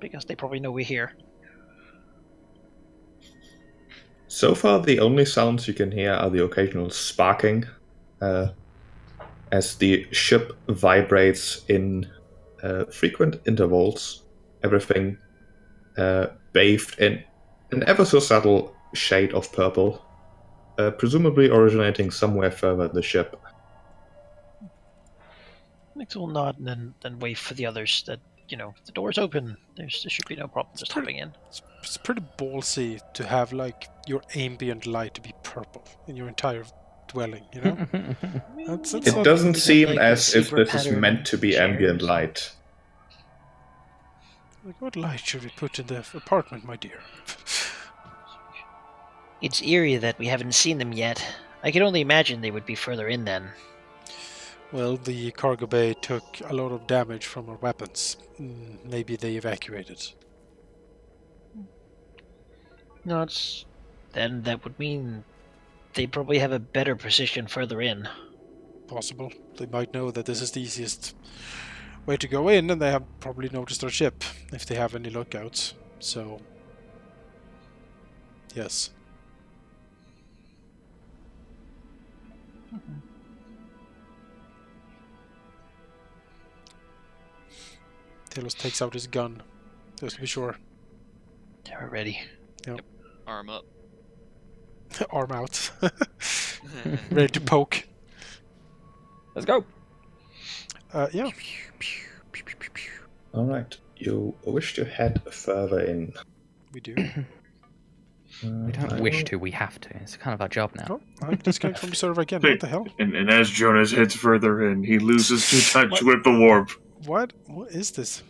because they probably know we're here. So far, the only sounds you can hear are the occasional sparking as the ship vibrates in frequent intervals, everything bathed in an ever so subtle shade of purple, presumably originating somewhere further in the ship. Nix will nod and then wait for the others that, the door's open. There should be no problem just hopping in. It's pretty ballsy to have, like, your ambient light to be purple in your entire dwelling, you know? It doesn't seem as if this is meant to be ambient light. Like, what light should we put in the apartment, my dear? It's eerie that we haven't seen them yet. I can only imagine they would be further in then. Well, the cargo bay took a lot of damage from our weapons. Maybe they evacuated. No, then that would mean they probably have a better position further in. Possible. They might know that this is the easiest way to go in, and they have probably noticed our ship, if they have any lookouts. So, yes. Talos takes out his gun, just to be sure. We're ready. Yep. Arm up. Arm out. Ready to poke. Let's go. Yeah. Alright, you wish to head further in. We do. We don't wish to, we have to. It's kind of our job now. Oh, I'm disconnected from the server again. What the hell? And as Jonas heads further in, he loses to touch with the warp. What? What is this?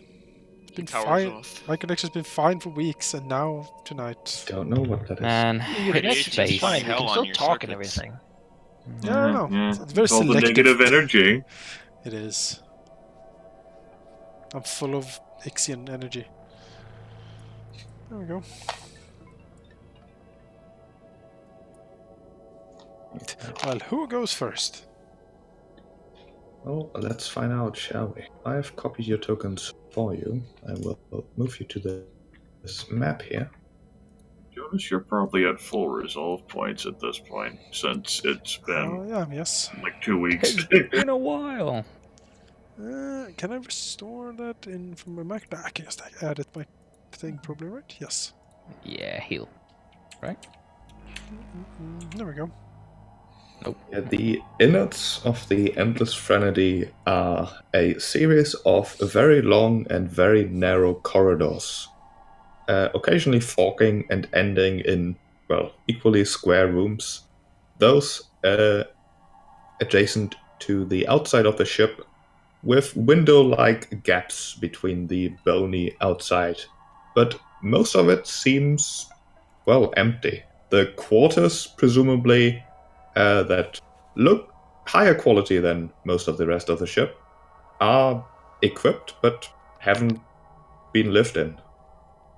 It's been Power's fine. off. My connection's been fine for weeks, and now tonight. Don't know what that is. Man, Your it's connection's space. fine. You Hell can on still your talk and circuits. everything. Yeah, I don't know. Yeah. It's very All the selective. negative energy. It is. I'm full of Ixian energy. There we go. Well, who goes first? Well, let's find out, shall we? I've copied your tokens for you. I will move you to this map here. Jonas, you're probably at full resolve points at this point, since it's Oh, been yeah, yes. like 2 weeks. It's been a while. Can I restore that in from my Mac? Nah, I can just add it my thing, probably, right? Yes. Yeah, heal. Right? There we go. Yeah, the innards of the Endless Threnody are a series of very long and very narrow corridors, occasionally forking and ending in, well, equally square rooms. Those adjacent to the outside of the ship, with window-like gaps between the bony outside. But most of it seems, well, empty. The quarters, presumably, that look higher quality than most of the rest of the ship, are equipped but haven't been lived in.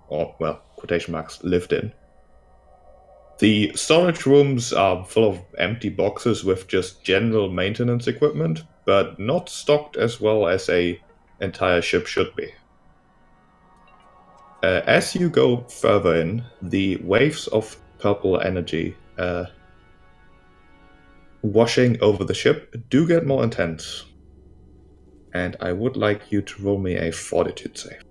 Or, well, quotation marks, lived in. The storage rooms are full of empty boxes with just general maintenance equipment, but not stocked as well as a entire ship should be. As you go further in, the waves of purple energy washing over the ship do get more intense. And I would like you to roll me a fortitude save.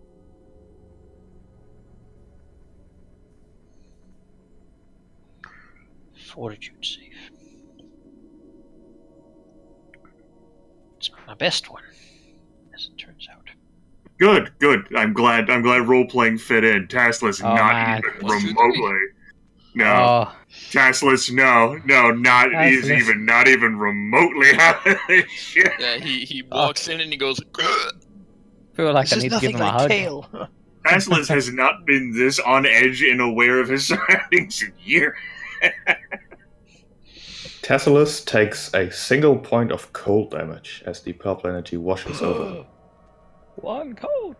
Fortitude save. It's my best one, as it turns out. Good. I'm glad role-playing fit in. Tesla's Oh, not man. even Let's do remotely. No. Oh, Tesla's no, not he's Tesla's- even not even remotely out of this shit. Yeah, he walks in and he goes, "Grr." feel like This I is need to give nothing him a like hug. Tail. Tesla's has not been this on edge and aware of his surroundings in years. Tessalus takes a single point of cold damage as the purple energy washes over. One cold.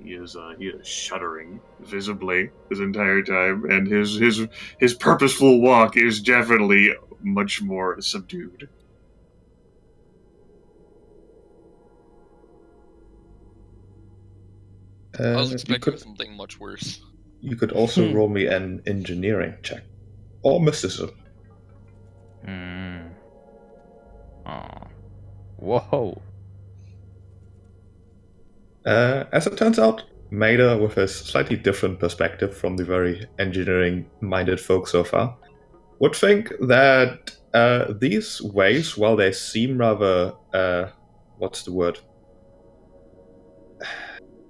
He is shuddering visibly his entire time, and his purposeful walk is definitely much more subdued. I was You expecting could something much worse. also roll me an engineering check or mysticism. Oh. Whoa. As it turns out, Maida, with his slightly different perspective from the very engineering-minded folk so far, would think that these ways, while they seem rather, what's the word?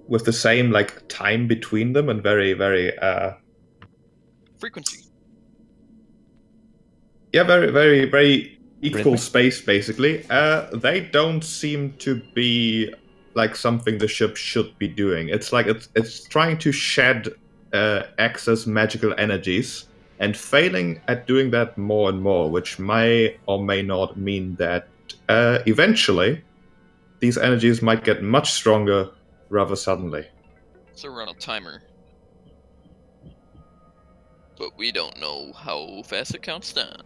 With the same like time between them and very, very, Frequency. yeah, very, very, very equal Rhythmic? space, basically. They don't seem to be like something the ship should be doing. It's like it's trying to shed excess magical energies and failing at doing that more and more, which may or may not mean that eventually these energies might get much stronger rather suddenly. So we're on a timer. But we don't know how fast it counts down.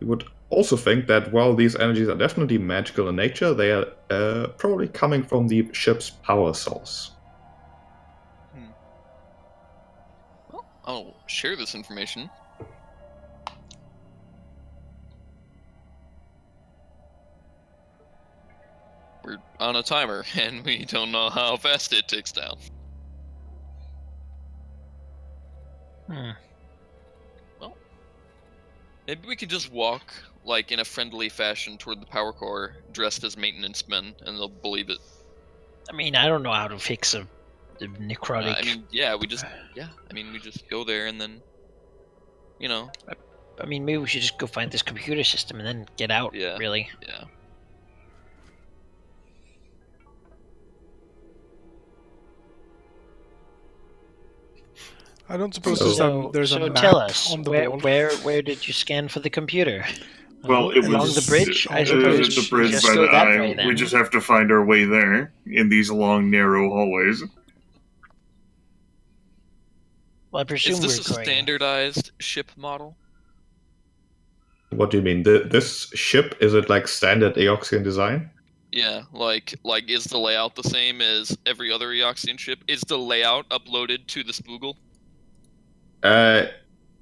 You would also think that while these energies are definitely magical in nature, they are probably coming from the ship's power source. Well, I'll share this information. We're on a timer, and we don't know how fast it ticks down. Well, maybe we could just walk, like, in a friendly fashion toward the power core, dressed as maintenance men, and they'll believe it. I mean, I don't know how to fix the necrotic. We just go there and then, you know. I mean, maybe we should just go find this computer system and then get out. Yeah. Really. Yeah. I don't suppose there's a map tell us, on the where, wall. where did you scan for the computer? Well, it Along was the bridge, I It suppose. was at the bridge Just by go the that eye. way, then. We just have to find our way there in these long, narrow hallways. Well, I presume Is this we're a going. standardized ship model? What do you mean? This ship, is it like standard Eoxian design? Yeah, like is the layout the same as every other Eoxian ship? Is the layout uploaded to the Spoogle?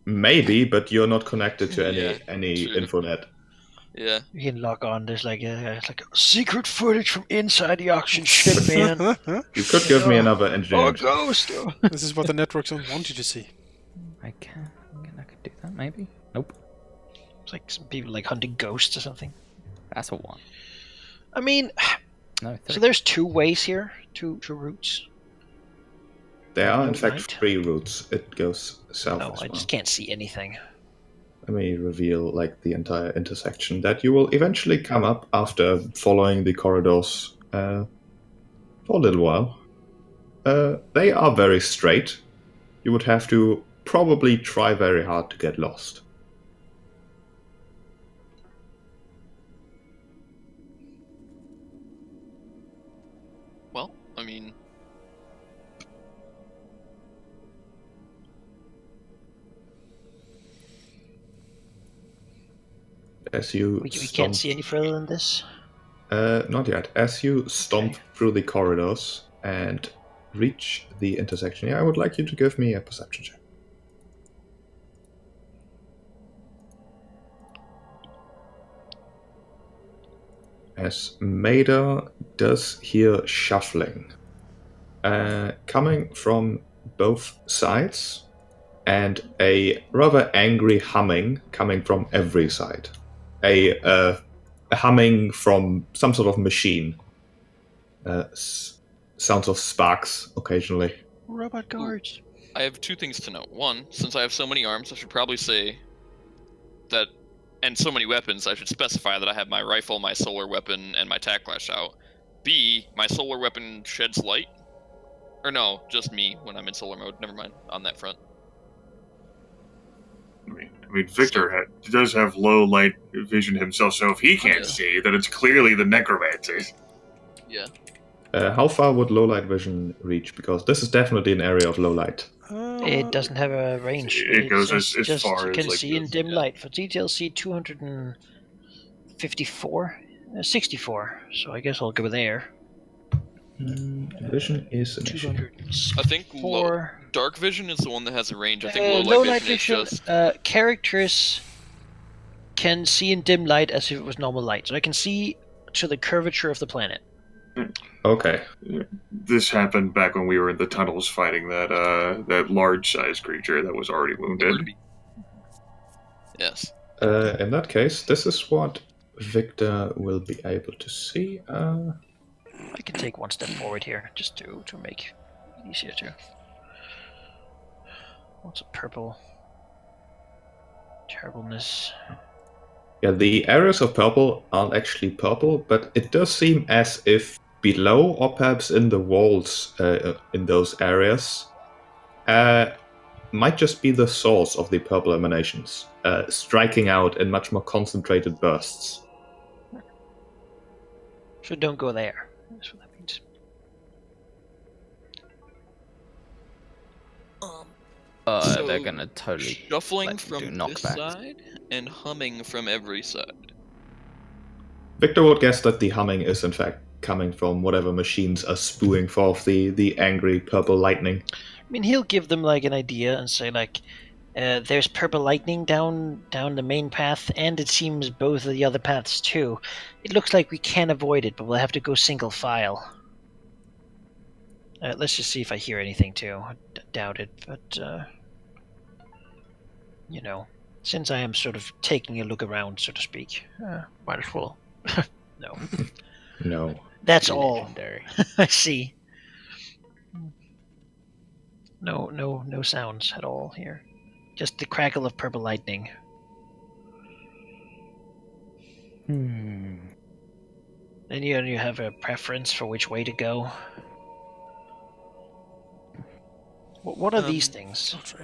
Maybe, but you're not connected to Yeah, any true. infonet. Yeah. You can log on. There's like secret footage from inside the auction ship, man. You could give me another Oh, engineering a check. ghost! This is what the networks don't want you to see. I could do that, maybe? Nope. It's like some people like hunting ghosts or something. That's a 1. I mean, No, 3. so there's 2 ways here, two routes. There are in No fact light? 3 routes. It goes south No, as I well. just can't see anything. Let me reveal like the entire intersection that you will eventually come up after following the corridors for a little while. They are very straight. You would have to probably try very hard to get lost. Well, I mean, As you We can't see any further than this. not yet. As you stomp through the corridors and reach the intersection, I would like you to give me a perception check. As Maida does hear shuffling coming from both sides and a rather angry humming coming from every side. A humming from some sort of machine. Sounds of sparks occasionally. Robot guards. I have 2 things to note. 1, since I have so many arms, I should probably say that, and so many weapons, I should specify that I have my rifle, my solar weapon, and my tac flash out. B, my solar weapon sheds light. Or no, just me when I'm in solar mode. Never mind on that front. I mean, Victor does have low light vision himself, so if he can't see, then it's clearly the necromancers. Yeah. How far would low light vision reach? Because this is definitely an area of low light. It doesn't have a range. It goes says as just far you as, can like, see in this, dim yeah. light. For details, see 254, 64. So I guess I'll go there. Vision is an issue. 200. I think dark vision is the one that has a range. I think low light vision is just characters can see in dim light as if it was normal light. So I can see to the curvature of the planet. Okay. This happened back when we were in the tunnels fighting that large-sized creature that was already wounded. Yes. In that case, this is what Victor will be able to see. I can take one step forward here, just to make it easier to... What's a purple? Terribleness. Yeah, the areas of purple aren't actually purple, but it does seem as if below, or perhaps in the walls in those areas, might just be the source of the purple emanations, striking out in much more concentrated bursts. So don't go there. That's what that means. So they're gonna totally shuffling do from this knockbacks. side and humming from every side. Victor would guess that the humming is in fact coming from whatever machines are spewing forth the angry purple lightning. I mean, he'll give them like an idea and say like, there's purple lightning down the main path, and it seems both of the other paths too. It looks like we can avoid it, but we'll have to go single file. Let's just see if I hear anything too. I doubt it, but you know, since I am sort of taking a look around, so to speak, might as well. No. No. That's all. Legendary. I see. No sounds at all here. Just the crackle of purple lightning. And you have a preference for which way to go? What are these things? Not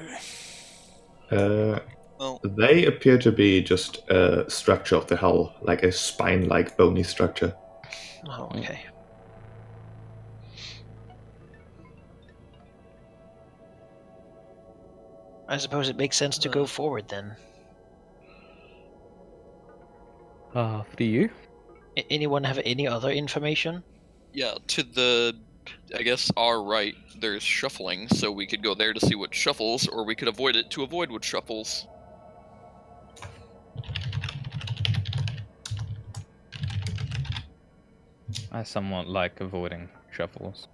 really. Well, They appear to be just a structure of the hull, like a spine-like bony structure. Oh, okay. I suppose it makes sense to go forward then. After you. Anyone have any other information? yeah, to the, I guess, our right, there's shuffling, so we could go there to see what shuffles, or we could avoid it to avoid what shuffles. I somewhat like avoiding shuffles.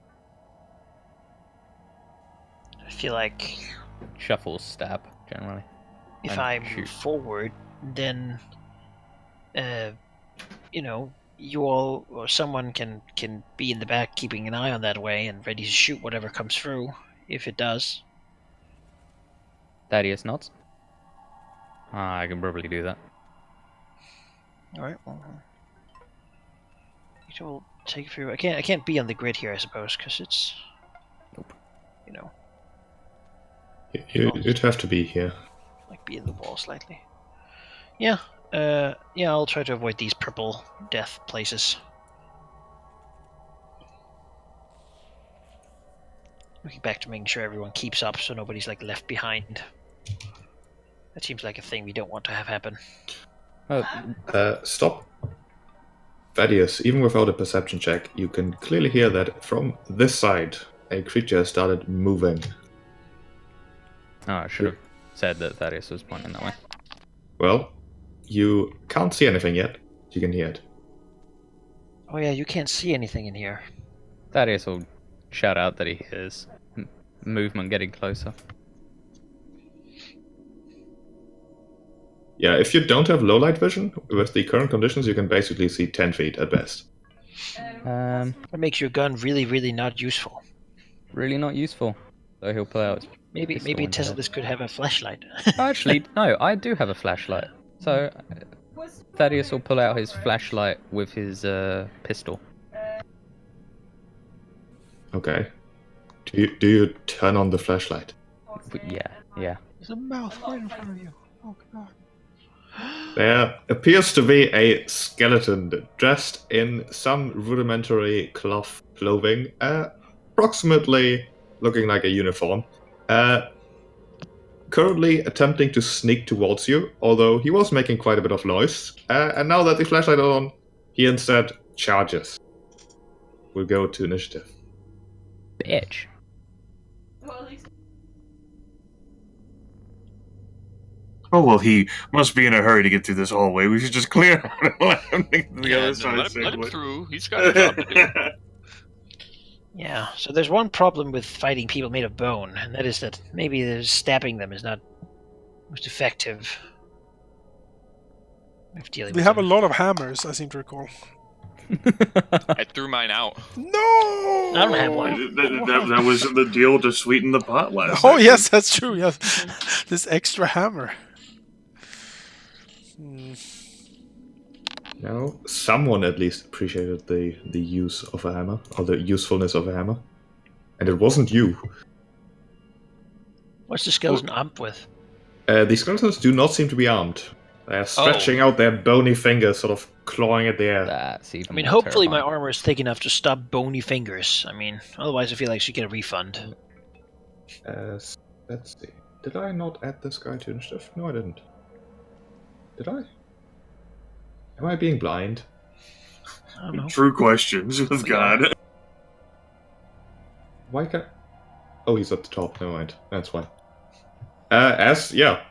I feel like Shuffles stab, generally. if And I move shoot. forward, then, you know, you all or someone can be in the back keeping an eye on that way and ready to shoot whatever comes through, if it does. Thaddeus nods. I can probably do that. Alright, well, you will take through. I can't be on the grid here, I suppose, because it's, you know, You'd have to be here. like be in the wall slightly. Yeah, I'll try to avoid these purple death places. Looking back to making sure everyone keeps up, so nobody's like left behind. That seems like a thing we don't want to have happen. Stop. Thaddeus, even without a perception check, you can clearly hear that from this side, a creature started moving. Oh, I should have said that Thaddeus was pointing that way. Well, you can't see anything yet. You can hear it. Oh yeah, you can't see anything in here. Thaddeus will shout out that he hears movement getting closer. Yeah, if you don't have low light vision, with the current conditions, you can basically see 10 feet at best. That makes your gun really, really not useful. Really not useful. So he'll pull out. Maybe Pistol and Tessadus could have a flashlight. Actually, no, I do have a flashlight. So Thaddeus will pull out his flashlight with his pistol. Okay. Do you turn on the flashlight? Yeah. There's a mouth right in front of you. Oh god. There appears to be a skeleton dressed in some rudimentary cloth clothing, approximately looking like a uniform. Currently attempting to sneak towards you, although he was making quite a bit of noise. And now that the flashlight is on, he instead charges. we'll go to initiative. Bitch. Oh, well, he must be in a hurry to get through this hallway. We should just clear out and let him get to the Yeah, other no, side let him safely. through. He's got a job to do. Yeah, so there's one problem with fighting people made of bone, and that is that maybe stabbing them is not most effective. We have a lot of hammers, I seem to recall. I threw mine out. No! I don't have one. That was the deal to sweeten the pot last Oh, night. yes, that's true. Yes. This extra hammer. Now, someone at least appreciated the use of a hammer, or the usefulness of a hammer. And it wasn't you. What's the skeleton armed with? The skeletons do not seem to be armed. They're stretching out their bony fingers, sort of clawing at the air. That's even I mean, more hopefully my terrifying. armor is thick enough to stop bony fingers. I mean, otherwise I feel like I should get a refund. Let's see. Did I not add this guy to initiative? No, I didn't. Did I? Am I being blind? I don't know. True questions with God. Why can't... Oh, he's at the top. Never mind. That's why.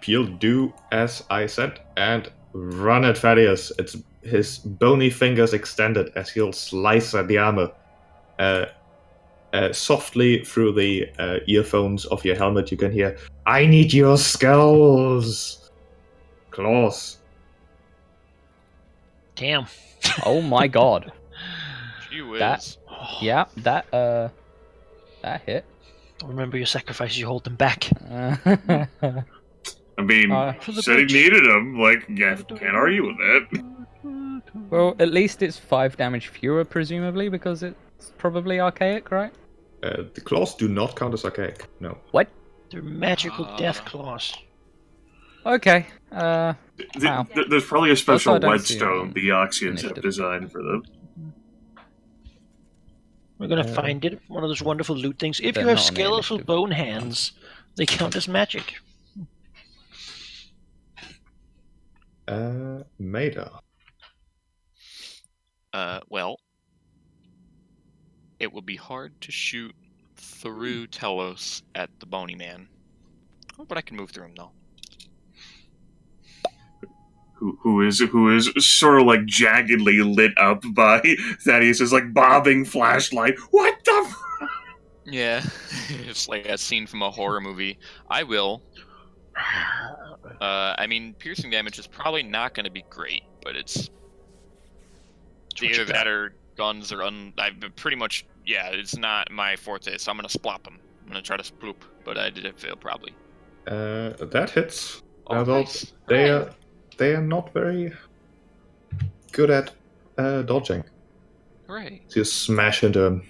Peel, do as I said, and run at Thaddeus. It's his bony fingers extended as he'll slice at the armor. Softly through the earphones of your helmet, you can hear, "I need your skulls!" Claws. Damn. Oh my god. Gee whiz. That- Yeah, that hit. Remember your sacrifices, you hold them back. I mean, For the said he bitch. needed him. Like, yeah, can't argue with that. Well, at least it's 5 damage fewer, presumably, because it's probably archaic, right? The claws do not count as archaic. No. What? They're magical death claws. Okay. Wow. There's probably a special Also, I don't see whetstone the Oxians have initiative. designed for them. We're gonna find it. One of those wonderful loot things. If They're you have not on the skeletal initiative. bone hands, they count as magic. Maida. Well, it will be hard to shoot through Telos at the Bony Man. Oh, but I can move through him though. Who is sort of like jaggedly lit up by Thaddeus' like bobbing flashlight. What the? Yeah, it's like a scene from a horror movie. I will. I mean, piercing damage is probably not going to be great, but it's either that or guns or I've pretty much, it's not my forte, so I'm going to splop them. I'm going to try to sploop, but I did fail probably. That hits. Oh, Although nice. they are not very good at dodging. Hooray. So you smash into him.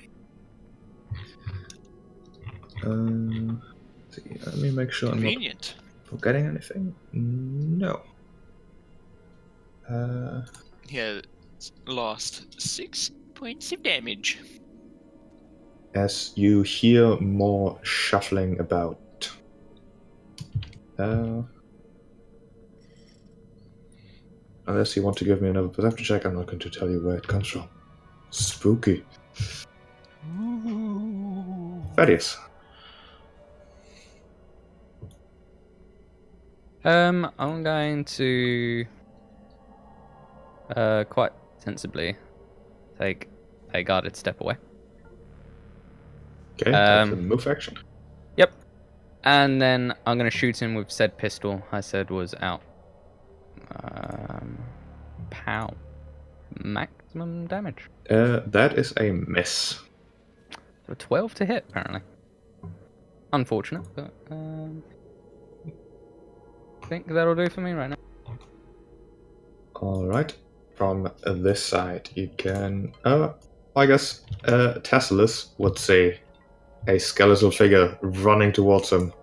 See, let me make sure I'm not Convenient. forgetting anything. No. He has lost 6 points of damage. As you hear more shuffling about. Unless you want to give me another perception check, I'm not going to tell you where it comes from. Spooky. Thaddeus. I'm going to quite sensibly take a guarded step away. Okay, take the move action. Yep. And then I'm going to shoot him with said pistol I said was out. Pow. Maximum damage. That is a miss. So 12 to hit, apparently. Unfortunate, but I think that'll do for me right now. Alright. From this side, you can... I guess Tessalus would say a skeletal figure running towards him.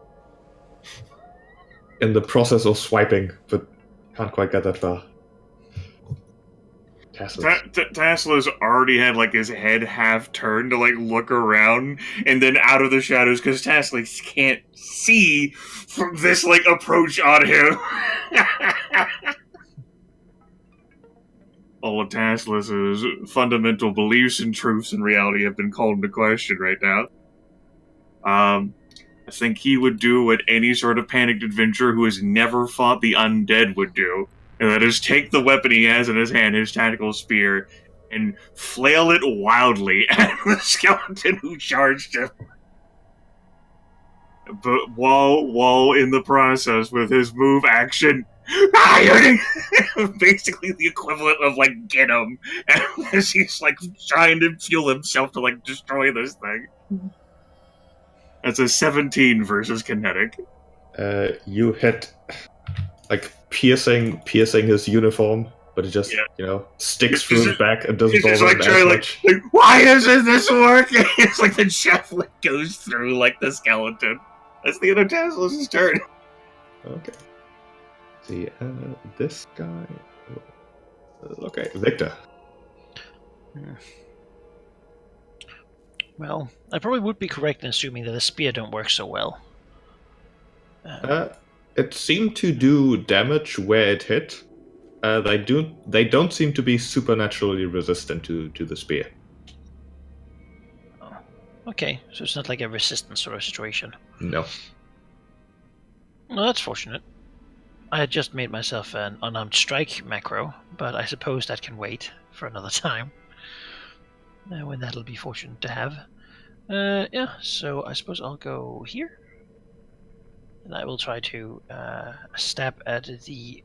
In the process of swiping, but can't quite get that far. Tesla's already had like his head half turned to like look around, and then out of the shadows because Tesla can't see from this like approach on him. all of Taslis's fundamental beliefs and truths in reality have been called into question right now. I think he would do what any sort of panicked adventurer who has never fought the undead would do, and that is take the weapon he has in his hand, his tactical spear, and flail it wildly at the skeleton who charged him. But while in the process, with his move action, basically the equivalent of like get him, as he's like trying to fuel himself to like destroy this thing. That's a 17 versus kinetic. You hit, like, piercing his uniform, but it just, sticks through his back and doesn't bother him as much. Like, why isn't this working? It's like the javelin goes through, like, the skeleton. That's the end of Taslis's turn. Okay. See, this guy... Okay, Victor. Well, I probably would be correct in assuming that the spear don't work so well. It seemed to do damage where it hit. They don't seem to be supernaturally resistant to the spear. Oh. Okay, so it's not like a resistance sort of situation. No. Well, that's fortunate. I had just made myself an unarmed strike macro, but I suppose that can wait for another time. When that'll be fortunate to have. Yeah, so I suppose I'll go here. And I will try to stab at the...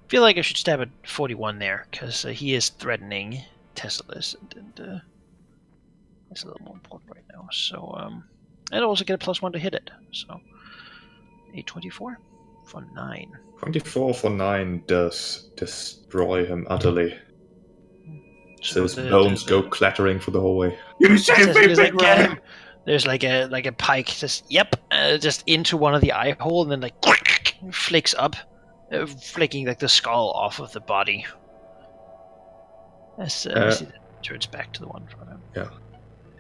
feel like I should stab at 41 there, because he is threatening Tesla's, and it's a little more important right now. So, and also get a +1 to hit it. So, a 24 for 9. 24 for 9 does destroy him utterly. So his the- bones go clattering through the hallway. You say There's big like, get him. There's like a pike just just into one of the eye hole and then like flicks up, flicking like the skull off of the body. As turns back to the one from him. Yeah.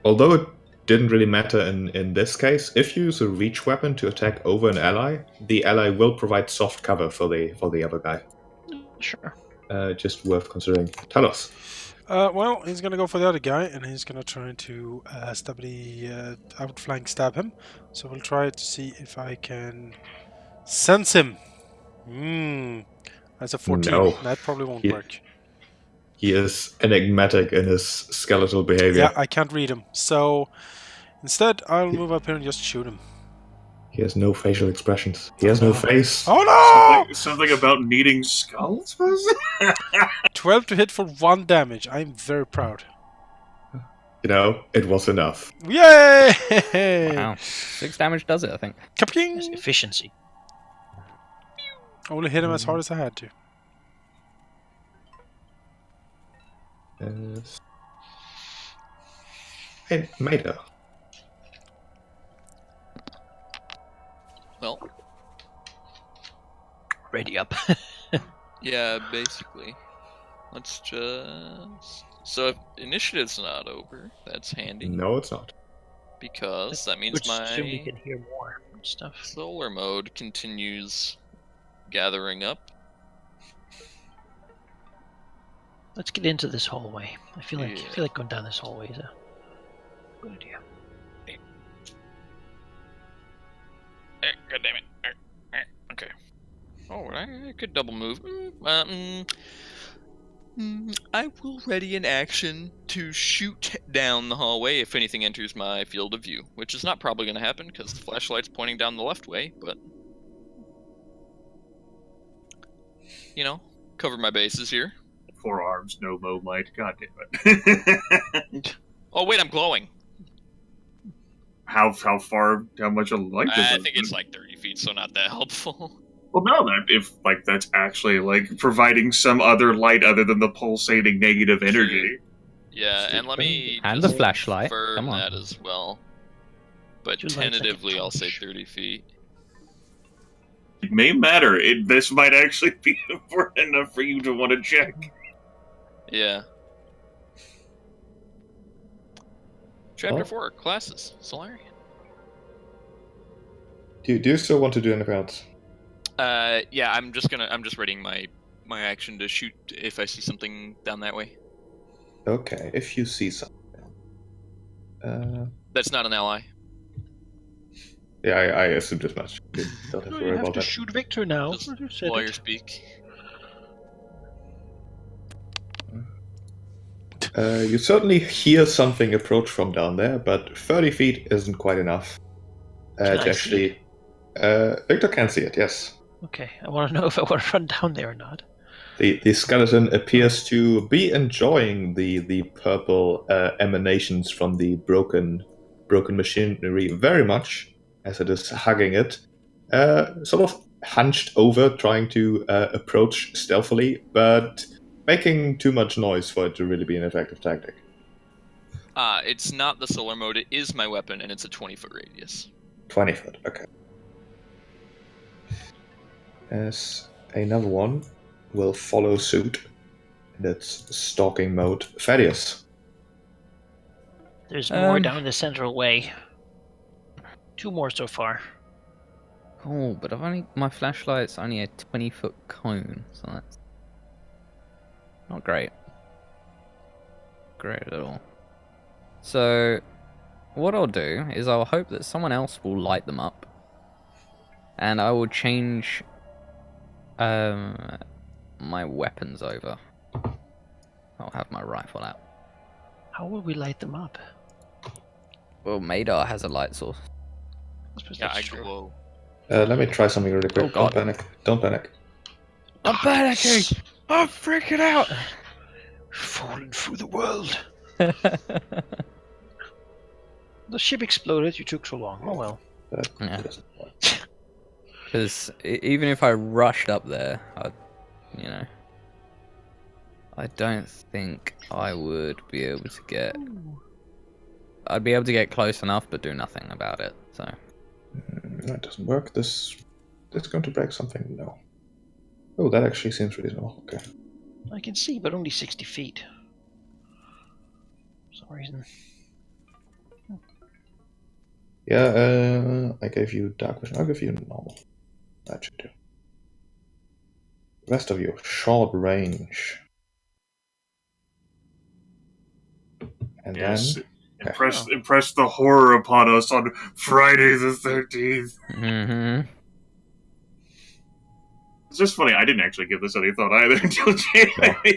Although it didn't really matter in this case, if you use a reach weapon to attack over an ally, the ally will provide soft cover for the other guy. Sure. Just worth considering. Talos. Well, he's gonna go for the other guy, and he's gonna try to outflank stab him. So we'll try to see if I can sense him. That's a 14. No. That probably won't work. He is enigmatic in his skeletal behavior. Yeah, I can't read him. So instead, I'll move up here and just shoot him. He has no facial expressions. He has no face. Oh no! Something about needing skulls? 12 to hit for 1 damage. I'm very proud. It was enough. Yay! Wow. 6 damage does it, I think. Kaping! That's efficiency. Only hit him as hard as I had to. Hey, Maida. Well, Ready up. yeah, basically. Let's just... So if initiative's not over, that's handy. No, it's not. Because that means Which assume we my can hear more stuff. solar mode continues gathering up. Let's get into this hallway. I feel like going down this hallway is a good idea. God damn it. Okay. Oh, I could double move. I will ready an action to shoot down the hallway if anything enters my field of view, which is not probably going to happen because the flashlight's pointing down the left way, but... cover my bases here. 4 arms, no low light. God damn it. Oh, wait, I'm glowing. How much a light does I it? think it's like 30 feet, so not that helpful. Well, no, that's actually like providing some other light other than the pulsating negative energy. Yeah, and let me And just the flashlight. confirm Come on. that as well. But Two lights I can tentatively, I'll say touch. 30 feet. It may matter. This might actually be important enough for you to want to check. Yeah. Chapter Oh. 4, Classes, Solarian. Do you still want to do anything else? Yeah, I'm just readying my my action to shoot if I see something down that way. Okay, if you see something. That's not an ally. Yeah, I assumed as much. You don't have to You worry have about to that. shoot Victor now. Just You said lawyer it. speak. You certainly hear something approach from down there, but 30 feet isn't quite enough Can to I actually. Victor can see it, yes. Okay, I want to know if I want to run down there or not. The skeleton appears to be enjoying the purple emanations from the broken machinery very much, as it is hugging it. Sort of hunched over, trying to approach stealthily, but making too much noise for it to really be an effective tactic. It's not the solar mode, it is my weapon, and it's a 20-foot radius. 20 foot, okay. As another one will follow suit. That's stalking mode. Thaddeus. There's more down the central way. 2 more so far. Oh, but my flashlight's only a 20-foot cone, so that's not great. Great at all. So, what I'll do is I'll hope that someone else will light them up, and I will change my weapons over. I'll have my rifle out. How will we light them up? Well, Madar has a light source. I suppose Yeah, that's I true. glow. Let me try something really quick. Oh, God. Don't panic. Don't panic. I'm panicking! I'm freaking out! Falling through the world. The ship exploded. You took so long. Oh well. That Yeah. doesn't work. Because even if I rushed up there, I don't think I would be able to get... I'd be able to get close enough, but do nothing about it, so... That doesn't work. This is going to break something. No. Oh, that actually seems reasonable. Okay. I can see, but only 60 feet. For some reason. Yeah, I gave you dark vision. I'll give you normal. That should do. The rest of you, short range. And Yes. then... Impress the horror upon us on Friday the 13th. Mm-hmm. It's just funny, I didn't actually give this any thought either until Jay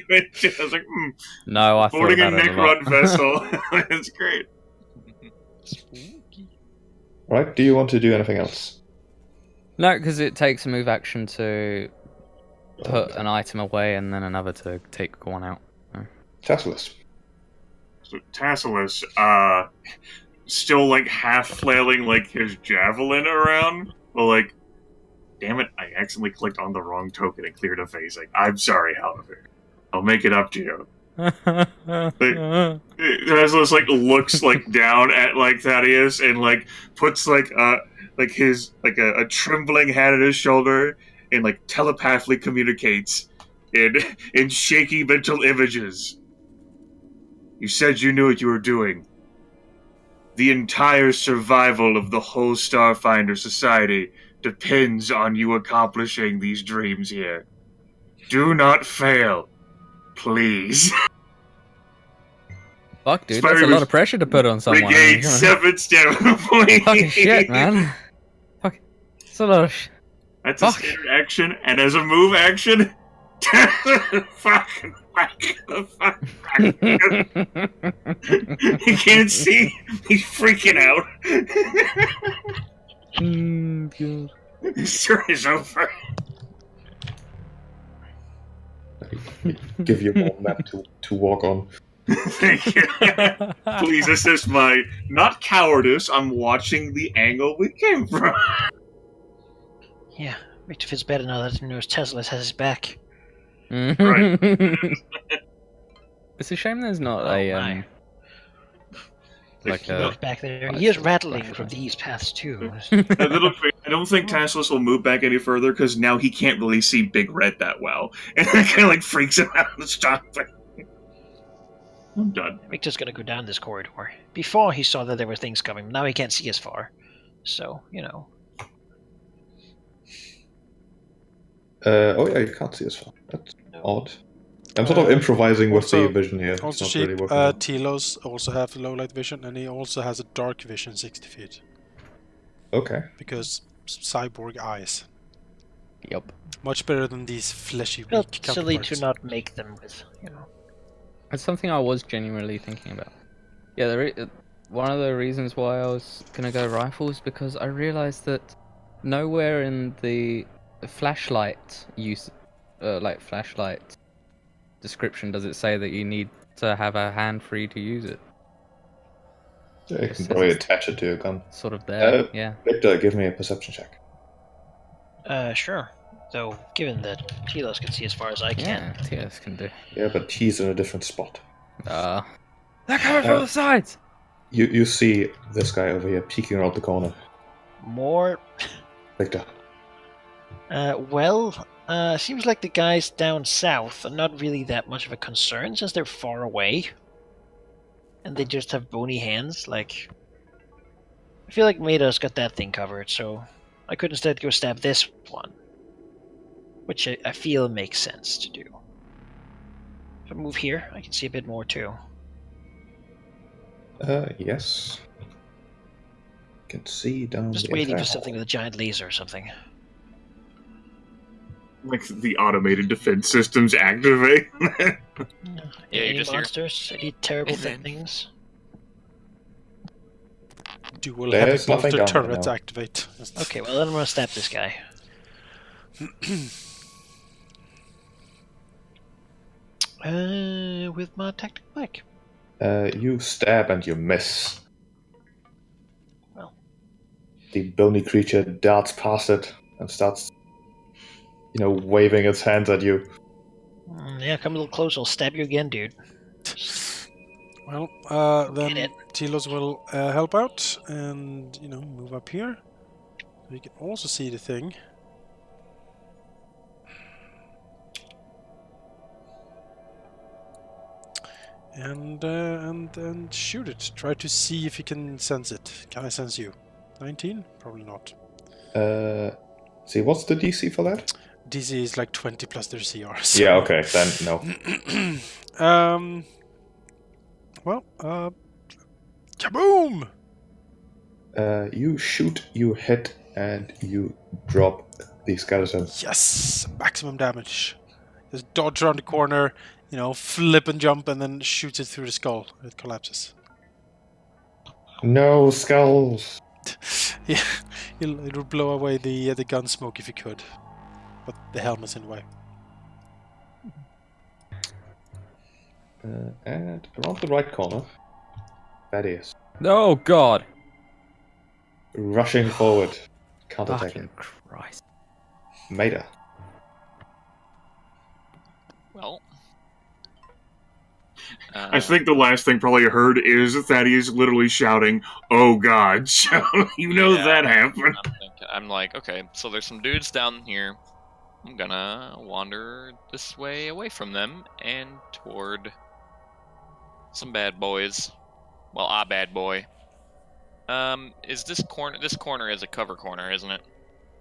mentioned it. I was like, No, I thought boarding a about it a lot. Necron vessel. It's great. Right, do you want to do anything else? No, because it takes a move action to put an item away and then another to take one out. Tasselus. So Tasselus, still like half flailing like his javelin around, but like, damn it, I accidentally clicked on the wrong token and cleared a face. Like, I'm sorry, Halldamir. I'll make it up to you. Tasselus like looks like down at like Thaddeus and like puts like his like a trembling hand at his shoulder and like telepathically communicates in shaky mental images. You said you knew what you were doing. The entire survival of the whole Starfinder society depends on you accomplishing these dreams here. Do not fail. Please. Fuck, dude, that's a lot of pressure to put on someone. Regain 7 stamina points. Fucking shit, man. Fuck. It's a lot of shit. That's a standard action, and as a move action, fucking whack the fuck. He can't see. He's freaking out. God. This turn is over. Give you more map to walk on. Thank you. Please assist my, not cowardice, I'm watching the angle we came from. Yeah, Victor feels better now that he knows Tasselus has his back. Right. It's a shame there's not my. like a... Back there. He is rattling from these paths too. I don't think Tasselus will move back any further because now he can't really see Big Red that well, and that kind of like freaks him out and stops. I'm done. Victor's gonna go down this corridor. Before he saw that there were things coming, now he can't see as far. So, you know. Oh yeah, you can't see as far. odd. I'm sort of improvising with the also- vision here. It's Also not cheap. really working out. Telos also have low light vision, and he also has a dark vision 60 feet. Okay. Because cyborg eyes. Yup. Much better than these fleshy Felt weak silly to counterparts. not make them with, you know. It's something I was genuinely thinking about. Yeah, one of the reasons why I was gonna go rifles because I realized that nowhere in the flashlight use, flashlight description does it say that you need to have a hand free to use it. Yeah, you It can says probably it's attach it to your gun. sort of there. Yeah. Victor, give me a perception check. Sure. Though, given that Telos can see as far as I can. Yeah, TS can do. Yeah, but he's in a different spot. They're coming from the sides! You see this guy over here peeking around the corner. More. Victor. Seems like the guys down south are not really that much of a concern since they're far away. And they just have bony hands, like... I feel like Maida's got that thing covered, so I could instead go stab this one. Which I feel makes sense to do. If I move here, I can see a bit more too. Yes. Can see down Just the waiting entire for something with a giant laser or something. Like the automated defense systems activate. Yeah, you Any just hear- monsters? Any terrible And then- things? Dual There's heavy nothing bolter down there, turret no. activate. Okay, well then I'm gonna stab this guy. With my tactical mic. You stab and you miss. Well. The bony creature darts past it and starts, waving its hands at you. Yeah, come a little closer. I'll stab you again, dude. Well, Get then it. Telos will help out and, move up here. So you can also see the thing. And shoot it. Try to see if you can sense it. Can I sense you? 19? Probably not. See, what's the DC for that? DC is like 20 plus their CR. So. Yeah, okay, then no. Well, kaboom! You shoot, you hit, and you drop the skeleton. Yes! Maximum damage. Just dodge around the corner, flip and jump, and then shoots it through the skull. It collapses. No skulls! Yeah, it would blow away the gun smoke if you could. But the helmet's in the way. And around the right corner, that is. Oh god! Rushing forward, counterattacking. Fucking Christ. Maida. Well. I think the last thing probably heard is Thaddeus literally shouting, "Oh God!" So Yeah. that happened. I'm like, okay, so there's some dudes down here. I'm gonna wander this way away from them and toward some bad boys. Well, a bad boy. Is this corner? This corner is a cover corner, isn't it?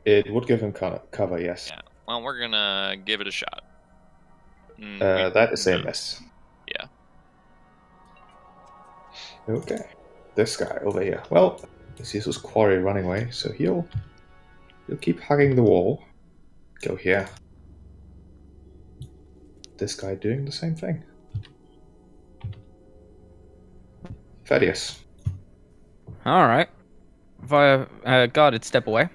It would give him cover, yes. Yeah. Well, we're gonna give it a shot. That is a miss. Yeah. Okay. This guy over here. Well, he sees his quarry running away, so he'll keep hugging the wall. Go here. This guy doing the same thing. Thaddeus. Alright. Via guarded step away.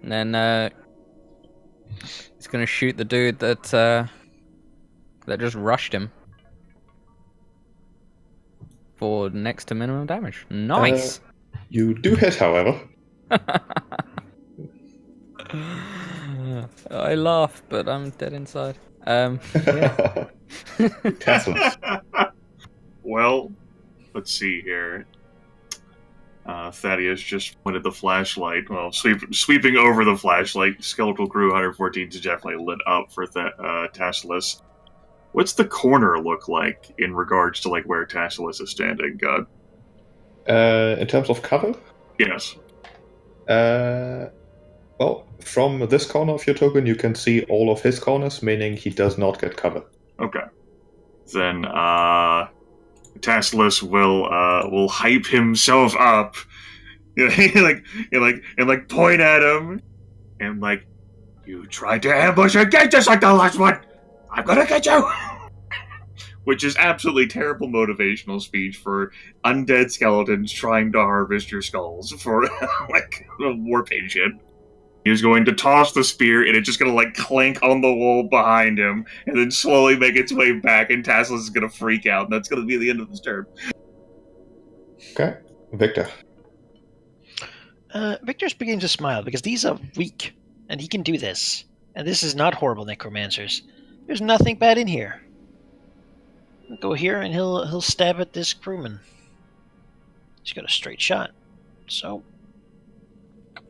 And then he's gonna shoot the dude that just rushed him. For next to minimum damage. Nice! You do hit, however. I laugh, but I'm dead inside. Yeah. Teslas. Well, let's see here. Thaddeus just pointed the flashlight. Well, sweeping over the flashlight. Skeletal Crew 114 is definitely lit up for Tasselus. What's the corner look like in regards to where Tasselus is standing, God? In terms of cover, Yes. Well, from this corner of your token, you can see all of his corners, meaning he does not get covered. Okay. Then Tasselus will hype himself up. Like point at him and like, you tried to ambush again just like the last one. I'm gonna get you. Which is absolutely terrible motivational speech for undead skeletons trying to harvest your skulls for like a war patient. He's going to toss the spear, and it's just going to like clank on the wall behind him, and then slowly make its way back. And Tasselus is going to freak out, and that's going to be the end of his turn. Okay, Victor. Victor's beginning to smile because these are weak, and he can do this. And this is not horrible necromancers. There's nothing bad in here. I'll go here, and he'll stab at this crewman. He's got a straight shot. So,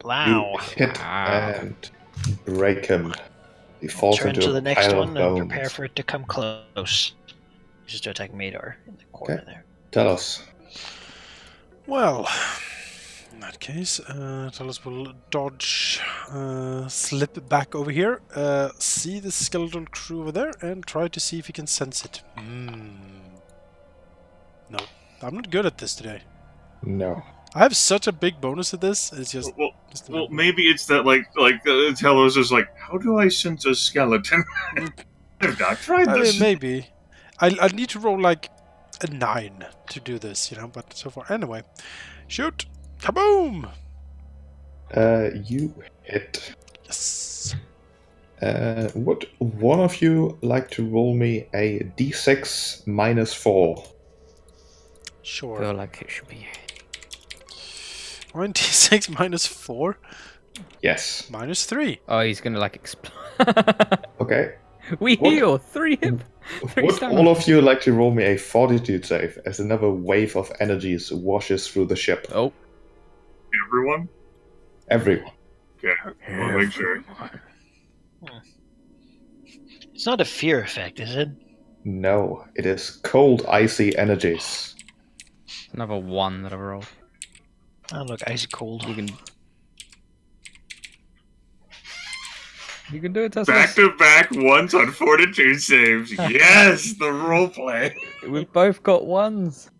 You hit and break him. He falls turn into to a the next pile one of and bones. prepare for it to come close. Just to attack Madar in the corner Okay. there. Tell us. Well, in that case, Talos will dodge, slip back over here, see the skeletal crew over there, and try to see if he can sense it. No, I'm not good at this today. No. I have such a big bonus at this. It's just. Well, maybe it's that Talos is like, how do I sense a skeleton? I've not tried I this. mean, maybe. I need to roll like a 9 to do this, but so far. Anyway. Shoot! Kaboom! You hit. Yes. Would one of you like to roll me a d6 -4? Sure. Feel like it should be. 96 -4 Yes. -3. Oh, he's gonna like explode. Okay. We What? heal 3 hip. Would stamina. all of you like to roll me a fortitude save as another wave of energies washes through the ship? Oh, Everyone? Everyone. Okay, I'll make sure. It's not a fear effect, is it? No, it is cold, icy energies. another 1 that I've rolled. Oh, look, icy cold. You can do it, Tesla. Back to back ones on fortitude saves. Yes, the roleplay. We've both got 1s.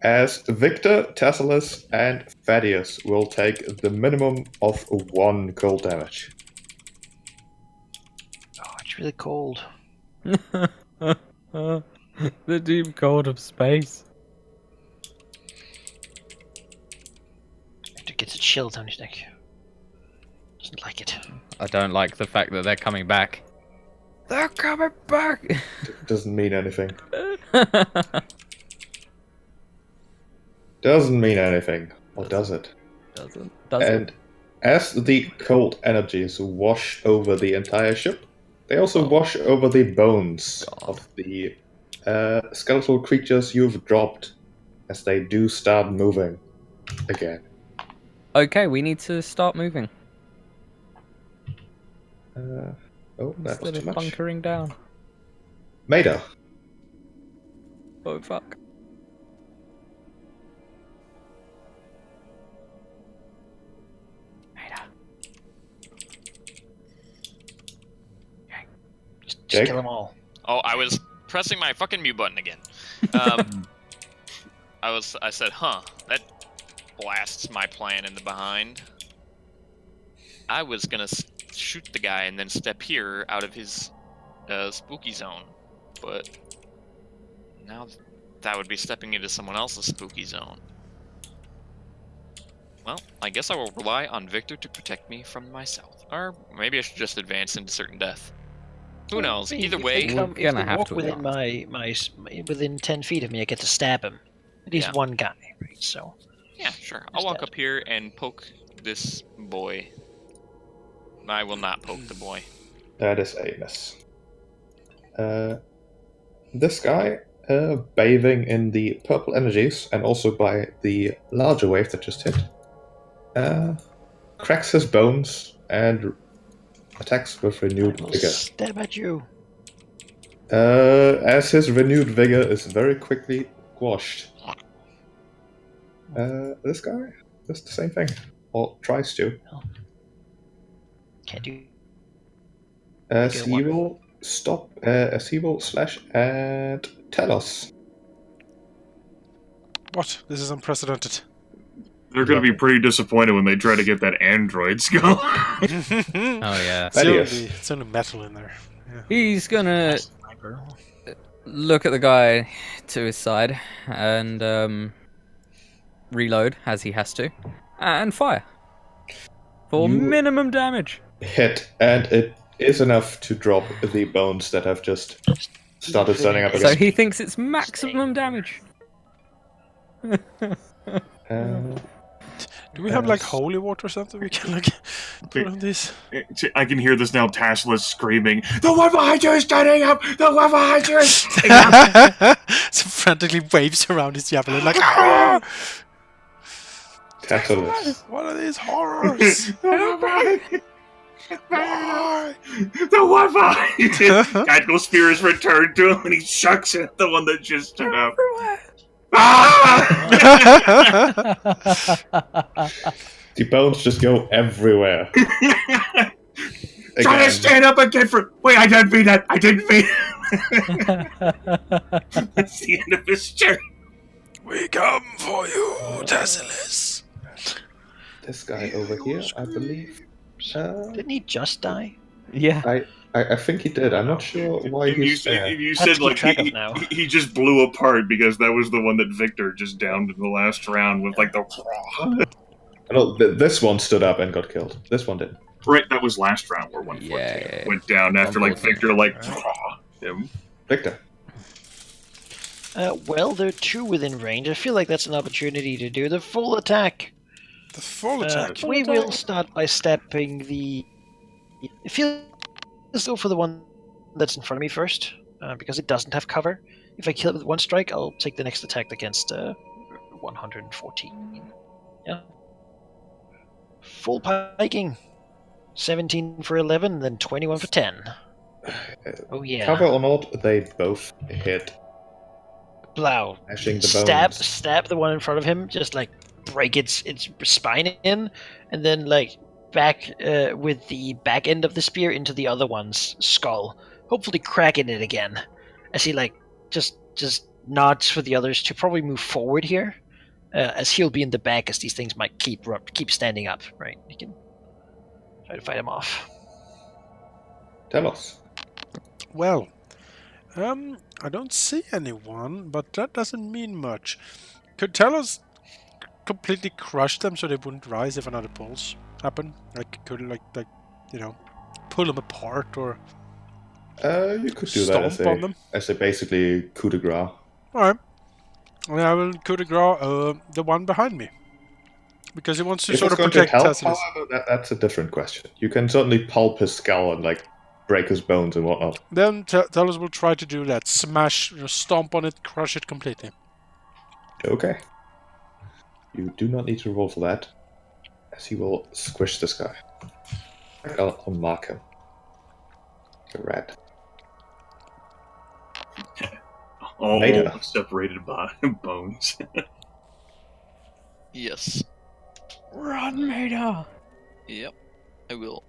As Victor, Tasselus, and Thaddeus will take the minimum of 1 cold damage. Oh, it's really cold. The deep cold of space. Victor gets a chill down his neck. Doesn't like it. I don't like the fact that they're coming back. They're coming back! Doesn't mean anything. Doesn't mean anything. Or does it? Doesn't. And as the cold energies wash over the entire ship, they also wash over the bones of the skeletal creatures you've dropped as they do start moving again. Okay, we need to start moving. Oh, that was Instead too of much. bunkering down. Maida. Oh, fuck. Just Jake? kill them all. Oh, I was pressing my fucking mute button again. I said, huh, that blasts my plan in the behind. I was gonna shoot the guy and then step here out of his spooky zone, but now that would be stepping into someone else's spooky zone. Well, I guess I will rely on Victor to protect me from myself. Or maybe I should just advance into certain death. Who knows? Either way, If they gonna have walk to within within 10 feet of me, I get to stab him. At least one guy, right? So yeah, sure. I'll walk up here and poke this boy. I will not poke the boy. That is a miss. This guy, bathing in the purple energies and also by the larger wave that just hit, cracks his bones and attacks with renewed I will vigor. stab at you. As his renewed vigor is very quickly quashed. This guy does the same thing, or tries to. Can't you? As Good he one. will stop, as he will slash at Talos. What? This is unprecedented. They're going to be Lovely. pretty disappointed when they try to get that android skull. Oh yeah. It's only metal in there. Yeah. He's gonna Sniper. look at the guy to his side and reload as he has to, and fire for You- minimum damage. Hit, and it is enough to drop the bones that have just started standing up So again. he thinks it's maximum damage. Do we have like holy water or something we can like put on this? I can hear this now. Tassel is screaming, "The one behind you is standing up! The one behind you is standing up!" So frantically waves around his javelin like, "Ah! Tacitus. What are these horrors? Why?" The one behind you! Tactical spear is returned to him, and he chucks at the one that just stood up. Ah! The bones just go everywhere. Try to stand up again for. Wait, I didn't mean that. I didn't mean. That's the end of his turn. We come for you, Tacitus. This guy over here, I believe. Didn't he just die? Yeah. I think he did. I'm not sure why And you he's said, there. and you Have to said keep like track of now. he just blew apart because that was the one that Victor just downed in the last round with like the. No, this one stood up and got killed. This one didn't. Right, that was last round where 114 Yeah. went down after like Unfortunate. Victor him. Victor. Well, there are two within range. I feel like that's an opportunity to do the full attack. The full attack. We will start by stepping the. It feels as though for the one that's in front of me first, because it doesn't have cover. If I kill it with one strike, I'll take the next attack against 114. Yeah. Full piking. 17 for 11, then 21 for 10. Oh yeah. Cover or not, they both hit. Blow. Mashing the bones. Stab the one in front of him, just like break its spine in, and then like back with the back end of the spear into the other one's skull, hopefully cracking it again. As he like just nods for the others to probably move forward here, as he'll be in the back, as these things might keep standing up. Right, he can try to fight him off. Tell us. Well, I don't see anyone, but that doesn't mean much. Could Talos completely crush them so they wouldn't rise if another pulse happen? Like, could pull them apart or You could do that stomp on them? as a basically coup de grace. Alright. Well, I will coup de grace the one behind me. Because he wants to If sort it's of going to protect help, Tacitus. however, that's a different question. You can certainly pulp his skull and like break his bones and whatnot. Then Talos will try to do that. Smash, stomp on it, crush it completely. Okay. You do not need to roll for that, as he will squish this guy. I'll mark him. The red. All Later. separated by bones. Yes. Run, Maida! Yep. I will.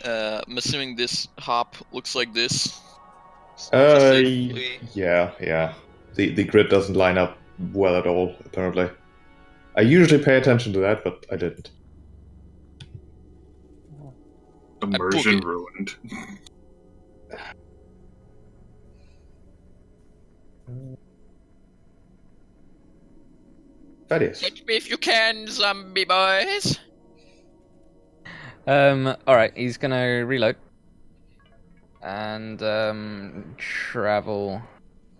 I'm assuming this hop looks like this. Safely. Yeah. The grid doesn't line up well at all, apparently. I usually pay attention to that, but I didn't. Immersion boogie. ruined. Thaddeus. Catch me if you can, zombie boys. Alright, he's gonna reload. And, travel.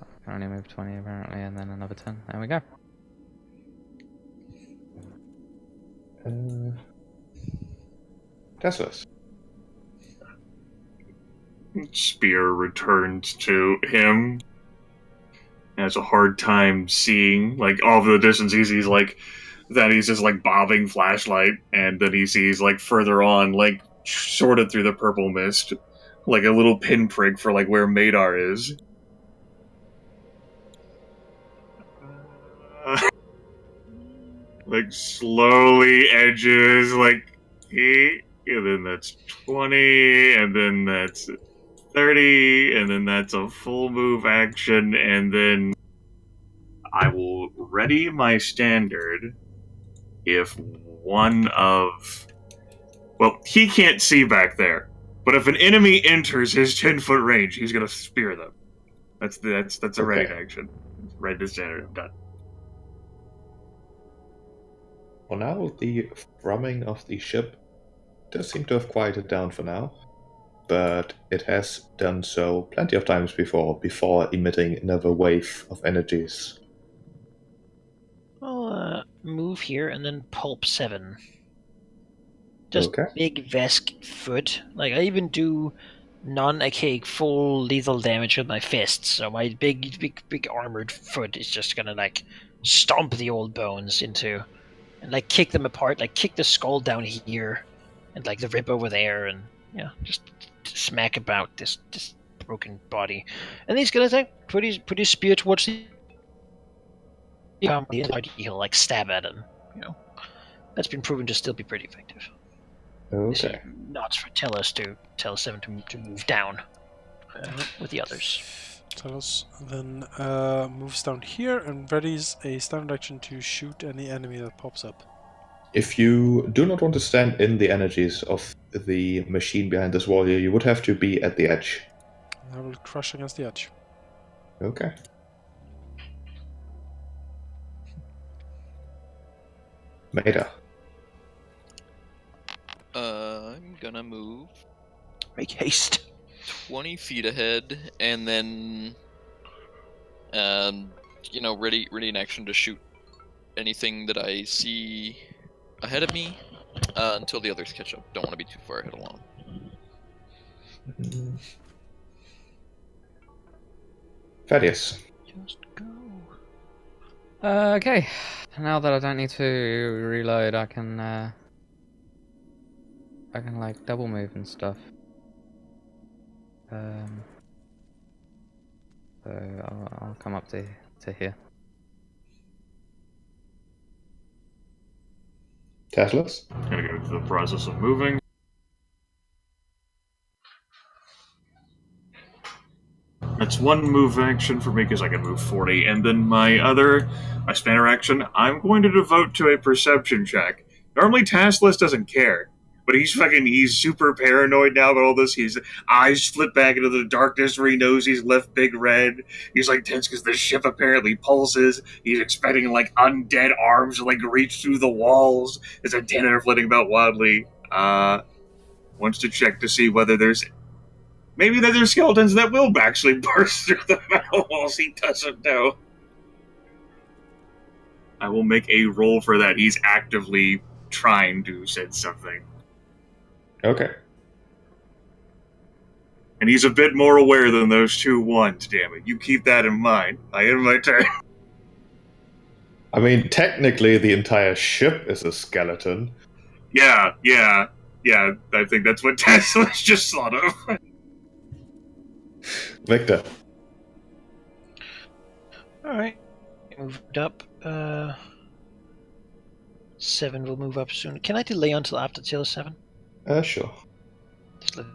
I can only move 20 apparently, and then another 10. There we go. Teslas. Spear returns to him. Has a hard time seeing, like, off the distance. He sees, like, that he's just, like, bobbing flashlight, and then he sees, like, further on, like, sorted through the purple mist, like a little pinprick for, like, where Madar is. like slowly edges, like, and then that's 20, and then that's 30, and then that's a full move action, and then I will ready my standard if one of... Well, he can't see back there, but if an enemy enters his 10-foot range, he's gonna spear them. That's a ready action. Ready to standard, I'm done. For now, the thrumming of the ship does seem to have quieted down for now, but it has done so plenty of times before emitting another wave of energies. I'll move here and then pulp 7. Just Okay. big Vesk foot. Like, I even do non-archaic full lethal damage with my fists, so my big armored foot is just gonna, like, stomp the old bones into, and, like, kick them apart, like, kick the skull down here, and, like, the rib over there, and, yeah, just smack about this broken body. And he's gonna, like, put his spear towards the he'll, like, stab at him, you know. That's been proven to still be pretty effective. Okay. Not for Tellus to tell 7 to move down with the others. Tellus then moves down here and readies a standard action to shoot any enemy that pops up. If you do not want to stand in the energies of the machine behind this warrior, you would have to be at the edge. I will crush against the edge. Okay. Maida. I'm gonna move Make haste. 20 feet ahead, and then, ready in action to shoot anything that I see ahead of me until the others catch up. Don't want to be too far ahead alone. Thaddeus. Just go. Okay. Now that I don't need to reload, I can like double move and stuff. So I'll come up to here. Teslas. Gonna go through the process of moving. That's one move action for me because I can move 40, and then my spanner action, I'm going to devote to a perception check. Normally Taskless doesn't care, but he's super paranoid now about all this. His eyes flip back into the darkness where he knows he's left big red. He's like tense because the ship apparently pulses. He's expecting like undead arms to like reach through the walls. His antennae are flitting about wildly. Wants to check to see whether there's skeletons that will actually burst through the metal walls. He doesn't know. I will make a roll for that. He's actively trying to sense something. Okay. And he's a bit more aware than those 2 ones, damn it. You keep that in mind. I end my turn. I mean, technically, the entire ship is a skeleton. Yeah. I think that's what Tesla's just thought of. Victor. Alright. Moved up. 7 will move up soon. Can I delay until after till 7? Sure. Just let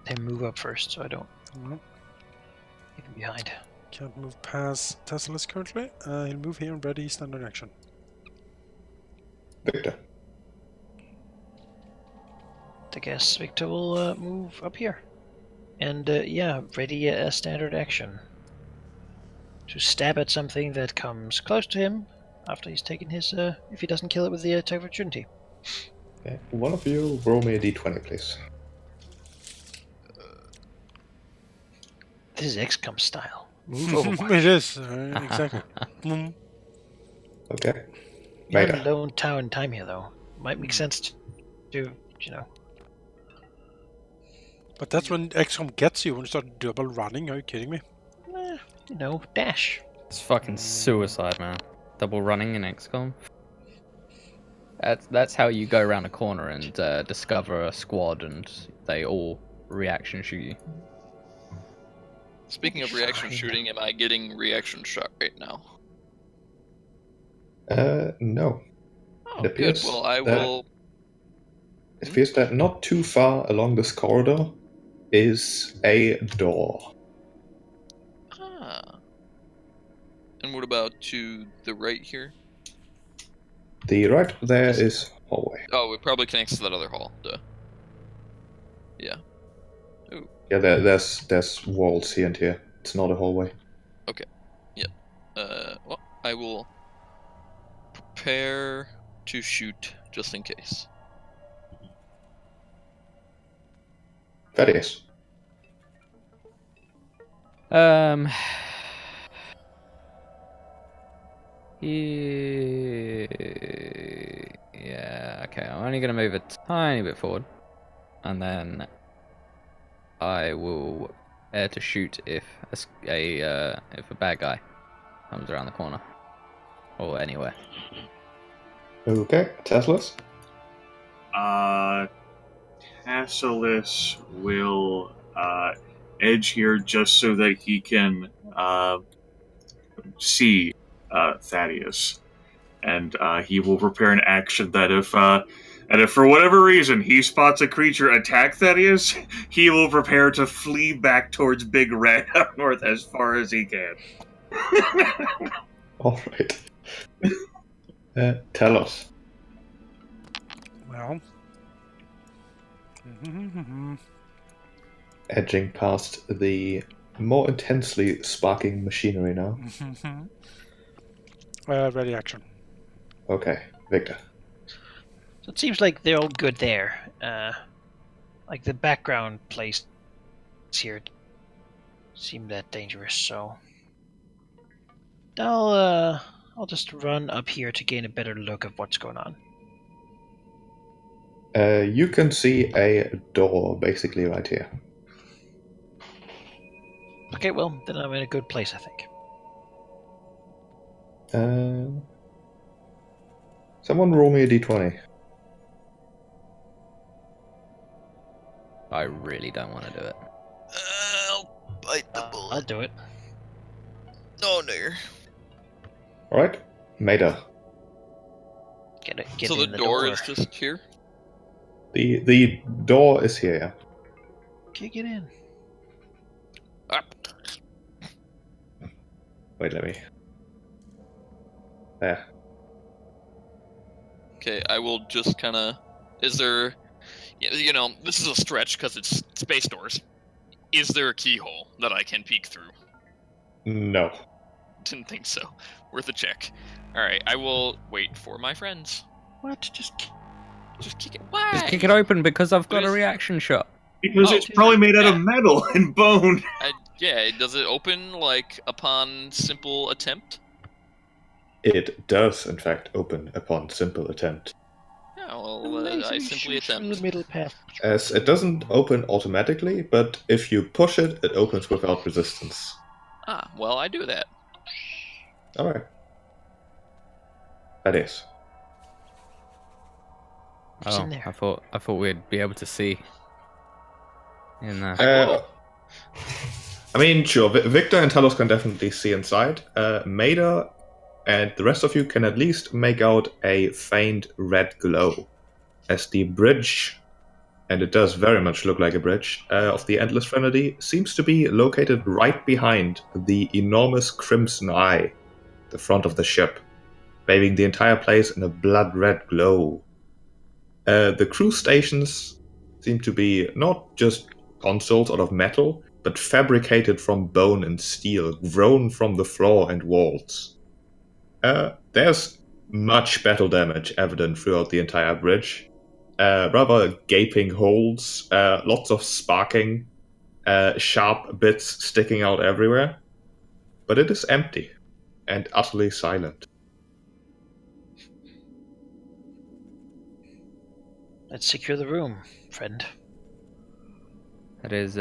him move up first so I don't Nope. leave him behind. Can't move past Tesla's currently. He'll move here and ready standard action. Victor. I guess Victor will move up here. And ready a standard action. To stab at something that comes close to him after he's taken his, if he doesn't kill it with the attack of opportunity. Okay. One of you roll me a d20, please. This is XCOM style. Move over. It is, exactly. Okay. You're in Maida. a lone town time here, though. Might make sense to, But that's when XCOM gets you, when you start double running. Are you kidding me? dash. It's fucking suicide, man. Double running in XCOM. That's how you go around a corner and discover a squad, and they all reaction shoot you. Speaking of reaction shooting, am I getting reaction shot right now? No. Oh, It good. appears Well, I that- will. It appears that not too far along this corridor is a door. Ah. And what about to the right here? The right there Is- is hallway. Oh, it probably connects to that other hall. Duh. Yeah. Yeah, there's walls here and here. It's not a hallway. Well, I will prepare to shoot just in case. Thaddeus. Yeah, okay, I'm only going to move a tiny bit forward. And then I will air to shoot if a bad guy comes around the corner. Or anywhere. Okay, Teslas. Tassalis will edge here just so that he can see Thaddeus, and he will prepare an action that if for whatever reason he spots a creature attack Thaddeus, he will prepare to flee back towards Big Red up north as far as he can. All right. Tell us. Well. Edging past the more intensely sparking machinery now. Ready action. Okay, Victor. So it seems like they're all good there. Like the background place here seem that dangerous, so I'll just run up here to gain a better look of what's going on. You can see a door basically right here. Okay, well, then I'm in a good place, I think. Someone roll me a d20. I really don't want to do it. I'll bite the bullet. I'll do it. Oh no. Alright, Maida. Get So in the door is just here? The door is here, yeah. Okay, get in. Ah. Wait, let me... There. Okay, I will just kind of... Is there... You know, this is a stretch because it's space doors. Is there a keyhole that I can peek through? No. Didn't think so. Worth a check. Alright, I will wait for my friends. What? Just kick it. Why? Just kick it open because I've got a There's- reaction shot. Because Oh, it's probably made out yeah. of metal and bone. Yeah, does it open, like, upon simple attempt? It does, in fact, open upon simple attempt. Yeah, well, I simply attempt. The middle path. As it doesn't open automatically, but if you push it, it opens without resistance. Ah, well, I do that. Alright. That is. What's Oh, in there? I thought we'd be able to see. In there. I mean, sure, Victor and Talos can definitely see inside. Maida and the rest of you can at least make out a faint red glow as the bridge, and it does very much look like a bridge, of the Endless Threnody seems to be located right behind the enormous crimson eye, the front of the ship, bathing the entire place in a blood-red glow. The crew stations seem to be not just consoles out of metal, but fabricated from bone and steel, grown from the floor and walls. There's much battle damage evident throughout the entire bridge. Rather gaping holes, lots of sparking, sharp bits sticking out everywhere. But it is empty and utterly silent. Let's secure the room, friend. It is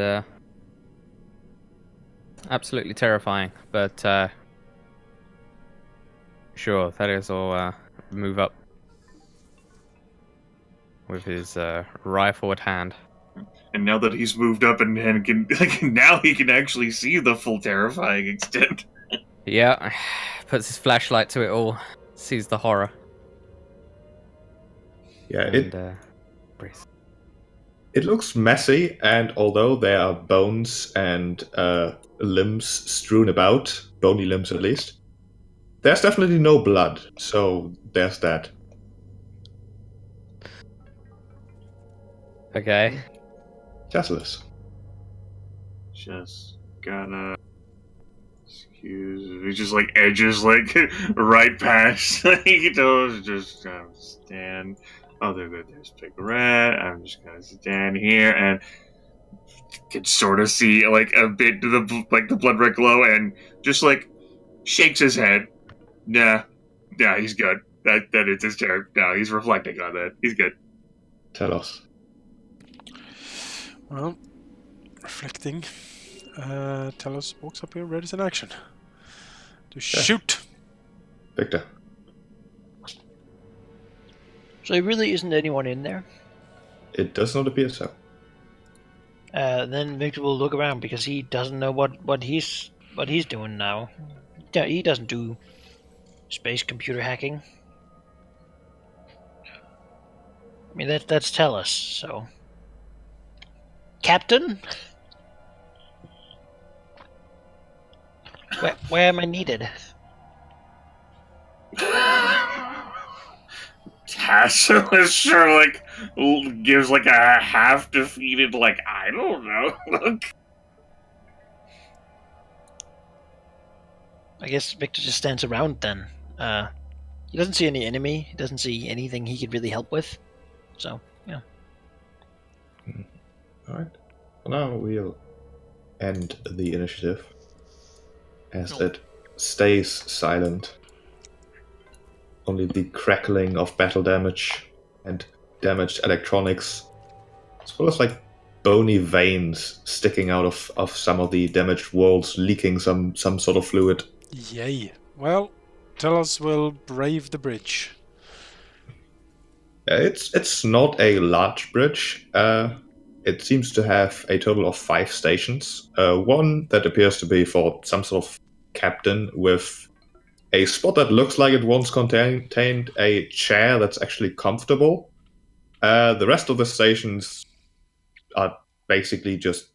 absolutely terrifying, but sure, Thaddeus will move up with his rifle at hand. And now that he's moved up and can, like, now he can actually see the full terrifying extent. Yeah, puts his flashlight to it all, sees the horror. Yeah, and brace. it looks messy, and although there are bones and limbs strewn about, bony limbs at least, there's definitely no blood, so there's that. Okay. Teslas. Just gonna excuse me. Just like edges like right past. Like those. Just gonna stand. Oh, there's Big Red. I'm just gonna stand here and can sort of see like a bit of the blood red glow, and just like shakes his head. Nah, he's good. That is his turn. No, he's reflecting on that. He's good. Telos. Well, reflecting. Talos walks up here, ready in action. To shoot! Victor. So there really isn't anyone in there? It does not appear so. Then Victor will look around because he doesn't know what he's doing now. Yeah, he doesn't do space computer hacking. I mean that's Tellus, so Captain? Where am I needed? Tasso is sure like gives like a half defeated like I don't know look. I guess Victor just stands around then. He doesn't see any enemy. He doesn't see anything he could really help with. So, yeah. Alright. Well, now we'll end the initiative as it stays silent. Only the crackling of battle damage and damaged electronics, as well as like bony veins sticking out of some of the damaged walls, leaking some sort of fluid. Yay. Well, Talos will brave the bridge. It's not a large bridge. It seems to have a total of 5 stations. One that appears to be for some sort of captain with a spot that looks like it once contained a chair that's actually comfortable. The rest of the stations are basically just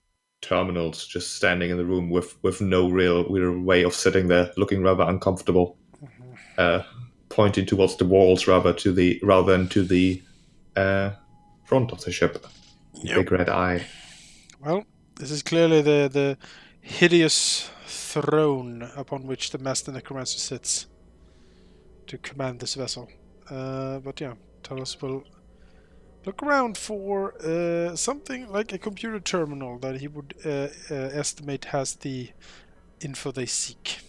terminals, just standing in the room with no real way of sitting there, looking rather uncomfortable, pointing towards the walls rather than to the front of the ship. Yep. Big red eye. Well, this is clearly the hideous throne upon which the Master Necromancer sits to command this vessel. But yeah, Talos will look around for something like a computer terminal that he would estimate has the info they seek.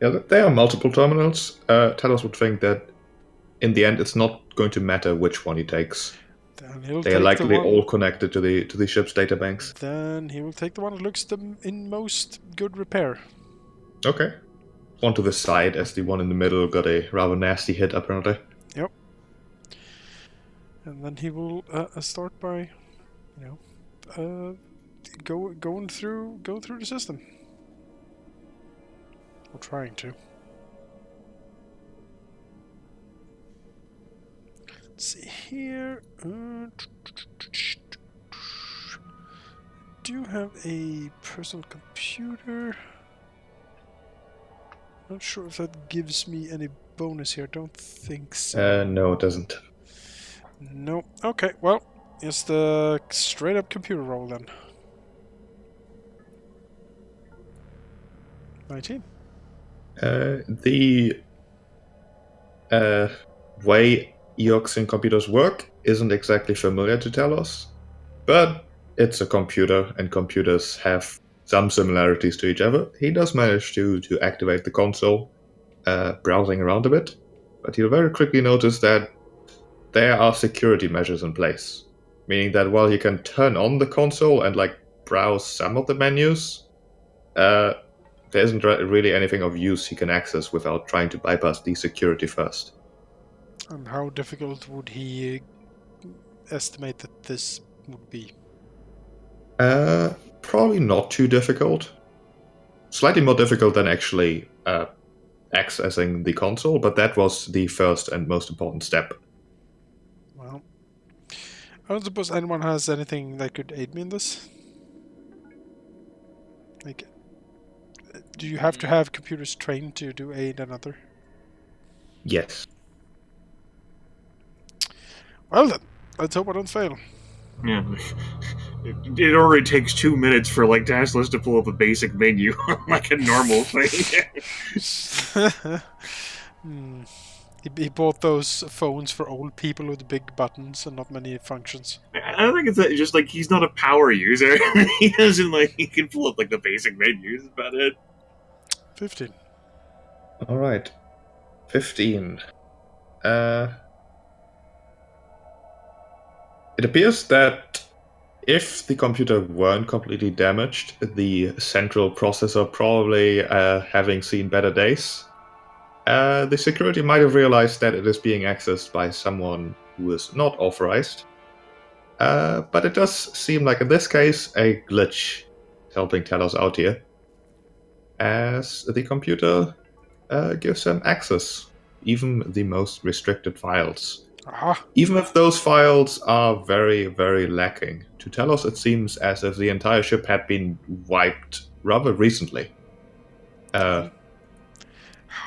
Yeah, there are multiple terminals. Talos would think that in the end it's not going to matter which one he takes. They are likely all connected to the ship's databanks. Then he will take the one that looks in most good repair. Okay. One to the side, as the one in the middle got a rather nasty hit, apparently. Yep. And then he will start by, going through the system. Or trying to. Let's see here. Do you have a personal computer? Not sure if that gives me any bonus here. Don't think so. No, it doesn't. No. Okay, well, it's the straight up computer roll then. 19. The way Eoxin computers work isn't exactly familiar to Talos, but it's a computer, and computers have some similarities to each other. He does manage to activate the console, browsing around a bit, but he'll very quickly notice that there are security measures in place, meaning that while he can turn on the console and browse some of the menus, there isn't really anything of use he can access without trying to bypass the security first. And how difficult would he estimate that this would be? Probably not too difficult. Slightly more difficult than actually accessing the console, but that was the first and most important step. I don't suppose anyone has anything that could aid me in this. Like, do you have to have computers trained to do aid another? Yes. Well then, let's hope I don't fail. Yeah. It already takes 2 minutes for like Taskless to pull up a basic menu like a normal thing. He bought those phones for old people with big buttons and not many functions. I don't think it's just like he's not a power user. He doesn't like he can pull up like the basic menus. That's about it. 15. All right. 15. It appears that if the computer weren't completely damaged, the central processor probably having seen better days, the security might have realized that it is being accessed by someone who is not authorized. But it does seem like in this case a glitch is helping Talos out here, as the computer gives them access, even the most restricted files. Aha! Even if those files are very, very lacking. To Talos, it seems as if the entire ship had been wiped rather recently. How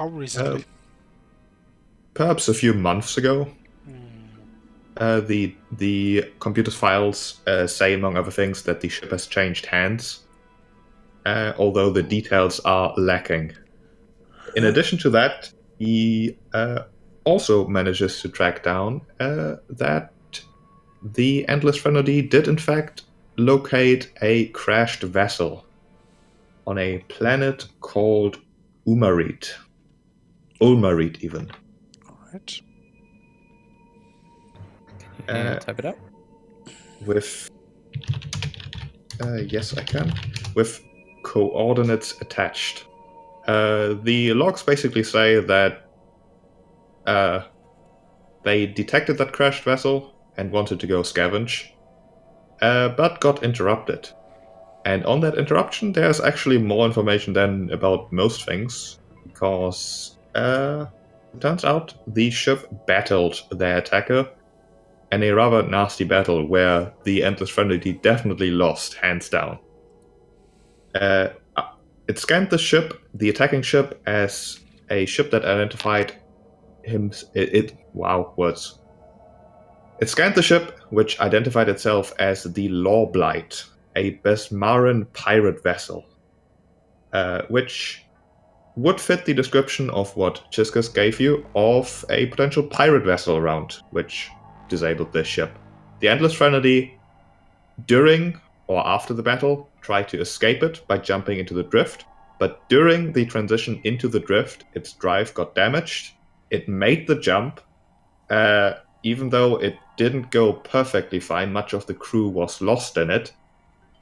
recently? Perhaps a few months ago. The computer's files say, among other things, that the ship has changed hands, although the details are lacking. In addition to that, he also manages to track down that the Endless Threnody did in fact locate a crashed vessel on a planet called Ulmarit. Ulmarit, even. Alright. Type it up. With... yes, I can. With coordinates attached. The logs basically say that they detected that crashed vessel and wanted to go scavenge, but got interrupted. And on that interruption, there's actually more information than about most things, because it turns out the ship battled their attacker in a rather nasty battle where the Endless Threnody definitely lost, hands down. It scanned the ship, the attacking ship, as a ship that identified wow, words. It scanned the ship, which identified itself as the Lawblight, a Besmaran pirate vessel, which would fit the description of what Chiskus gave you of a potential pirate vessel round, which disabled this ship. The Endless Threnody, during or after the battle, tried to escape it by jumping into the drift, but during the transition into the drift, its drive got damaged. It made the jump, even though it didn't go perfectly fine. Much of the crew was lost in it,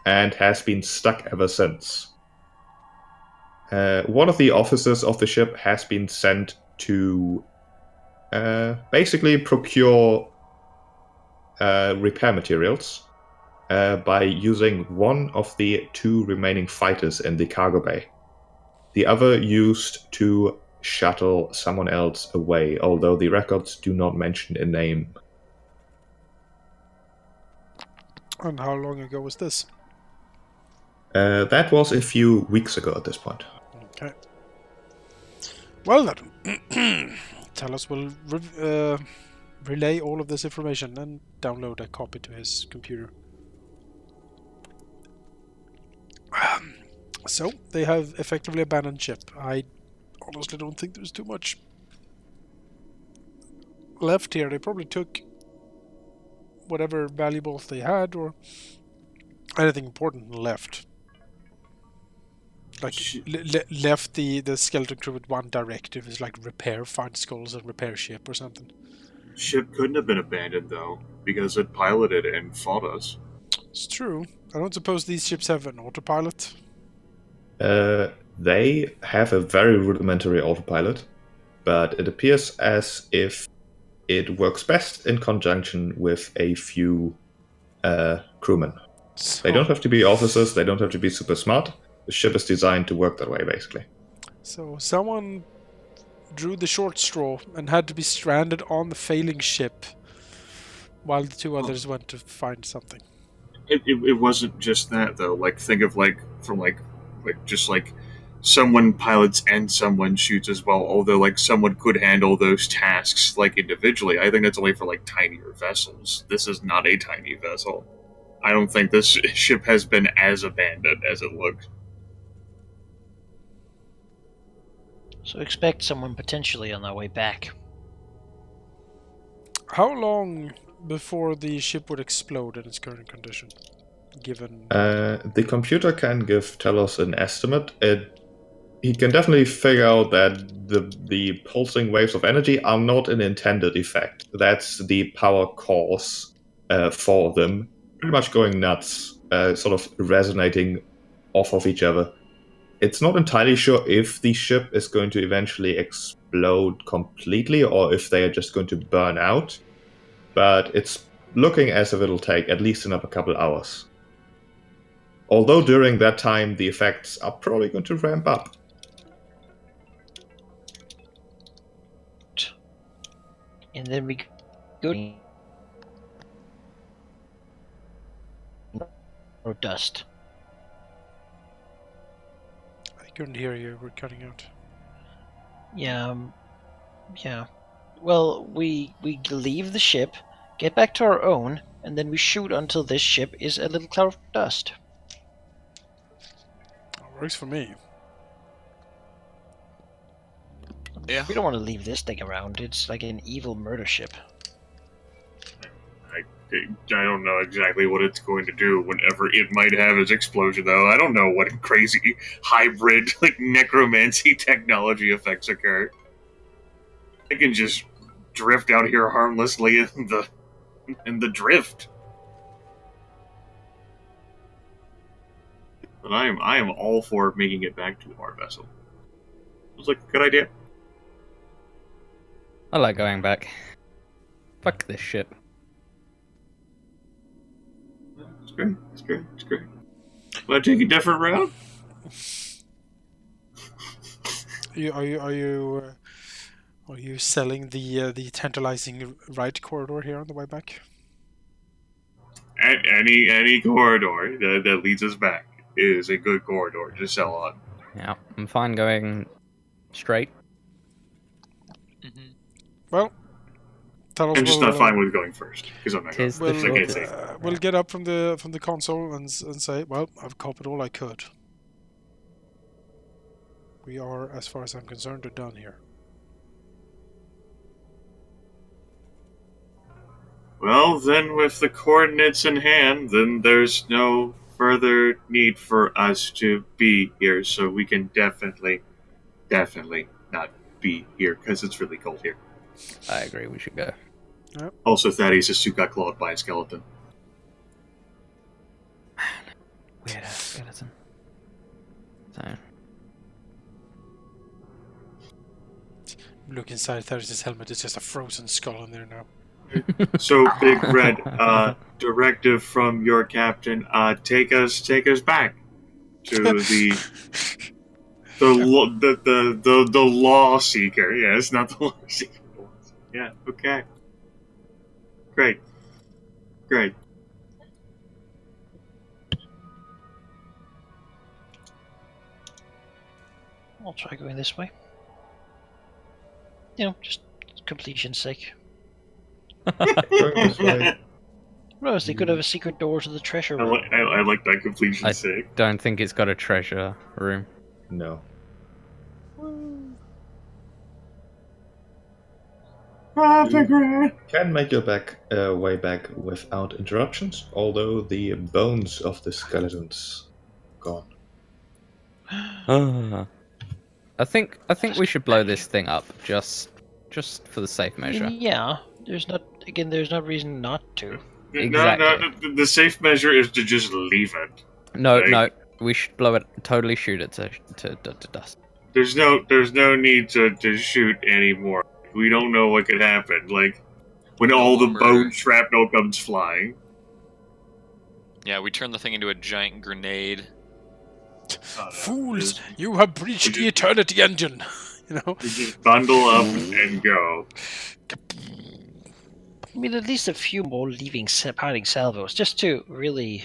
and has been stuck ever since. One of the officers of the ship has been sent to basically procure repair materials by using one of the 2 remaining fighters in the cargo bay. The other used to shuttle someone else away, although the records do not mention a name. And how long ago was this? That was a few weeks ago at this point. Okay. Well then, Talos will relay all of this information and download a copy to his computer. So, they have effectively abandoned ship. I honestly don't think there's too much left here. They probably took whatever valuables they had, or anything important and left. Like, left the skeleton crew with one directive, is like repair, find skulls and repair ship or something. Ship couldn't have been abandoned though, because it piloted and fought us. It's true. I don't suppose these ships have an autopilot. They have a very rudimentary autopilot, but it appears as if it works best in conjunction with a few crewmen. So, They don't have to be officers, they don't have to be super smart. The ship is designed to work that way, basically. so someone drew the short straw and had to be stranded on the failing ship while the two others went to find something. It wasn't just that though. Like think of just like someone pilots and someone shoots as well. Although like someone could handle those tasks like individually. I think that's only for like tinier vessels. This is not a tiny vessel. I don't think this ship has been as abandoned as it looks. So expect someone potentially on their way back. How long before the ship would explode in its current condition? Given The computer can tell us an estimate. He can definitely figure out that the pulsing waves of energy are not an intended effect. That's the power cause for them pretty much going nuts, sort of resonating off of each other. It's not entirely sure if the ship is going to eventually explode completely or if they are just going to burn out, but it's looking as if it'll take at least another couple hours. Although during that time, the effects are probably going to ramp up. And then we go or dust. I couldn't hear you. We're cutting out. Yeah. Well, we leave the ship, get back to our own, and then we shoot until this ship is a little cloud of dust. Works for me. Yeah. We don't want to leave this thing around. It's like an evil murder ship. I don't know exactly what it's going to do whenever it might have its explosion, though. I don't know what crazy hybrid, like, necromancy technology effects occur. It can just drift out here harmlessly in the drift. But I am all for making it back to our vessel. Sounds like a good idea. I like going back. Fuck this ship. It's great. Want to take a different route? Are you selling the tantalizing right corridor here on the way back? Any corridor that leads us back is a good corridor to sell on. Yeah, I'm fine going straight. Mm-hmm. Well, tell us. I'm just not fine with going first because I'm not going. Tis the I can't say. We'll get up from the console and say, well, I've copied all I could. We are, as far as I'm concerned, done here. Well, then, with the coordinates in hand, then there's no further need for us to be here, so we can definitely not be here, because it's really cold here. I agree, we should go. Yep. Also, Thaddeus' suit got clawed by a skeleton. Weird ass skeleton. So, Look inside Thaddeus' helmet, it's just a frozen skull in there now. So, Big Red, directive from your captain, take us back to the law seeker. Yeah, it's not the law seeker. Yeah, okay. Great. I'll try going this way. You know, just completion's sake. Going this way. Rose, they could have a secret door to the treasure room. I like that completion's sake. don't think it's got a treasure room. No. Big Red. Can make your way back without interruptions, although the bones of the skeletons gone. I think we should blow this thing up just for the safe measure. Yeah, there's no reason not to. Exactly. No, the safe measure is to just leave it. No, we should blow it. Totally shoot it to dust. There's no need to shoot anymore. We don't know what could happen. Like when all the bone shrapnel comes flying. Yeah, we turn the thing into a giant grenade. Fools! You have breached the eternity engine! You know? We just bundle up and go. I mean, at least a few more piling salvos, just to really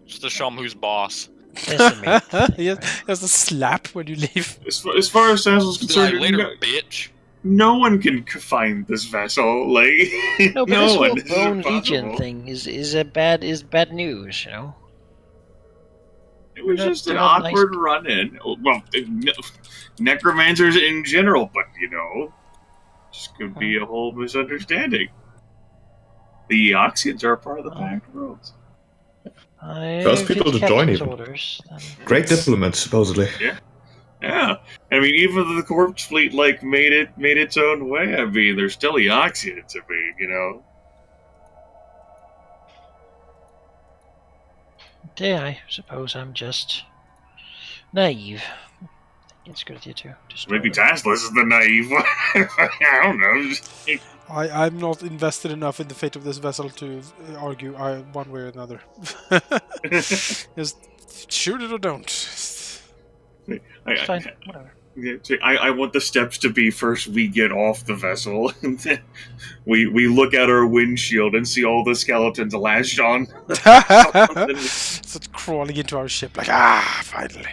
Just to show him who's boss. decimate. He has a slap when you leave. As far as Sazzle's Be like, concerned, later, bitch. no one can find this vessel. Like, No, but no this one. whole This is Bone Legion impossible. thing is bad news, you know. It was They're not- just an they're not nice awkward people. run-in. Well, necromancers in general, but just could be a whole misunderstanding. The Eoxians are a part of the Pact Worlds. First people to join even. Orders, Great diplomats, supposedly. Yeah, I mean, even though the corpse fleet made its own way, I mean, there's still Eoxians. I mean, Yeah, I suppose I'm just naive. It's good of you to destroy Maybe them. Tassless is the naive one. I don't know. I'm not invested enough in the fate of this vessel to argue one way or another. Just shoot it or don't. It's fine, whatever. I want the steps to be first we get off the vessel, and then we look out our windshield and see all the skeletons lashed on. Start crawling into our ship like, finally.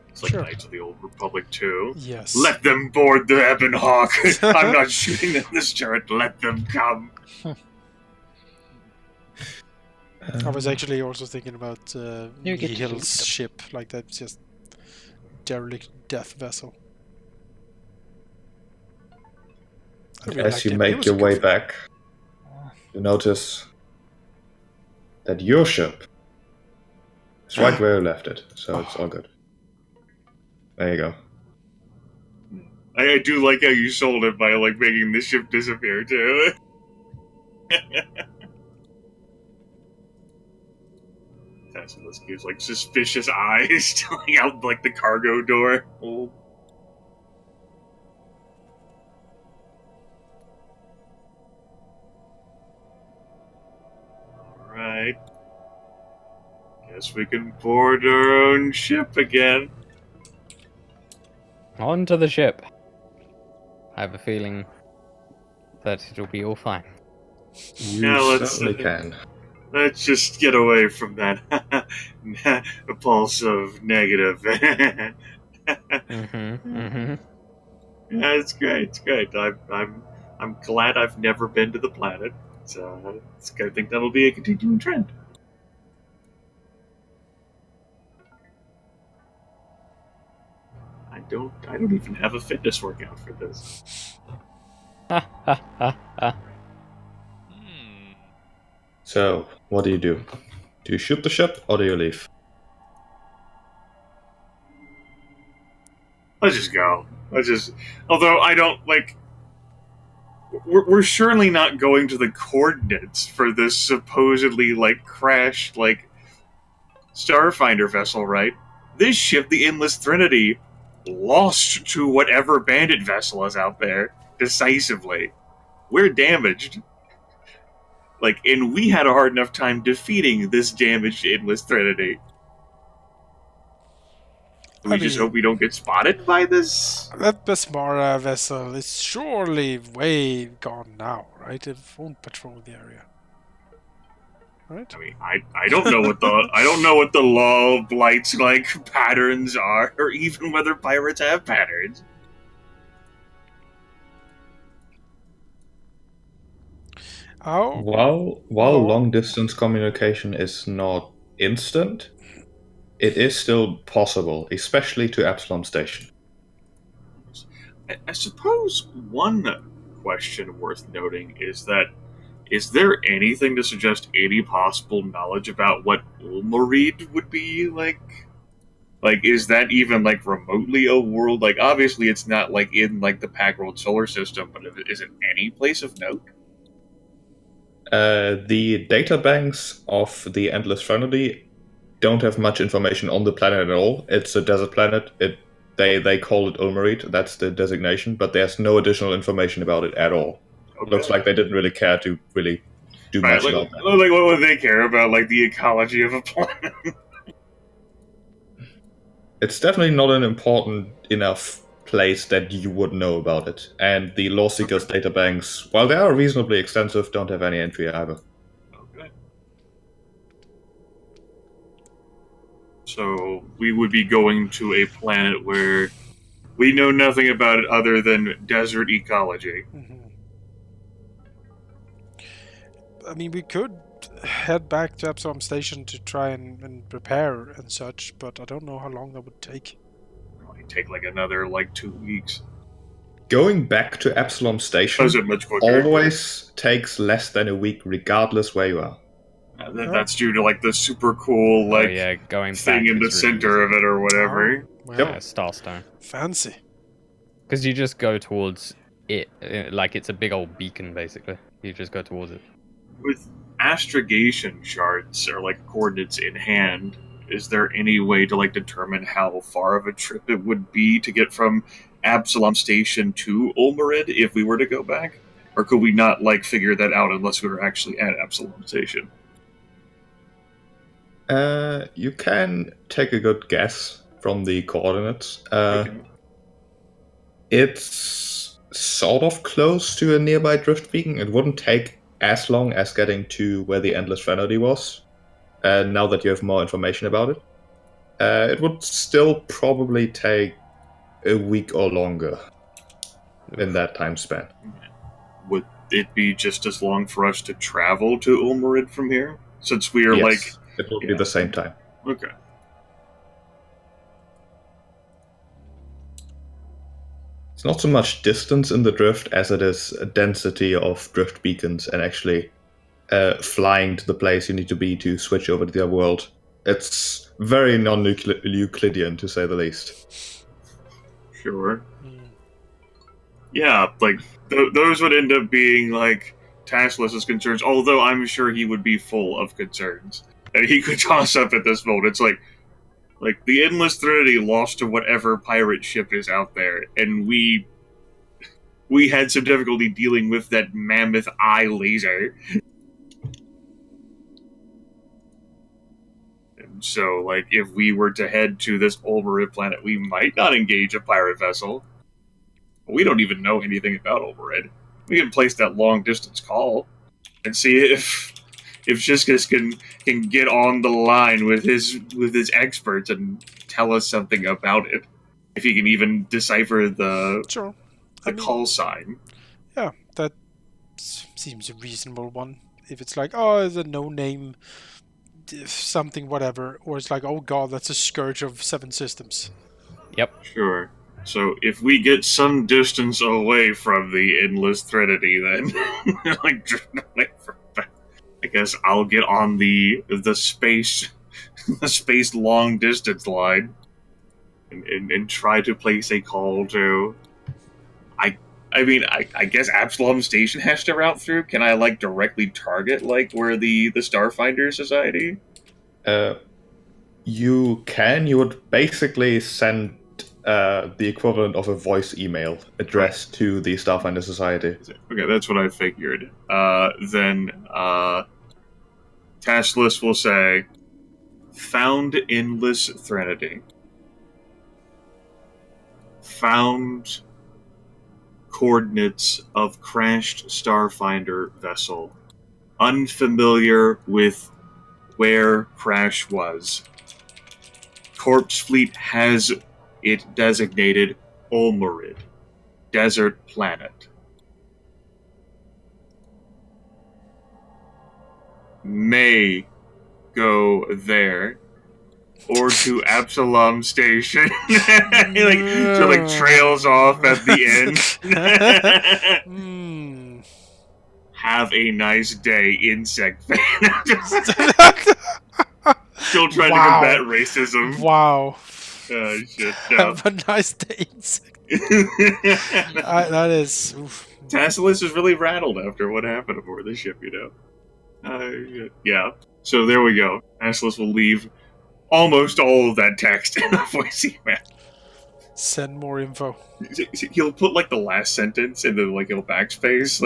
It's like Sure. Knights of the Old Republic too. Yes. Let them board the Ebon Hawk. I'm not shooting them this turret. Let them come. I was actually also thinking about You get to Nihil's shoot them. ship, like that's just derelict death vessel. I really As liked you him. He make was your a good way villain. back, you notice that your ship is right where you left it, so it's all good. There you go. I do like how you sold it by making the ship disappear too. Tassilus gives suspicious eyes telling out the cargo door. Oh. Alright. Guess we can board our own ship again. On to the ship. I have a feeling that it'll be all fine. You Yeah, let's- certainly can. Let's just get away from that repulsive negative. Yeah, it's great. It's great. I'm glad I've never been to the planet. So I think that'll be a continuing trend. I don't even have a fitness workout for this. So, what do? Do you shoot the ship or do you leave? Let's just go. Although I don't we're surely not going to the coordinates for this supposedly crashed Starfinder vessel, right? This ship, the Endless Trinity, lost to whatever bandit vessel is out there decisively. We're damaged. And we had a hard enough time defeating this damaged Endless Trinity. We just hope we don't get spotted by this. That Besmara vessel is surely way gone now, right? It won't patrol the area. Right? I mean, I don't know what the law of Blight's patterns are, or even whether pirates have patterns. Oh, While long distance communication is not instant, it is still possible, especially to Epsilon Station. I suppose one question worth noting is there anything to suggest any possible knowledge about what Ulmarid would be like? Is that even remotely a world? Obviously it's not in the Pack World solar system, but is it any place of note? The data banks of the Endless Trinity don't have much information on the planet at all. It's a desert planet. They call it Ulmarid. That's the designation, but there's no additional information about it at all. Okay. Looks like they didn't really care to really do Right, much about that. what would they care about the ecology of a planet? It's definitely not an important enough place that you would know about it. And the Lawseekers databanks, while they are reasonably extensive, don't have any entry either. Okay. So we would be going to a planet where we know nothing about it other than desert ecology. I mean, we could head back to Epsilon Station to try and prepare and such, but I don't know how long that would take. Probably take like another 2 weeks. Going back to Epsilon Station Does it much quicker? always takes less than a week, regardless where you are. That's due to the super cool going thing back in the is center really of it or whatever. Oh, well, Yeah, Starstone. fancy. Because you just go towards it, like it's a big old beacon, basically. You just go towards it. With astrogation charts or coordinates in hand, is there any way to determine how far of a trip it would be to get from Absalom Station to Ulmerid if we were to go back? Or could we not figure that out unless we were actually at Absalom Station? You can take a good guess from the coordinates. Okay. It's sort of close to a nearby drift beacon. It wouldn't take as long as getting to where the Endless Threnody was. Now that you have more information about it, it would still probably take a week or longer in that time span. Would it be just as long for us to travel to Ulmerid from here? Since we are Yes, it will be the same time. Okay. It's not so much distance in the drift as it is a density of drift beacons and actually flying to the place you need to be to switch over to the other world. It's very non-Euclidean, to say the least. Sure. Yeah, those would end up being Taskless's concerns, although I'm sure he would be full of concerns that he could toss up at this moment. It's the Endless Threnody lost to whatever pirate ship is out there, and we had some difficulty dealing with that mammoth eye laser. And so, if we were to head to this Ulmerid planet, we might not engage a pirate vessel. We don't even know anything about Ulmerid. We can place that long-distance call and see if Shishkas can get on the line with his experts and tell us something about it. If he can even decipher the call sign. Yeah, that seems a reasonable one. If it's it's a no-name something whatever, or it's oh god, that's a scourge of 7 systems. Yep. Sure. So if we get some distance away from the Endless Threnody, then I guess I'll get on the space long distance line and try to place a call to. I guess Absalom Station has to route through. Can I directly target where the Starfinder Society? You can. You would basically send the equivalent of a voice email addressed to the Starfinder Society. Okay, that's what I figured. Then Taskless will say, "Found Endless Threnody. Found coordinates of crashed Starfinder vessel. Unfamiliar with where crash was. Corpse Fleet has it designated Ulmerid, desert planet. May go there, or to Absalom Station." He trails off at the end. Have a nice day, insect fan. Still trying to combat racism. Wow. Shit, no. Have a nice day, insect. That is... Oof. Taskless is really rattled after what happened aboard the ship, Yeah. So there we go. Taskless will leave almost all of that text in the voice email. Send more info. He'll put the last sentence in the he'll backspace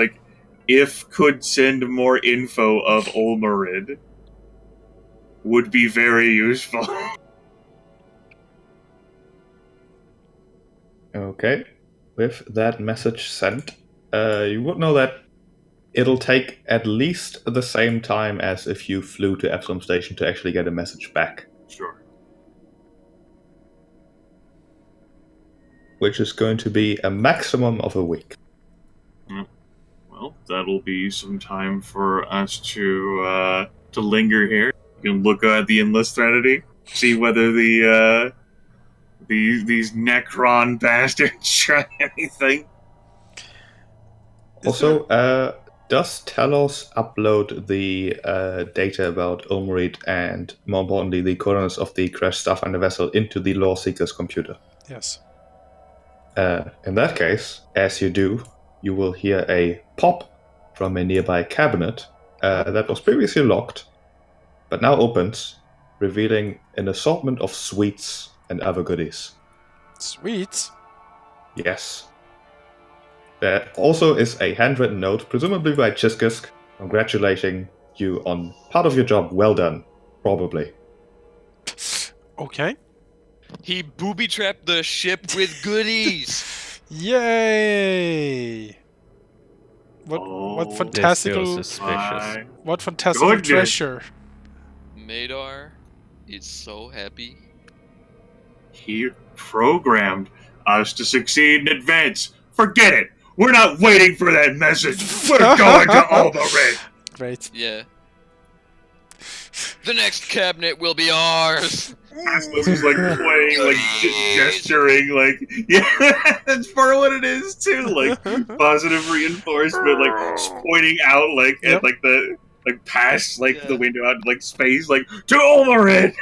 if could send more info of Ulmerid would be very useful. Okay. With that message sent, you would know that it'll take at least the same time as if you flew to Epsilon Station to actually get a message back. Sure. Which is going to be a maximum of a week. Well, that'll be some time for us to linger here. You can look at the Endless Threnody, see whether these Necron bastards try anything. Also, does Telos upload the data about Ulmarid and, more importantly, the coordinates of the crashed Starfinder vessel into the Law Seeker's computer? Yes. In that case, as you do, you will hear a pop from a nearby cabinet that was previously locked, but now opens, revealing an assortment of sweets and other goodies. Sweet. Yes. There also is a handwritten note, presumably by Chiskisk, congratulating you on part of your job. Well done. Probably. Okay. He booby-trapped the ship with goodies! Yay! What This fantastical feels suspicious. My what fantastical goodness. treasure. Madar is so happy. He programmed us to succeed in advance. Forget it. We're not waiting for that message. We're going to Ulmarid. Great. Yeah. The next cabinet will be ours! Asmus is like playing, like gesturing, like yeah, that's part of what it is too. Like positive reinforcement, like pointing out, like Yep. at like the past, like Yeah. the window out, like space, like to Ulmarid.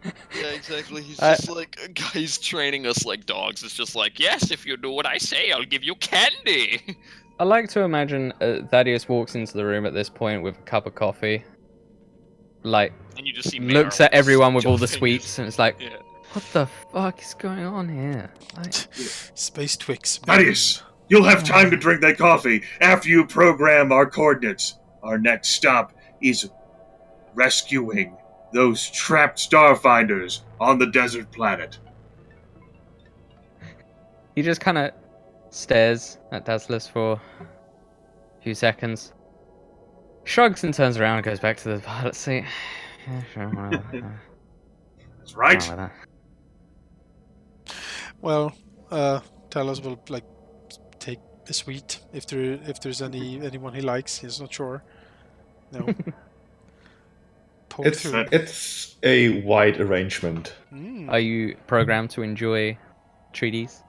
Yeah, exactly. He's I- just like, he's training us like dogs. It's just like, yes, if you do what I say, I'll give you candy! I like to imagine Thaddeus walks into the room at this point with a cup of coffee, like And you just see looks Madar at everyone with all the fingers. sweets, and it's like, Yeah. what the fuck is going on here? Like, Space Twix. Thaddeus, you'll have time to drink that coffee after you program our coordinates. Our next stop is rescuing those trapped Starfinders on the desert planet. he just kind of stares at Dazzlers for a few seconds, shrugs and turns around and goes back to the pilot seat. Yeah, sure, whatever. That's right. Fine with that. Well, Talos will like take a sweet if there's anyone he likes. He's not sure. No. Poke It's through. it's a wide arrangement. Are you programmed to enjoy treaties?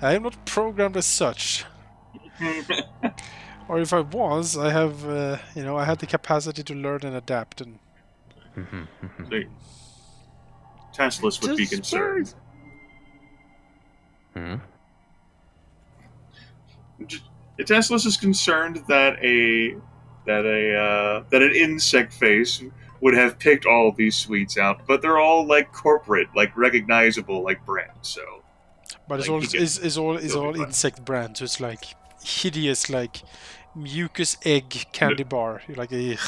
I am not programmed as such. Or if I was, I have, I had the capacity to learn and adapt. And See, Teslas would be concerned. Hmm? Teslas is concerned that an insect face would have picked all of these sweets out, but they're all like corporate, like recognizable, like brands. So, but it's Like, all he can- is all he'll be fine. insect brand. So it's like hideous, like mucus egg candy bar. You're like, "Ugh."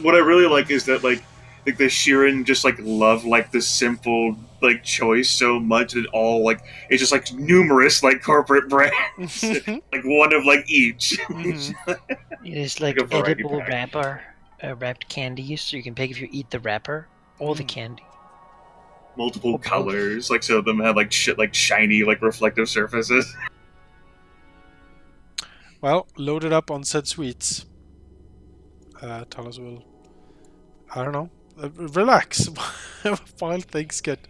what I really like is that like the Sheeran just like love like the simple like choice so much that all like it's just like numerous like corporate brands, like one of like each. Mhm. It is like Like a variety edible pack. wrapped candies, so you can pick if you eat the wrapper or the candy. Multiple Okay. colors, like some of them have like shit like shiny like reflective surfaces. Well, load it up on said sweets. Talos will, I don't know, relax while things get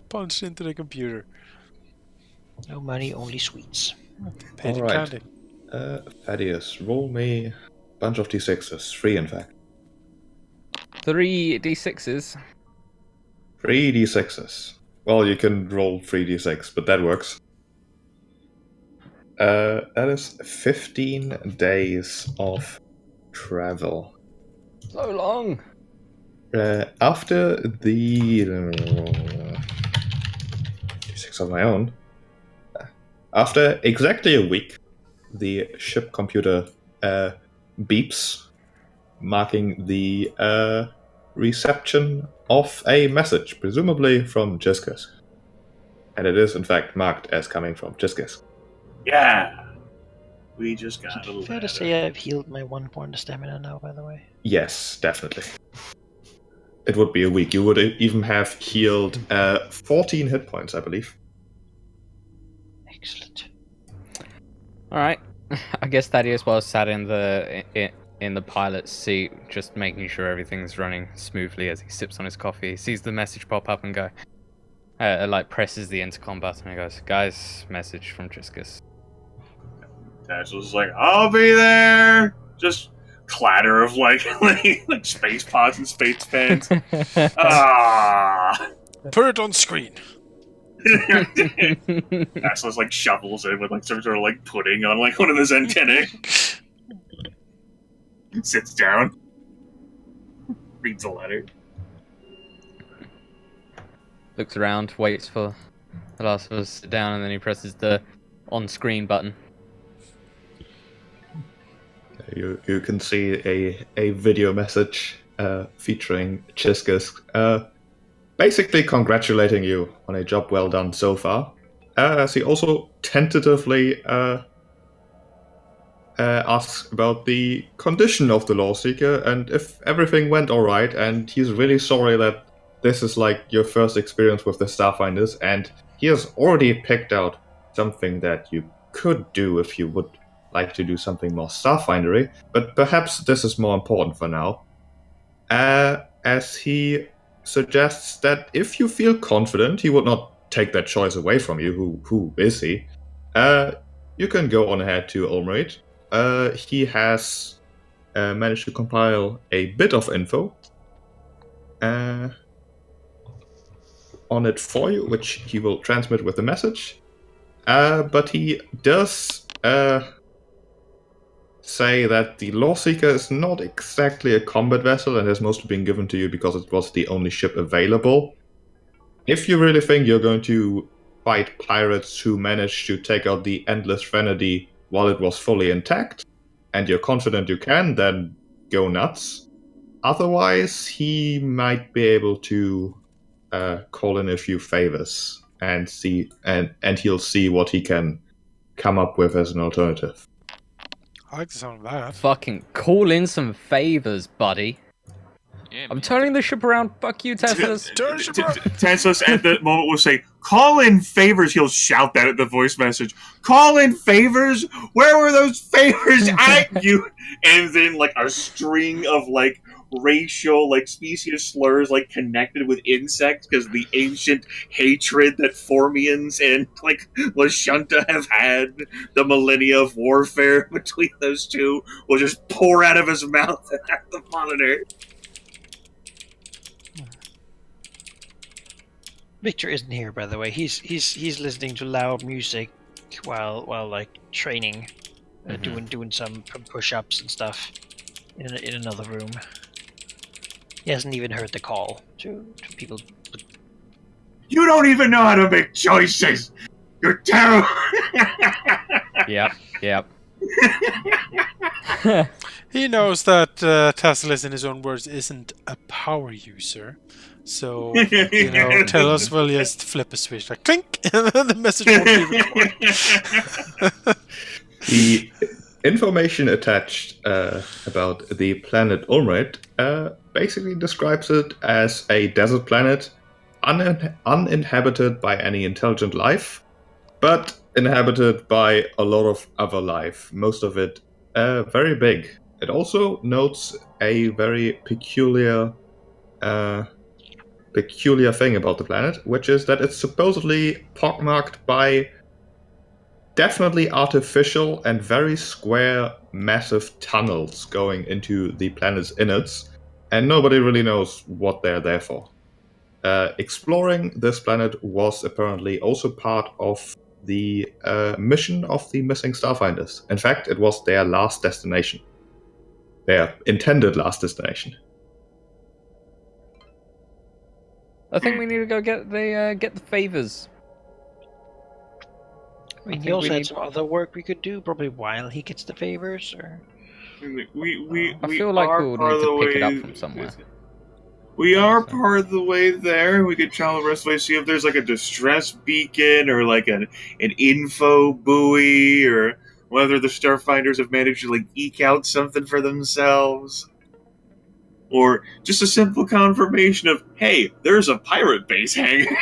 punched into the computer. No money, only sweets. Paid in Alright. candy. Thaddeus, roll me a bunch of d6s. 3, in fact. 3 d6s. 3 d6s. Well, you can roll 3d6, but that works. That is 15 days of travel. So long. After the d6 of my own, after exactly a week, the ship computer beeps, marking the reception of a message, presumably from Jiskus. And it is, in fact, marked as coming from Jiskis. Yeah. We just got a Fair to letter. say I've healed my 1 point of stamina now, by the way. Yes, definitely. It would be a week. You would even have healed 14 hit points, I believe. Excellent. All right. I guess Thaddeus was sat in the pilot's seat, just making sure everything's running smoothly as he sips on his coffee. He sees the message pop up and go, like presses the intercom button and goes, "Guys, message from Triscus." Tash was like, I'll be there! Just clatter of like space pods and space pens. Ah! Put it on screen. Aslas like shovels in with like some sort of like pudding on like one of his antennae. Sits down. Reads a letter. Looks around, waits for the last of us to sit down, and then he presses the on-screen button. You can see a video message featuring Chiskus basically congratulating you on a job well done so far. As he also tentatively asks about the condition of the Lawseeker and if everything went alright, and he's really sorry that this is like your first experience with the Starfinders, and he has already picked out something that you could do if you would like to do something more Starfindery, but perhaps this is more important for now. As he suggests that if you feel confident, he would not take that choice away from you. Who is he? You can go on ahead to Olmrate. He has managed to compile a bit of info on it for you, which he will transmit with the message. But he does say that the Lawseeker is not exactly a combat vessel and has mostly been given to you because it was the only ship available. If you really think you're going to fight pirates who managed to take out the Endless Threnody while it was fully intact, and you're confident you can, then go nuts. Otherwise, he might be able to call in a few favors and see, and he'll see what he can come up with as an alternative. I like the sound of that. Fucking call in some favors, buddy. Yeah, I'm man. turning the ship around. Fuck you, Teslas. Teslas at that moment will say, call in favors. He'll shout that at the voice message. Call in favors? Where were those favors at you? And then like a string of like racial, like species slurs like connected with insects because the ancient hatred that Formians and like Lashunta have had, the millennia of warfare between those two, will just pour out of his mouth at the monitor. Victor isn't here, by the way. He's listening to loud music while like training, doing some push-ups and stuff in another room. He hasn't even heard the call to people. You don't even know how to make choices. You're terrible. Yep. He knows that Tesla, in his own words, isn't a power user. So, Telos will just flip a switch, like clink, and then the message won't be recorded. The information attached about the planet Ulmrate basically describes it as a desert planet, uninhabited by any intelligent life, but inhabited by a lot of other life, most of it very big. It also notes a very peculiar thing about the planet, which is that it's supposedly pockmarked by definitely artificial and very square, massive tunnels going into the planet's innards, and nobody really knows what they're there for. Exploring this planet was apparently also part of the mission of the missing Starfinders. In fact, it was their last destination. Their intended last destination. I think we need to go get the favors. I mean, I he think also we had need- some other work we could do, probably while he gets the favors, or... we I feel like are we'll part need of the to pick it up way- from somewhere. We are So- part of the way there. We could travel the rest of the way, see if there's like a distress beacon or like an info buoy, or whether the Starfinders have managed to like eke out something for themselves. Or just a simple confirmation of, hey, there's a pirate base hanging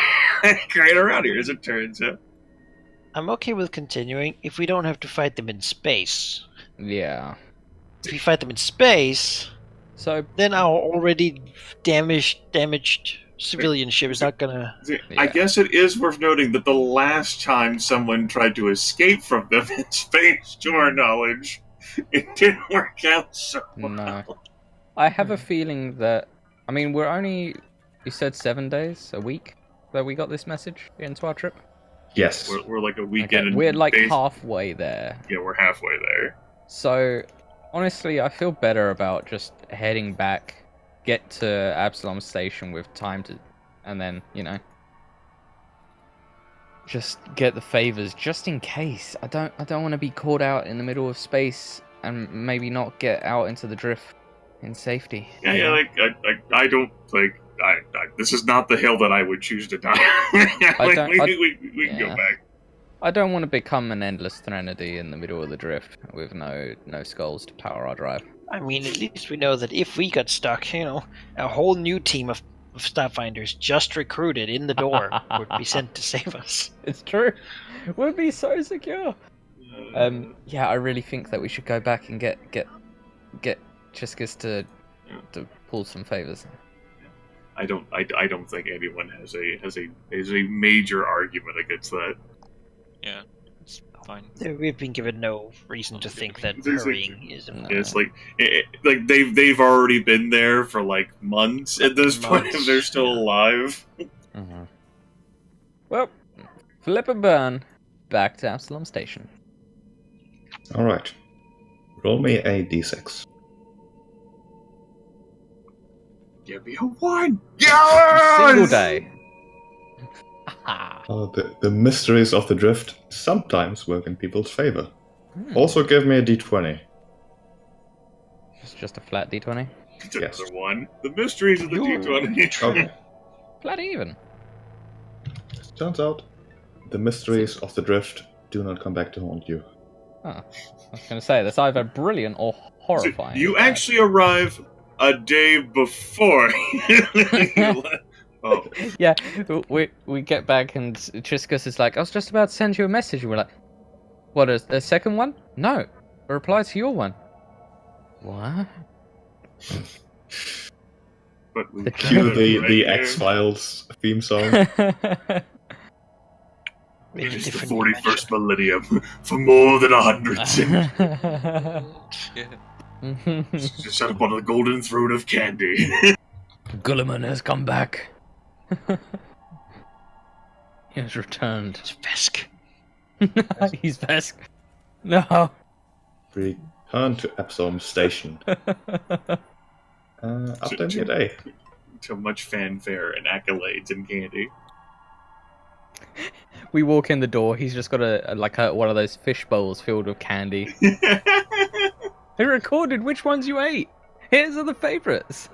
right around here, as it turns out. I'm okay with continuing if we don't have to fight them in space. Yeah. If we fight them in space, So then our already damaged civilian ship is not gonna. I Yeah. guess it is worth noting that the last time someone tried to escape from them in space, to our knowledge, it didn't work out so well. no. I have a feeling that I mean we're only you said 7 days, a week that we got this message into our trip. Yes. We're like a Okay, weekend. we're like base- halfway there. Yeah, we're halfway there. So honestly, I feel better about just heading back, get to Absalom Station with time to, and then just get the favors just in case. I don't want to be caught out in the middle of space and maybe not get out into the drift in safety. Yeah, like I don't like. This is not the hill that I would choose to die. Like, don't- we can go yeah. back. I don't want to become an endless threnody in the middle of the drift with no skulls to power our drive. I mean, at least we know that if we got stuck, a whole new team of Starfinders just recruited in the door would be sent to save us. It's true. We'll be so secure. Yeah, I really think that we should go back and get Chiskus to pull some favors. I don't think anyone has a major argument against that. Yeah, it's fine. We've been given no reason to think that There's a- hurrying is No. It's like like they've already been there for like months at this point, and they're still alive. Well, flip a burn. Back to Absalom Station. Alright. Roll me a d6. Give me a 1. Yes! Single day. The mysteries of the drift sometimes work in people's favor. Hmm. Also give me a d20. It's just a flat d20. It's Yes. another 1. The mysteries of the D20. Okay. Flat even. Turns out, the mysteries of the drift do not come back to haunt you. I was going to say, that's either brilliant or horrifying. You Bad. actually arrive a day before. Oh, Yeah, we get back and Chiskus is like, I was just about to send you a message. And we're like, what, a second one? No, a reply to your one. What? but we The got Cue it the right here. X-Files theme song. maybe It is the different 41st millennium for more than 100 centuries. Yeah. Just sat upon the golden throne of candy. Gulliman has come back. He has returned. It's Vesk. He's Vesk. No. Return to Absalom Station. After your day. So much fanfare and accolades and candy. We walk in the door. He's just got one of those fish bowls filled with candy. He recorded which ones you ate. Here's are the favorites.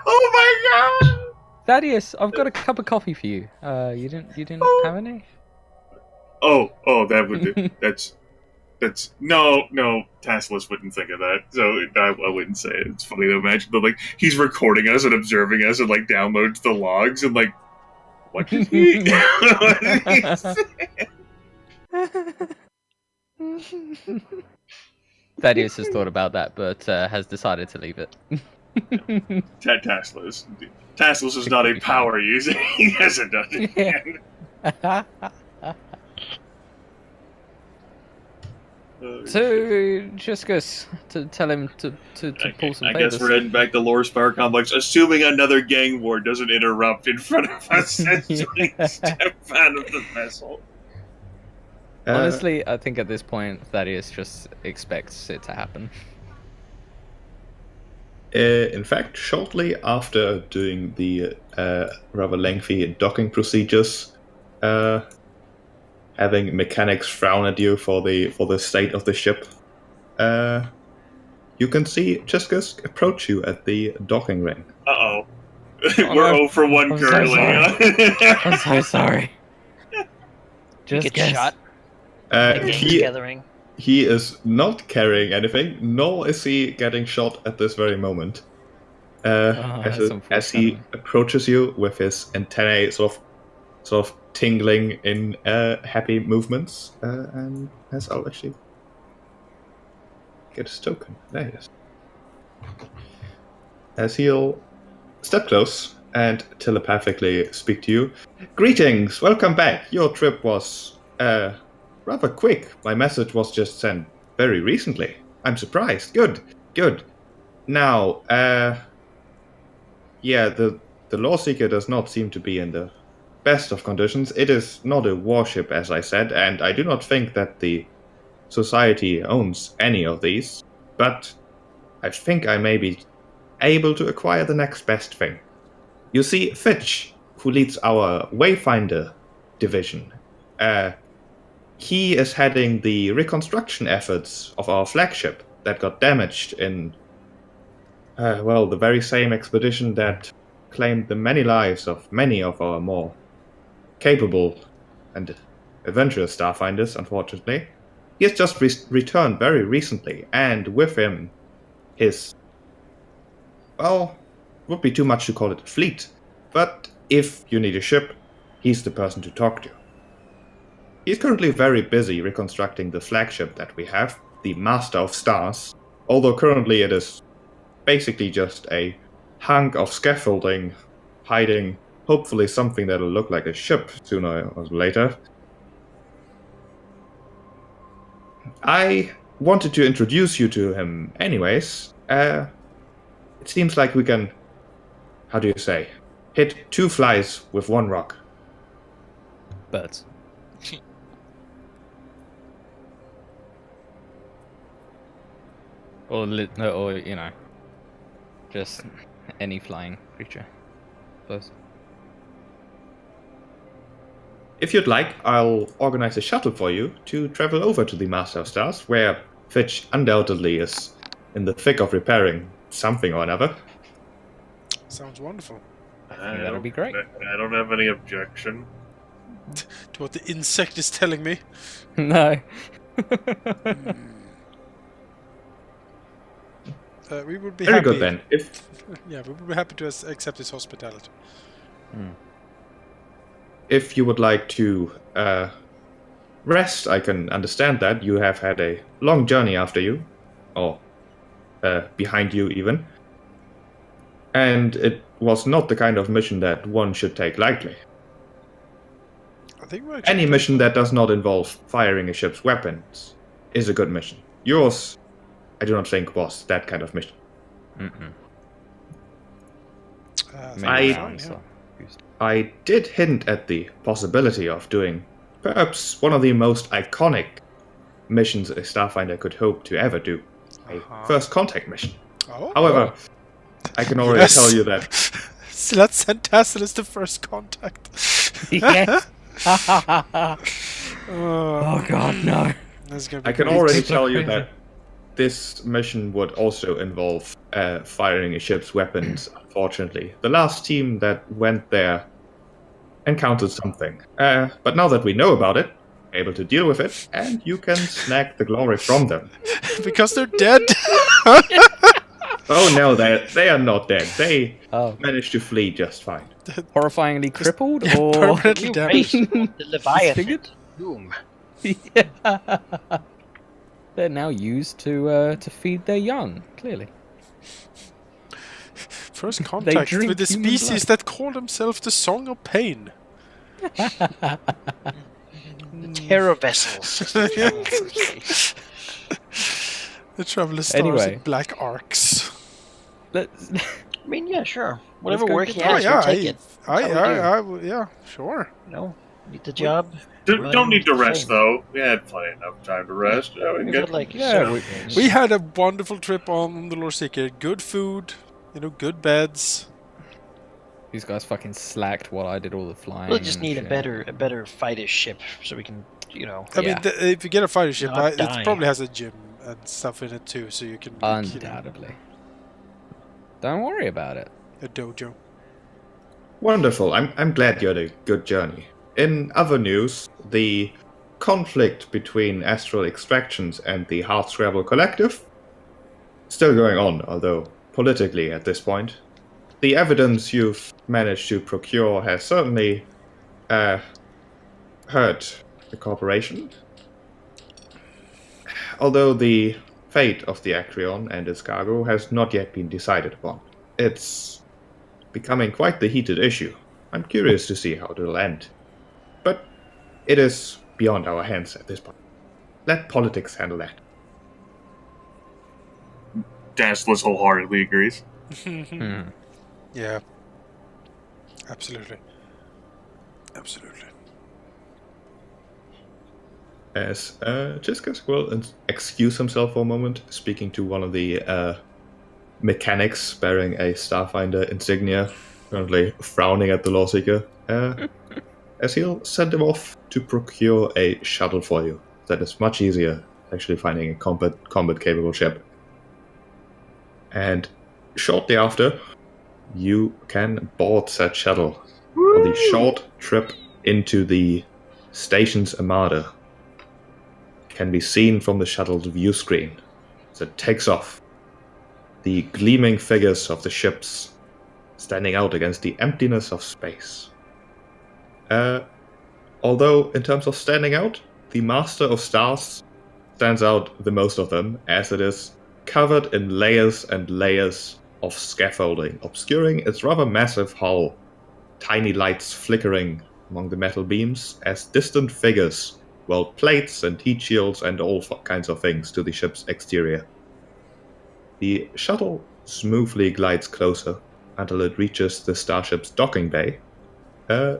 Oh my god! Thaddeus, I've got a cup of coffee for you. You didn't have any? Oh, that would be, that's no, Tasselus wouldn't think of that, so I wouldn't say it. It's funny to imagine, but like he's recording us and observing us and like downloads the logs and like, what did he? What did he say? Thaddeus has thought about that, but has decided to leave it. Tasselus is not a power user. He hasn't done it yet. To Chiskus to tell him to pull some I favors. guess we're heading back to Lore Spire Complex, assuming another gang war doesn't interrupt in front of us as we step out of the vessel. Honestly, I think at this point Thaddeus just expects it to happen. In fact, shortly after doing the rather lengthy docking procedures, having mechanics frown at you for the state of the ship, you can see Chiskus approach you at the docking ring. Uh-oh. Oh, We're no. 0 for 1 I'm so currently. I'm so sorry. Just Get guess. shot. The gang's gathering. He is not carrying anything, nor is he getting shot at this very moment. that's As he unfortunate. approaches you with his antennae sort of tingling in happy movements, and as I'll actually get his token. There he is. As he'll step close and telepathically speak to you. Greetings, welcome back. Your trip was rather quick. My message was just sent very recently. I'm surprised. Good. Now, yeah, the Lawseeker does not seem to be in the best of conditions. It is not a warship, as I said, and I do not think that the Society owns any of these, but I think I may be able to acquire the next best thing. You see, Fitch, who leads our Wayfinder division, he is heading the reconstruction efforts of our flagship that got damaged in, the very same expedition that claimed the many lives of many of our more capable and adventurous Starfinders, unfortunately. He has just returned very recently, and with him, his, would be too much to call it a fleet, but if you need a ship, he's the person to talk to. He's currently very busy reconstructing the flagship that we have, the Master of Stars, although currently it is basically just a hunk of scaffolding hiding hopefully something that'll look like a ship sooner or later. I wanted to introduce you to him anyways. It seems like we can, how do you say, hit 2 flies with 1 rock. Birds. or just any flying creature. Suppose. If you'd like, I'll organize a shuttle for you to travel over to the Master of Stars, where Fitch undoubtedly is in the thick of repairing something or another. Sounds wonderful. That'd be great. I don't have any objection. To what the insect is telling me. No. We would be Very happy. good then. Yeah, we would be happy to accept his hospitality. If you would like to rest, I can understand that. You have had a long journey after you, or behind you even. And it was not the kind of mission that one should take lightly. I think we're Any mission that does not involve firing a ship's weapons is a good mission. Yours, I do not think, was that kind of mission. I did hint at the possibility of doing perhaps one of the most iconic missions a Starfinder could hope to ever do. A first contact mission. Oh. However, I can already tell you that... So let's send Tassel as the first contact. Yes. Oh God, no. I can already tell you that this mission would also involve firing a ship's weapons, unfortunately. The last team that went there encountered something. But now that we know about it, able to deal with it, and you can snag the glory from them. Because they're dead. Oh no, they are not dead. They Oh. managed to flee just fine. Horrifyingly crippled, or Permanently damaged. The Leviathan. Disfigured? Boom. Yeah. They're now used to feed their young. Clearly. First contact drink with the human species blood. that call themselves the Song of Pain. The terror vessels. The Traveler Stars Anyway. with black arcs. Let's. I mean, yeah, sure. Whatever go work get he that. has, we'll take it. Yeah, sure. You know, need the job. Don't need to rest, Same. though. We had plenty enough time to rest. Yeah, we can We've get had, like, Yeah, We had a wonderful trip on the Lord Seeker. Good food, good beds. These guys fucking slacked while I did all the flying. We'll just and need shit. a better fighter ship so we can, I mean, if you get a fighter ship, Not it die. probably has a gym and stuff in it too, so you can. Undoubtedly. Don't worry about it. a dojo. Wonderful. I'm glad you had a good journey. In other news, the conflict between Astral Extractions and the Hardscrabble Collective still going on, although politically at this point. The evidence you've managed to procure has certainly hurt the corporation. Although the fate of the Acreon and its cargo has not yet been decided upon. It's becoming quite the heated issue. I'm curious to see how it'll end. But it is beyond our hands at this point. Let politics handle that. Daedalus wholeheartedly agrees. Yeah. Absolutely. Absolutely. As Jiskas will excuse himself for a moment, speaking to one of the mechanics bearing a Starfinder insignia, currently frowning at the Lawseeker, as he'll send him off to procure a shuttle for you. That is much easier, actually finding a combat-capable ship. And shortly after, you can board said shuttle for the short trip into the station's armada. Can be seen from the shuttle's view screen as it takes off. The gleaming figures of the ships standing out against the emptiness of space. Although, in terms of standing out, the Master of Stars stands out the most of them, as it is covered in layers and layers of scaffolding, obscuring its rather massive hull. Tiny lights flickering among the metal beams as distant figures weld plates and heat shields and all kinds of things to the ship's exterior. The shuttle smoothly glides closer until it reaches the starship's docking bay,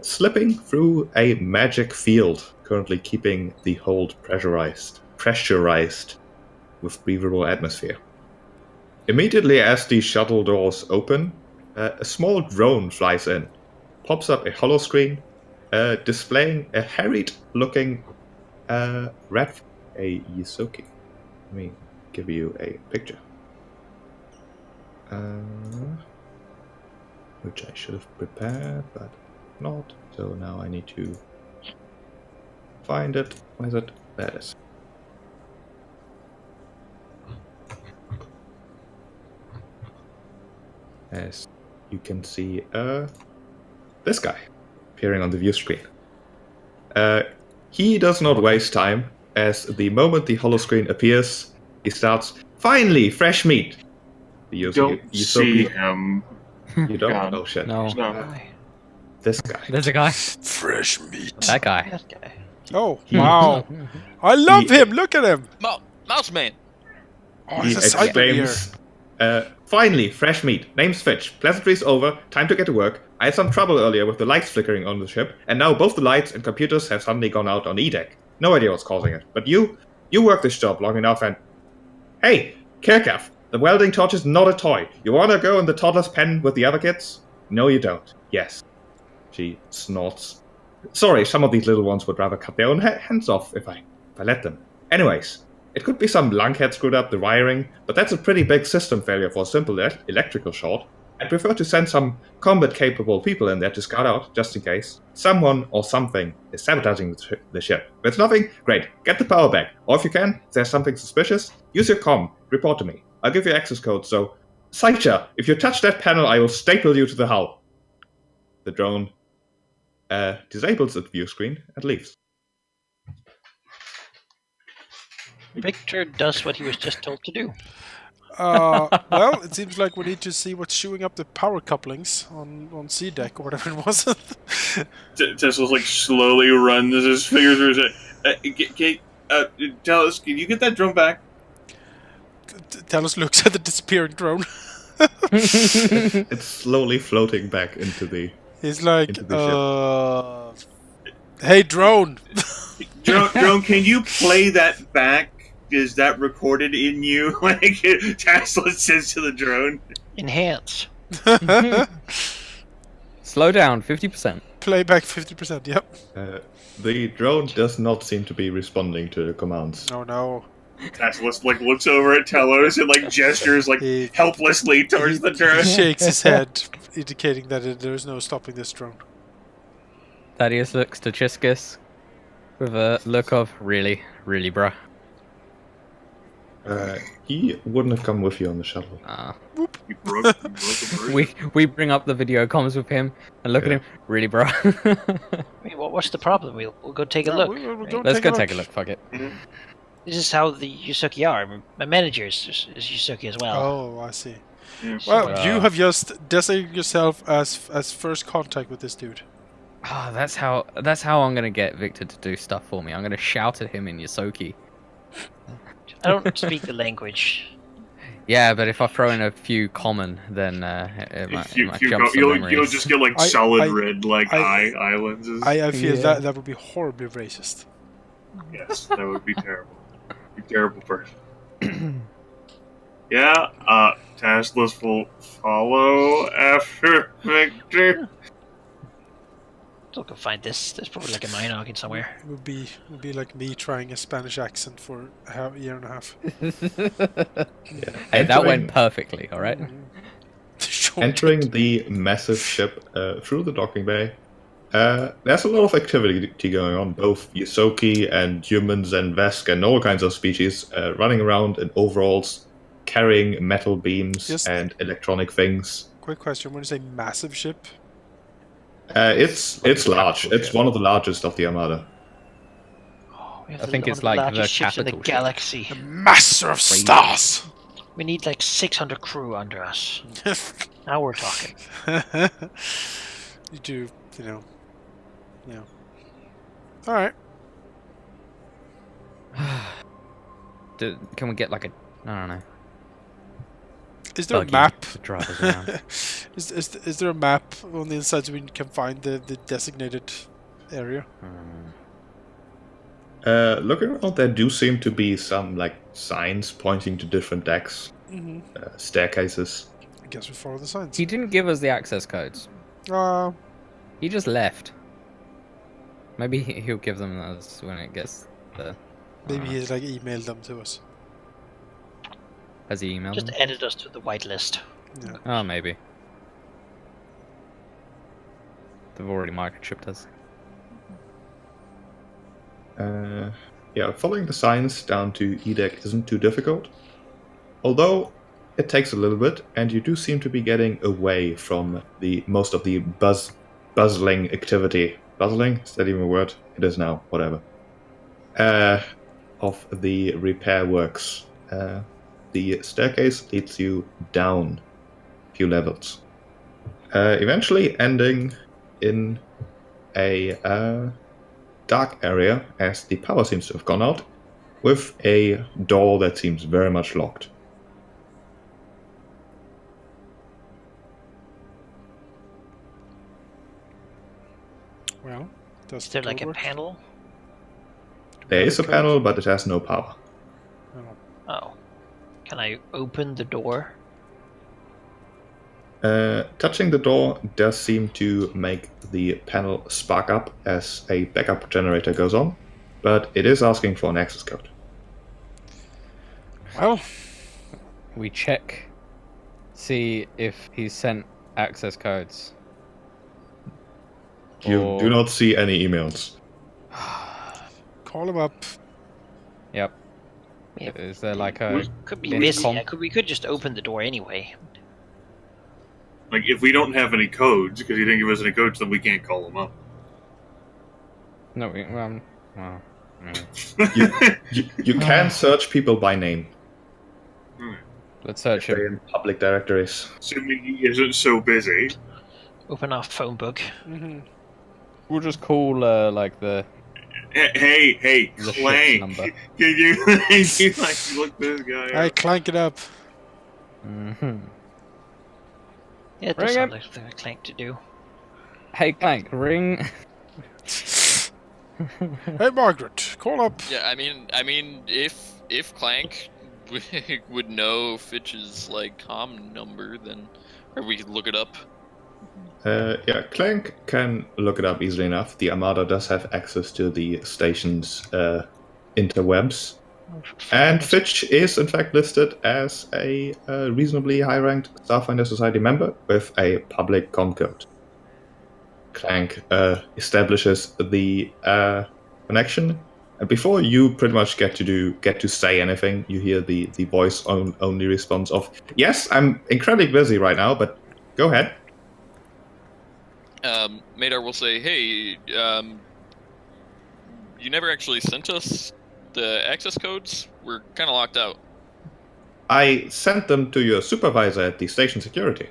slipping through a magic field currently keeping the hold pressurized with breathable atmosphere. Immediately as the shuttle doors open, a small drone flies in, pops up a holoscreen, displaying a harried-looking a Yisoki. Let me give you a picture. Which I should have prepared, but not. So now I need to find it. Where is it? There it is. As you can see, this guy appearing on the view screen. He does not waste time, as the moment the holoscreen appears, he starts, "Finally, fresh meat!" You don't see him. You don't? God. Oh shit. No. This guy. There's a guy. Fresh meat. That guy. That guy. Oh, wow. I love him. Look at him. Mouse Man. Oh, He it's a Cyberbeer. exclaims, "Finally, fresh meat. Name's Fitch. Pleasantries over. Time to get to work. I had some trouble earlier with the lights flickering on the ship, and now both the lights and computers have suddenly gone out on E-Deck. No idea what's causing it. But you work this job long enough and... Hey, Kirkath, the welding torch is not a toy. You wanna go in the toddler's pen with the other kids? No, you don't. Yes." She snorts. "Sorry, some of these little ones would rather cut their own hands off if I let them. Anyways, it could be some lunkhead screwed up the wiring, but that's a pretty big system failure for a simple electrical short. I'd prefer to send some combat-capable people in there to scout out, just in case. Someone or something is sabotaging the ship. If it's nothing, great. Get the power back. Or if you can, if there's something suspicious, use your comm. Report to me. I'll give you access code, so... Saicha, if you touch that panel, I will staple you to the hull." The drone disables its view screen and leaves. Victor does what he was just told to do. Well, it seems like we need to see what's showing up the power couplings on C deck or whatever it was. Tesla's like slowly runs his fingers through his head. Tell us, can you get that drone back? Talos looks at the disappearing drone. It's slowly floating back into the... He's like, into the hey, drone! Drone, can you play that back? Is that recorded in you? Like Tesla says to the drone. Enhance. Slow down, 50%. Playback 50%, yep. The drone does not seem to be responding to the commands. Oh no. Tesla like looks over at Telos and like gestures like He- helplessly towards the drone. He shakes his head indicating that there is no stopping this drone. Thaddeus looks to Chiskus with a look of really, bruh. He wouldn't have come with you on the shuttle. You broke a bridge. We bring up the video comms with him and look at him, really, bruh. I mean, what's the problem? We'll go take a Yeah, look. we'll right? go Let's go take a look. Fuck it. This is how the Yusuki are. My manager is Yusuki as well. Oh, I see. Yeah. Well, So, you have just designated yourself as first contact with this dude. Oh, that's how I'm gonna get Victor to do stuff for me. I'm gonna shout at him in Yosoki. I don't speak the language. Yeah, but if I throw in a few common, then it might jump some you'll memories. just get like I- solid I- red like eye lenses. I feel Yeah. that would be horribly racist. Yes, that would be terrible. Be a terrible person. Yeah, task list will follow after Victor. Still can find this. There's probably like a mine hog in somewhere. It would be like me trying a Spanish accent for a year and a half. Hey, that went Entering- perfectly. All right. Entering the massive ship through the docking bay, there's a lot of activity going on. Both Yusoki and humans and Vesk and all kinds of species running around in overalls, carrying metal beams Yes. and electronic things. Quick question: when you say massive ship, It's large. It's one of the largest of the Armada. We have I think one it's of the like largest the ships in the capital ship. galaxy. the master of stars. We need like 600 crew under us. Now we're talking. You do, yeah. All right. Can we get like a? I don't know. Is there a buggy map? to drive us around? is there a map on the inside so we can find the designated area? Looking around, there do seem to be some like signs pointing to different decks, Mm-hmm. staircases. I guess we follow the signs. He didn't give us the access codes. Maybe He just left. Maybe he'll give them us when it gets there. he's like emailed them to us. Has he emailed Just them? added us to the whitelist. Yeah. Oh, maybe. They've already microchipped us. Yeah, following the signs down to E-Deck isn't too difficult. Although, it takes a little bit, and you do seem to be getting away from the most of the buzzling activity. Buzzling? Is that even a word? It is now, whatever. Of the repair works. The staircase leads you down a few levels. Eventually ending in a dark area, as the power seems to have gone out, with a door that seems very much locked. Well, does Is there the like door a work? panel? There is a Okay. panel, but it has no power. Oh. Oh. Can I open the door? Touching the door does seem to make the panel spark up as a backup generator goes on, but it is asking for an access code. Well, We check, see if he's sent access codes. You Or- do not see any emails. call him up. Yep. Yeah. Is there like a? Could be Intercom? busy. We could just open the door anyway. Like, if we don't have any codes, because he didn't give us any codes, then we can't call him up. No, well, mm. You can search people by name. Let's search They're him. in public directories. Assuming he isn't so busy. Open our phone book. Mm-hmm. We'll just call like the Hey, The ship's Clank! number. Can you like look this guy All right, up? clank it up. Mhm. Yeah, it Ring does sound it. like something a Clank to do. Hey Clank, ring. Hey, Margaret, call up. Yeah, I mean, if Clank would know Fitch's like comm number, then or we could look it up. Yeah, Clank can look it up easily enough. The Armada does have access to the station's interwebs. And Fitch is in fact listed as a reasonably high-ranked Starfinder Society member with a public com code. Clank establishes the connection, and before you pretty much get to say anything, you hear the voice only response of, "Yes, I'm incredibly busy right now, but go ahead." Madar will say, "Hey, you never actually sent us the access codes. We're kind of locked out." I sent them to your supervisor at the station security.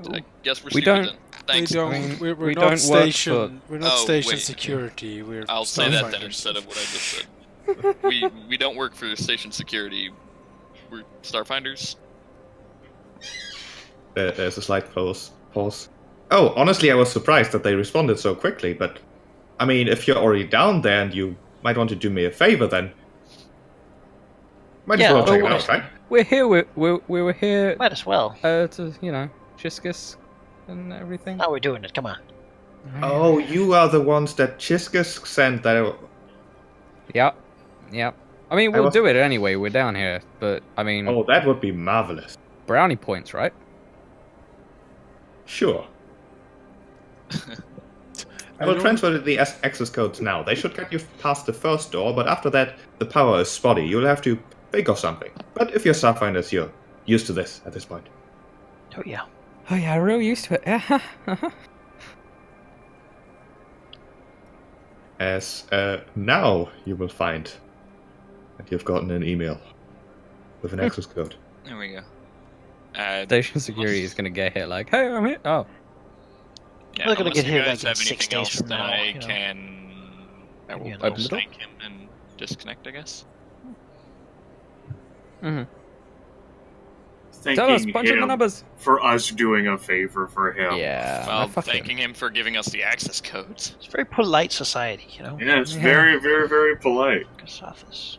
I guess we're We stupid don't- then. Thanks. We don't. I mean, we're we not don't work station. We're not Oh, station wait. security. We're. I'll say that then Starfinders. instead of what I just said. we don't work for station security. We're Starfinders. There's a slight pause. Oh, honestly, I was surprised that they responded so quickly, but I mean, if you're already down there and you might want to do me a favor, then might as Yeah, well check it well, out, right? We're here. We were here Might as well. to Chiskus and everything. Now we're doing it. Come on. Oh, you are the ones that Chiskus sent that. Yep. I mean, I we'll was- do it anyway. We're down here, but I mean, Oh, that would be marvelous. brownie points, right? Sure. I will transfer the access codes now. They should get you past the first door, but after that, the power is spotty. You'll have to think of something. But if you're Starfinders, you're used to this at this point. Oh yeah. Oh yeah, real used to it. Yeah. As now you will find that you've gotten an email with an access code. There we go. Station security is gonna get hit like, hey, I'm here. Oh, Yeah, We're gonna unless get you hit, guys like, in have 6 anything days else, from then now, I you know. can. I will Yeah, open the door. thank him and disconnect, I guess. mm-hmm. Thanking Tell us, punch in the him numbers. for us doing a favor for him. Yeah. Well, fuck him. thanking him for giving us the access codes. It's a very polite society, you know. Yeah, it's Yeah. very, very, very polite. Kasathis.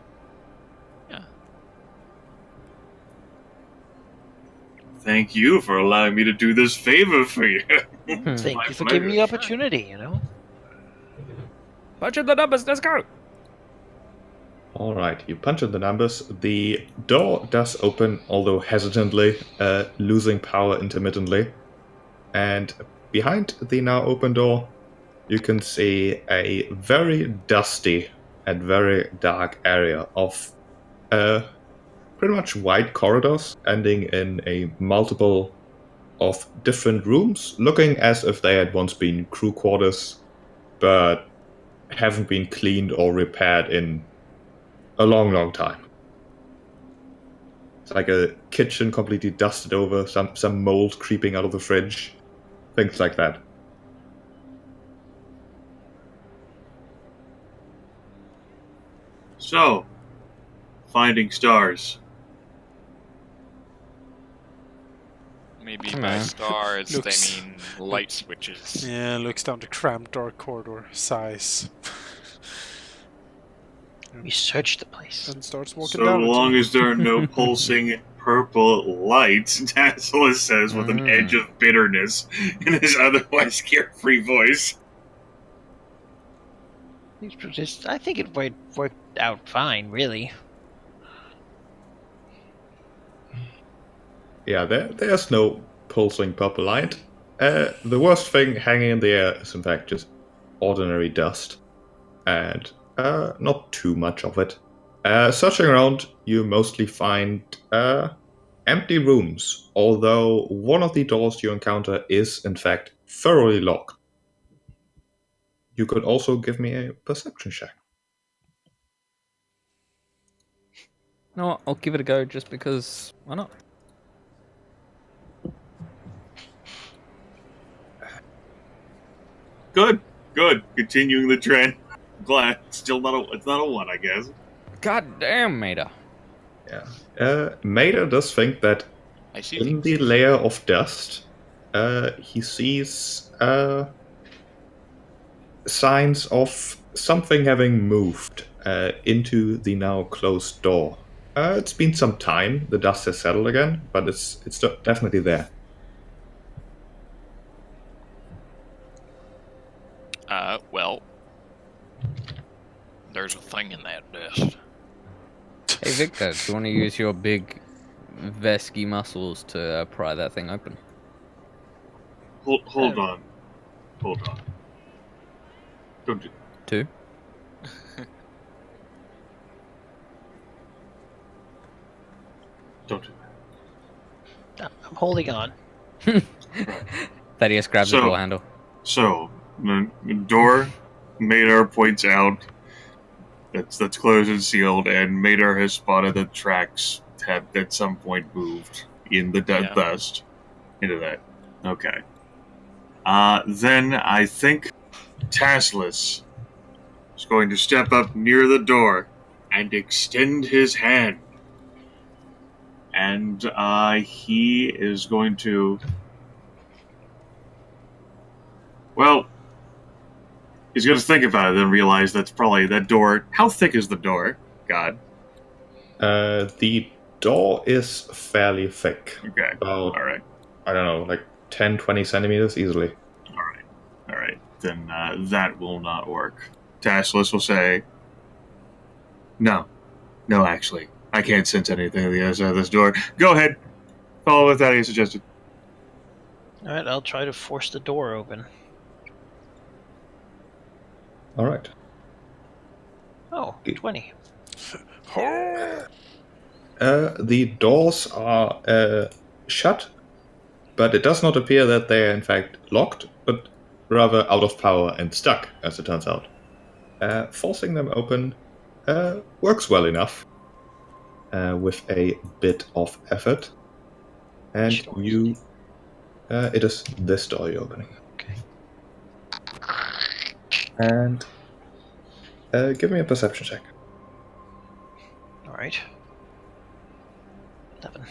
Thank you for allowing me to do this favor for you. Hmm. Thank My you for giving me the pleasure. opportunity, you know. Punch in the numbers. Let's go. Alright, you punch in the numbers. The door does open, although hesitantly, losing power intermittently. And behind the now open door, you can see a very dusty and very dark area of pretty much wide corridors ending in a multiple of different rooms, looking as if they had once been crew quarters, but haven't been cleaned or repaired in a long, long time. It's like a kitchen completely dusted over, some mold creeping out of the fridge, things like that. So, finding stars. Maybe Come by on. stars Looks- they mean light switches. Yeah, looks down the cramped dark corridor size We searched the place. and starts walking So down. long as there are no pulsing purple lights, Tassel says with an Mm. edge of bitterness in his otherwise carefree voice. I think it worked out fine, really. Yeah, there's no pulsing purple light. The worst thing hanging in the air is in fact just ordinary dust. And not too much of it. Searching around, you mostly find empty rooms, although one of the doors you encounter is in fact thoroughly locked. You could also give me a perception check. You know what? I'll give it a go just because. Why not? Good, good. Continuing the trend. Glad it's still not it's not a one, I guess. God damn, Maida. Maida does think that I see. in the layer of dust, he sees signs of something having moved into the now closed door. It's been some time. The dust has settled again, but it's definitely there. Well, there's a thing in that desk. Hey Victor, do you want to use your big Vesky muscles to pry that thing open? Hold on. Don't do. Two? Don't do that. I'm holding on. Thaddeus grabs the So- door handle. So, the door, Madar points out that's closed and sealed, and Madar has spotted that tracks have at some point moved in the Yeah. dust into that. Okay. Then I think Tassless is going to step up near the door and extend his hand. And he is going to... Well, he's going to think about it and realize that's probably that door. How thick is the door? God. The door is fairly thick. Okay. About, All right. I don't know, like 10, 20 centimeters easily. All right. Then that will not work. Tashless will say, No, actually. I can't sense anything on the other side of this door. Go ahead. Follow what Thaddeus suggested. All right, I'll try to force the door open. All right. Oh, 20. The doors are shut, but it does not appear that they are in fact locked, but rather out of power and stuck, as it turns out. Forcing them open works well enough, with a bit of effort. And Sure. it is this door you're opening. Okay. And give me a perception check. All right. 11.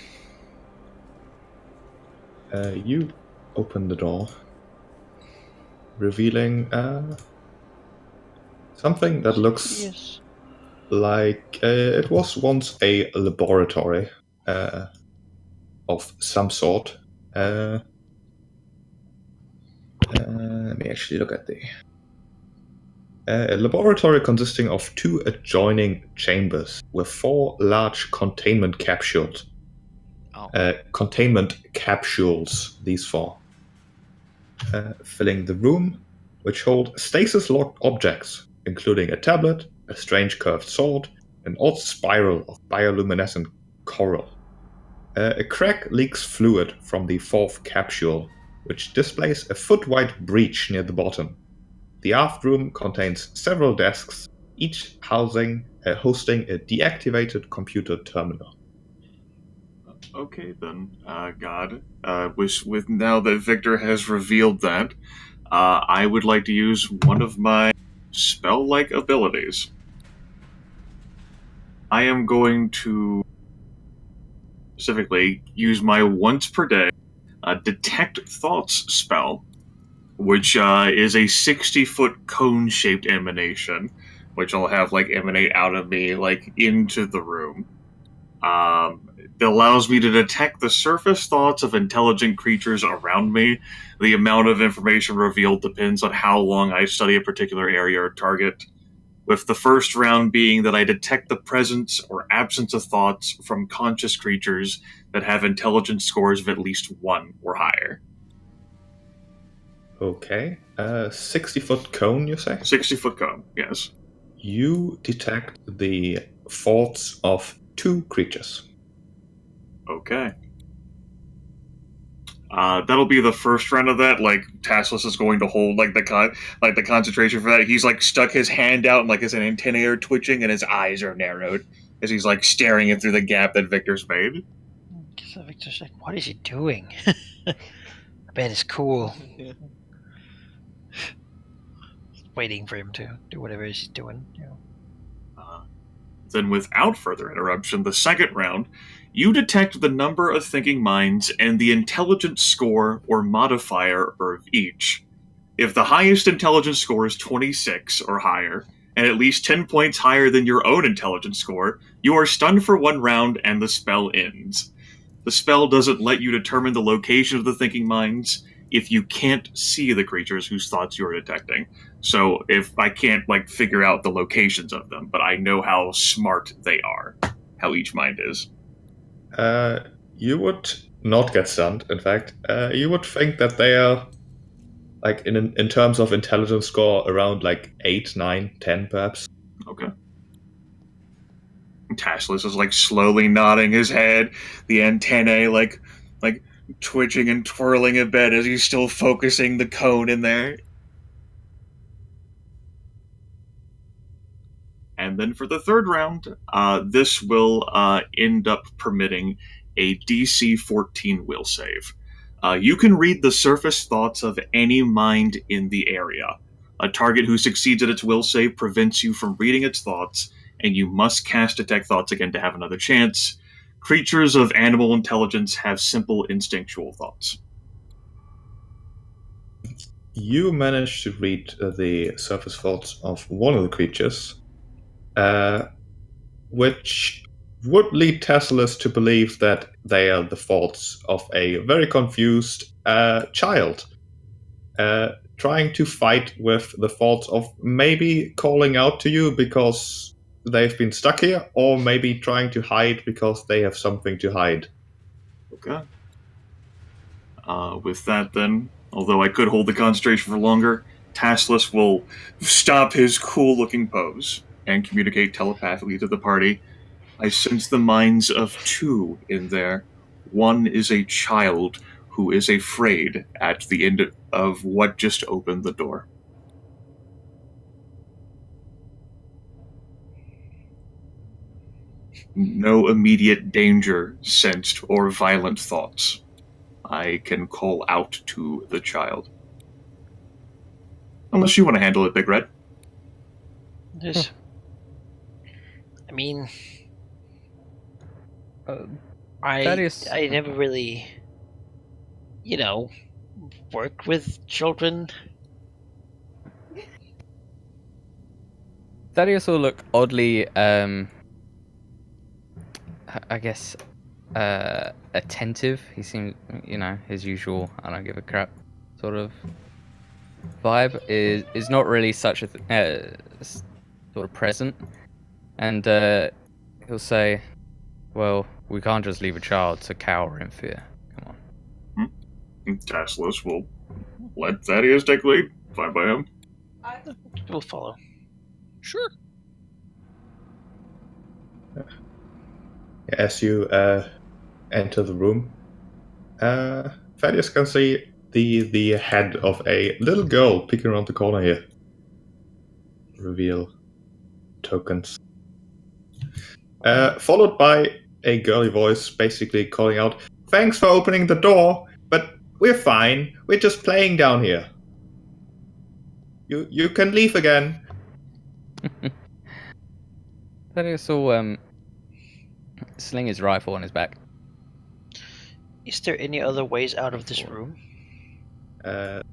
You open the door, revealing something that looks Yes. like it was once a laboratory of some sort. Let me actually look at the a laboratory consisting of 2 adjoining chambers with 4 large containment capsules. Oh. Containment capsules, these 4, filling the room, which hold stasis-locked objects, including a tablet, a strange curved sword, an odd spiral of bioluminescent coral. A crack leaks fluid from the 4th capsule, which displays a foot-wide breach near the bottom. The aft room contains several desks, each hosting a deactivated computer terminal. Okay, then, God. With now that Victor has revealed that, I would like to use one of my spell-like abilities. I am going to specifically use my once per day Detect Thoughts spell, which is a 60-foot cone-shaped emanation, which I'll have emanate out of me into the room. It allows me to detect the surface thoughts of intelligent creatures around me. The amount of information revealed depends on how long I study a particular area or target, with the first round being that I detect the presence or absence of thoughts from conscious creatures that have intelligence scores of at least 1 or higher. Okay. 60-foot cone, you say? 60-foot cone, yes. You detect the thoughts of 2 creatures. Okay. That'll be the first round of that. Tassless is going to hold the concentration for that. He's stuck his hand out and his antennae are twitching and his eyes are narrowed as he's staring in through the gap that Victor's made. So Victor's like, what is he doing? I bet it's cool. Just waiting for him to do whatever he's doing. Then, without further interruption, the second round, you detect the number of thinking minds and the intelligence score or modifier of each. If the highest intelligence score is 26 or higher, and at least 10 points higher than your own intelligence score, you are stunned for 1 round and the spell ends. The spell doesn't let you determine the location of the thinking minds. if you can't see the creatures whose thoughts you're detecting. So if I can't figure out the locations of them, but I know how smart they are, how each mind is. You would not get stunned. In fact, you would think that they are in terms of intelligence score around 8, 9, 10 perhaps. Okay. Tashless is slowly nodding his head, the antennae like twitching and twirling a bit as he's still focusing the cone in there. And then for the third round, this will end up permitting a DC 14 will save. You can read the surface thoughts of any mind in the area. A target who succeeds at its will save prevents you from reading its thoughts, and you must cast Detect Thoughts again to have another chance. Creatures of animal intelligence have simple instinctual thoughts. You managed to read the surface thoughts of one of the creatures, which would lead Tessalus to believe that they are the thoughts of a very confused child, trying to fight with the thoughts of maybe calling out to you because they've been stuck here, or maybe trying to hide because they have something to hide. Okay. With that, then, although I could hold the concentration for longer, Tassless will stop his cool-looking pose and communicate telepathically to the party. I sense the minds of two in there. One is a child who is afraid at the end of what just opened the door. No immediate danger sensed or violent thoughts. I can call out to the child. Unless you want to handle it, Big Red. There's, I mean, I never really, work with children. Thaddeus will look oddly, I guess, attentive. He seems, his usual I don't give a crap sort of vibe is not really such a sort of present. And he'll say, well, we can't just leave a child to cower in fear. Come on. Tassless will let Thaddeus take lead. Fine by him. We'll follow. Sure. As you enter the room, Thaddeus can see the head of a little girl peeking around the corner here. Reveal tokens. Followed by a girly voice basically calling out, "Thanks for opening the door, but we're fine. We're just playing down here. You can leave again." Thaddeus will sling his rifle on his back. Is there any other ways out of this room? There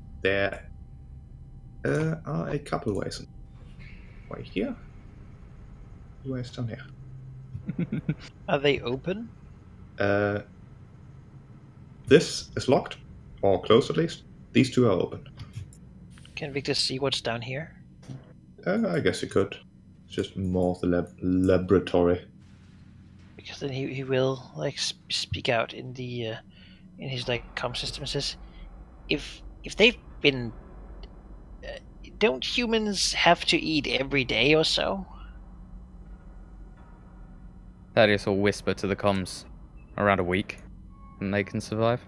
are a couple ways. Right here. Ways down here. Are they open? This is locked, or closed at least. These two are open. Can Victor see what's down here? I guess you could. It's just more of the laboratory. Because then he will speak out in the in his comm system and says, if they've been, don't humans have to eat every day or so? Thaddeus will whisper to the comms around a week, and they can survive.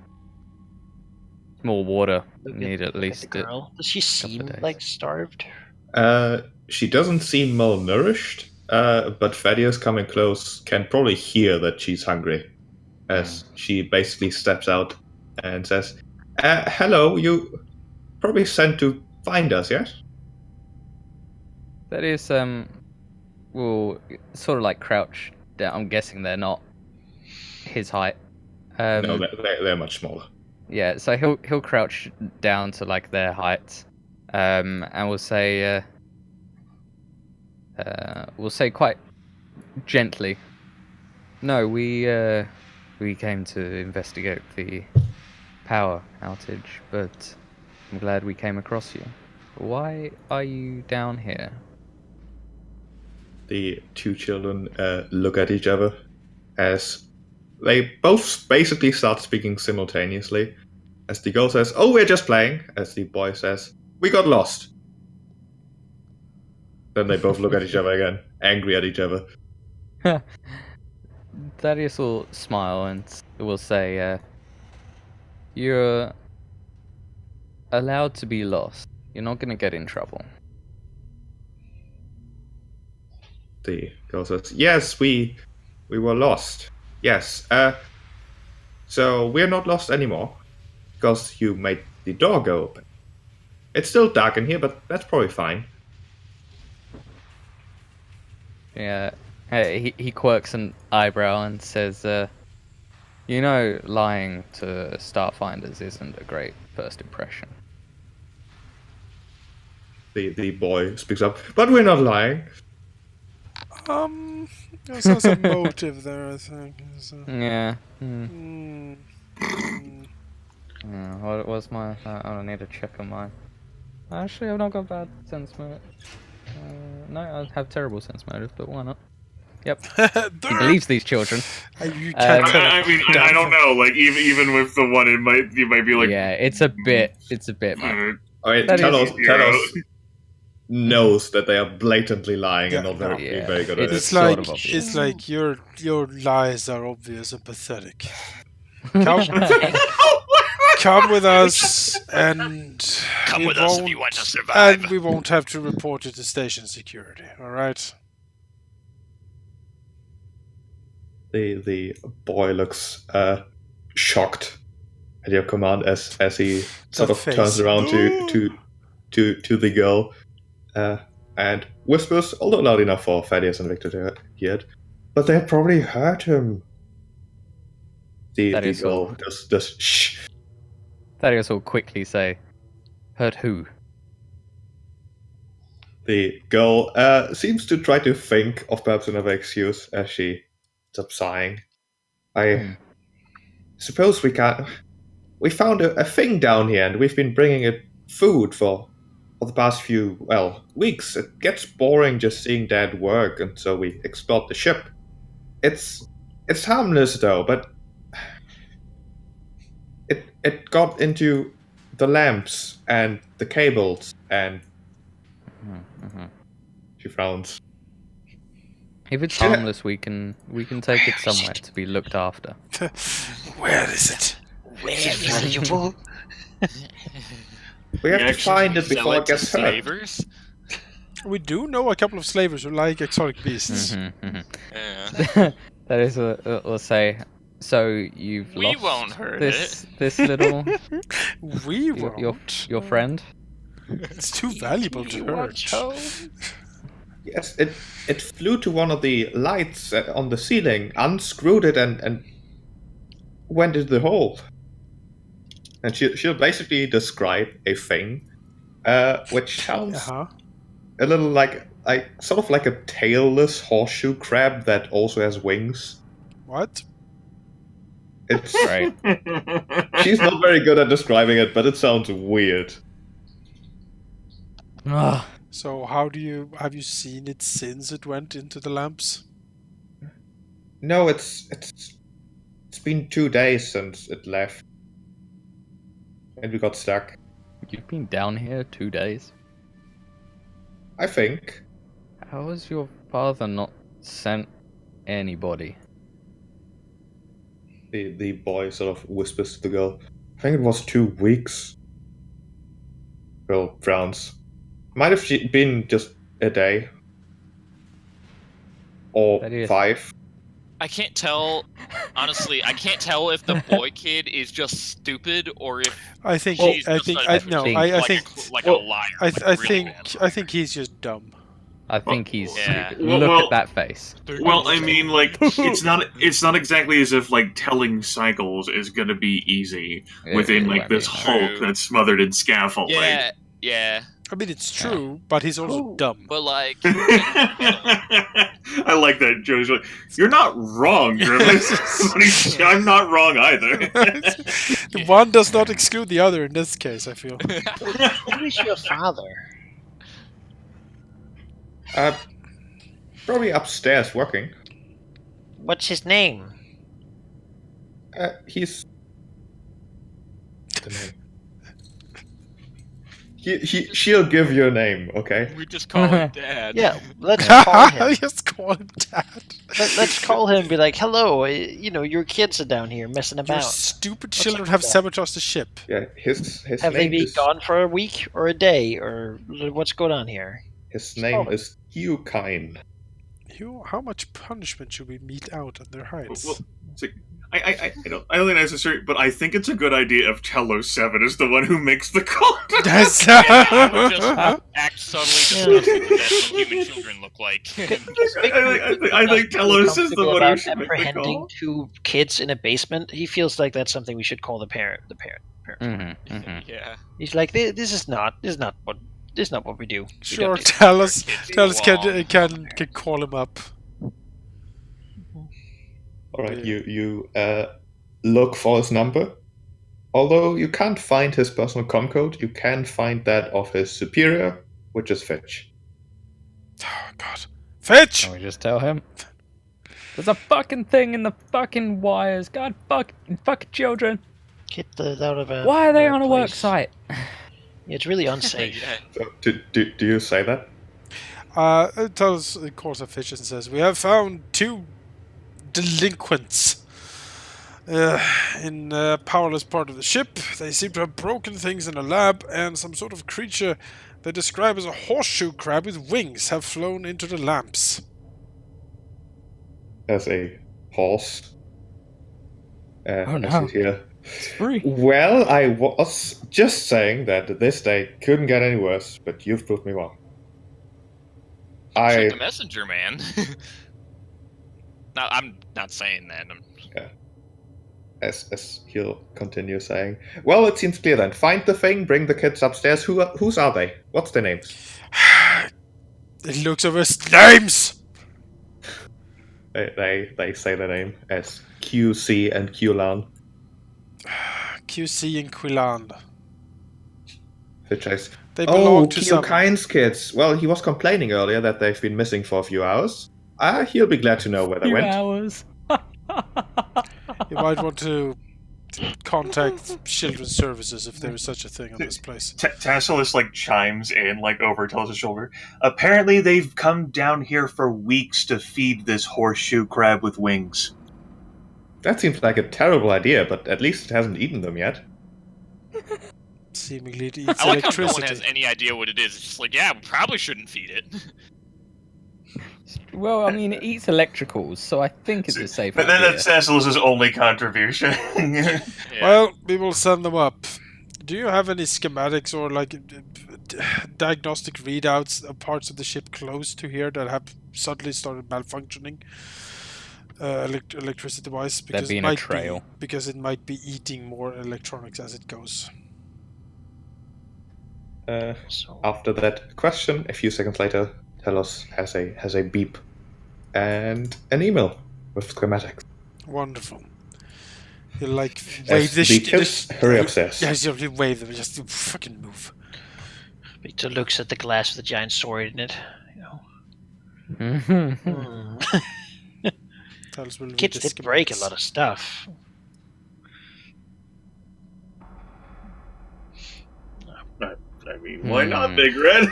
More water need at least. The girl. Does she seem starved? She doesn't seem malnourished, but Thaddeus coming close can probably hear that she's hungry, as she basically steps out and says, "Hello, you probably sent to find us, yes?" Thaddeus will sort of crouch down. I'm guessing they're not his height. No, they're much smaller. Yeah, so he'll crouch down to their height, and we'll say quite gently, "No, we came to investigate the power outage, but I'm glad we came across you. Why are you down here? The two children look at each other as they both basically start speaking simultaneously. As the girl says, "Oh, we're just playing," as the boy says, "We got lost." Then they both look at each other again, angry at each other. Thaddeus will smile and will say, you're allowed to be lost. You're not going to get in trouble. The girl says, "Yes, we were lost. Yes. So we're not lost anymore because you made the door go open. It's still dark in here, but that's probably fine." Yeah, he quirks an eyebrow and says, you know, lying to Starfinders isn't a great first impression. The boy speaks up, "But we're not lying." There's a motive there, I think. Yeah. Yeah. What was my... I don't need to check on mine. Actually, I've not got bad sense motive. No, I have terrible sense motive, but why not? Yep. He believes these children. You can't tell I mean, I don't know. Like even with the one, you might be like, yeah, it's a bit. Alright, Talos knows that they are blatantly lying and not very good at it. It's like your lies are obvious and pathetic. Come with us, and if you want to survive. And we won't have to report you to station security. All right. The boy looks shocked at your command as he sort of turns around to the girl and whispers, although loud enough for Thaddeus and Victor to hear it, "But they probably hurt him." The girl just shh. Thaddeus will quickly say, "Hurt who?" The girl seems to try to think of perhaps another excuse as she stops sighing. "I suppose we can't. We found a thing down here, and we've been bringing it food for the past few weeks. It gets boring just seeing Dad work, and so we explored the ship. It's harmless though, but it got into the lamps and the cables, and..." She frowns. If it's harmless, we can take it somewhere to be looked after. Where is it? Where is you fool? We have to find it before it gets hurt. Slavers? We do know a couple of slavers who like exotic beasts. Yeah. That is we'll say. So you've lost won't hurt this little We won't. your friend. It's too valuable to hurt. Yes, it flew to one of the lights on the ceiling, unscrewed it, and went into the hole. And she'll basically describe a thing, which sounds a little like sort of like a tailless horseshoe crab that also has wings. What? It's Right. She's not very good at describing it, but it sounds weird. So have you seen it since it went into the lamps? No, it's been 2 days since it left. And we got stuck. You've been down here 2 days. I think. How has your father not sent anybody? The boy sort of whispers to the girl. I think it was 2 weeks. Girl frowns. Might have been just a day. Or 5. I can't tell. Honestly, I can't tell if the boy kid is just stupid or if I think he's I just think a- I no I like think a, like a liar. I like really think bad I think he's just dumb. I think he's yeah. stupid. Well- Look well- at that face. Well, I mean, like, it's not exactly as if like telling cycles is gonna be easy within It like won't this be. Hulk True. that's smothered in scaffolding. Yeah. I mean, it's true, but he's also dumb. But like, I like that, Joe's like, you're not wrong, Grimace. But I'm not wrong either. One does not exclude the other in this case, I feel. Who is your father? Probably upstairs working. What's his name? He's the name. She'll give you a name, okay? We just call him Dad. Yeah, let's call him. Just call him Dad. Let's call him and be like, hello, your kids are down here messing Your about. stupid What's children up have with that? sabotaged the ship. Yeah, his Have they name been is gone for a week or a day, or what's going on here? his name is Hugh. How much punishment should we mete out on their hides? Well, see, I don't think that's necessary, but I think it's a good idea if Telos7 is the one who makes the call. That's I would just act subtly disgusted with that's what human children look like. I think Telos is the one who should make the apprehending call. 2 kids in a basement. He feels like that's something we should call the parent. Yeah. He's like, this is not what we do. We sure. don't do Tell us Kids go can call him up. Alright, you look for his number. Although you can't find his personal com code, you can find that of his superior, which is Fitch. Oh God, Fitch! Can we just tell him? There's a fucking thing in the fucking wires. God, fuck children. Get those out of a. Why are they on a work place. site? It's really unsafe. Yeah. So, do you say that? It tells the course of Fitch and says, we have found 2 delinquents in a powerless part of the ship. They seem to have broken things in a lab, and some sort of creature they describe as a horseshoe crab with wings have flown into the lamps. As a horse. Oh, no. As he's here. It's free. Well, I was just saying that this day couldn't get any worse, but you've proved me wrong. Shoot the messenger, man. No, I'm not saying that. As he'll continue saying, well, it seems clear then. Find the thing, bring the kids upstairs. Whose are they? What's their names? It looks over his names! They say their name as QC and Qlan. QC and Quilan. Fitch says, They belong to Q some... Kyne's kids. Well, he was complaining earlier that they've been missing for a few hours. He'll be glad to know where they went. Hours. You might want to contact Children's Services if there is such a thing on this place. Tasselus chimes in over Telos' shoulder. Apparently they've come down here for weeks to feed this horseshoe crab with wings. That seems like a terrible idea, but at least it hasn't eaten them yet. Seemingly it eats I like how no one electricity. has any idea what it is. It's just yeah, we probably shouldn't feed it. Well, I mean, it eats electricals, so I think it's a safe But then idea. that's Tasselus' only contribution. Yeah. Well, we will send them up. Do you have any schematics or diagnostic readouts of parts of the ship close to here that have suddenly started malfunctioning? Electricity-wise, because being it a might trail. because it might be eating more electronics as it goes. So, After that question, a few seconds later, Telos has a beep and an email with schematics. Wonderful. You wave As the the kids hurry upstairs. Yes, you wave them. Just fucking move. Victor looks at the glass with a giant sword in it. Mhm. Tell us we'll read Kids the did break a schematics. lot of stuff. I mean, why not, Big Red?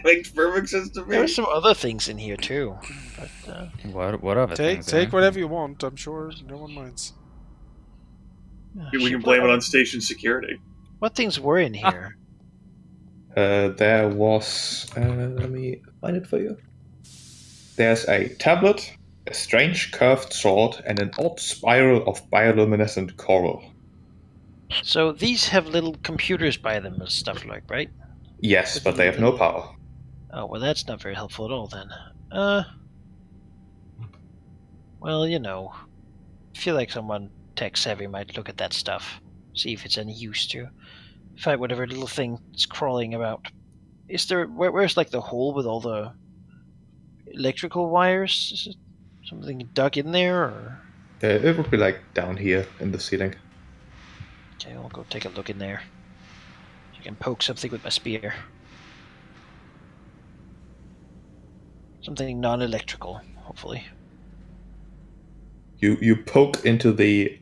Makes perfect sense to There me. are some other things in here too. But, What other things? Take whatever you want. I'm sure no one minds. We can blame it on station security. What things were in here? There was... let me find it for you. There's a tablet, a strange curved sword, and an odd spiral of bioluminescent coral. So these have little computers by them and stuff right? Yes, but they have no power. Oh, well that's not very helpful at all then. Well, I feel like someone tech-savvy might look at that stuff, see if it's any use to fight whatever little thing is crawling about. Is there... Where's the hole with all the... electrical wires? Is it something dug in there, or? It would be like down here in the ceiling. Okay, I'll go take a look in there. I can poke something with my spear. Something non-electrical, hopefully. You poke into the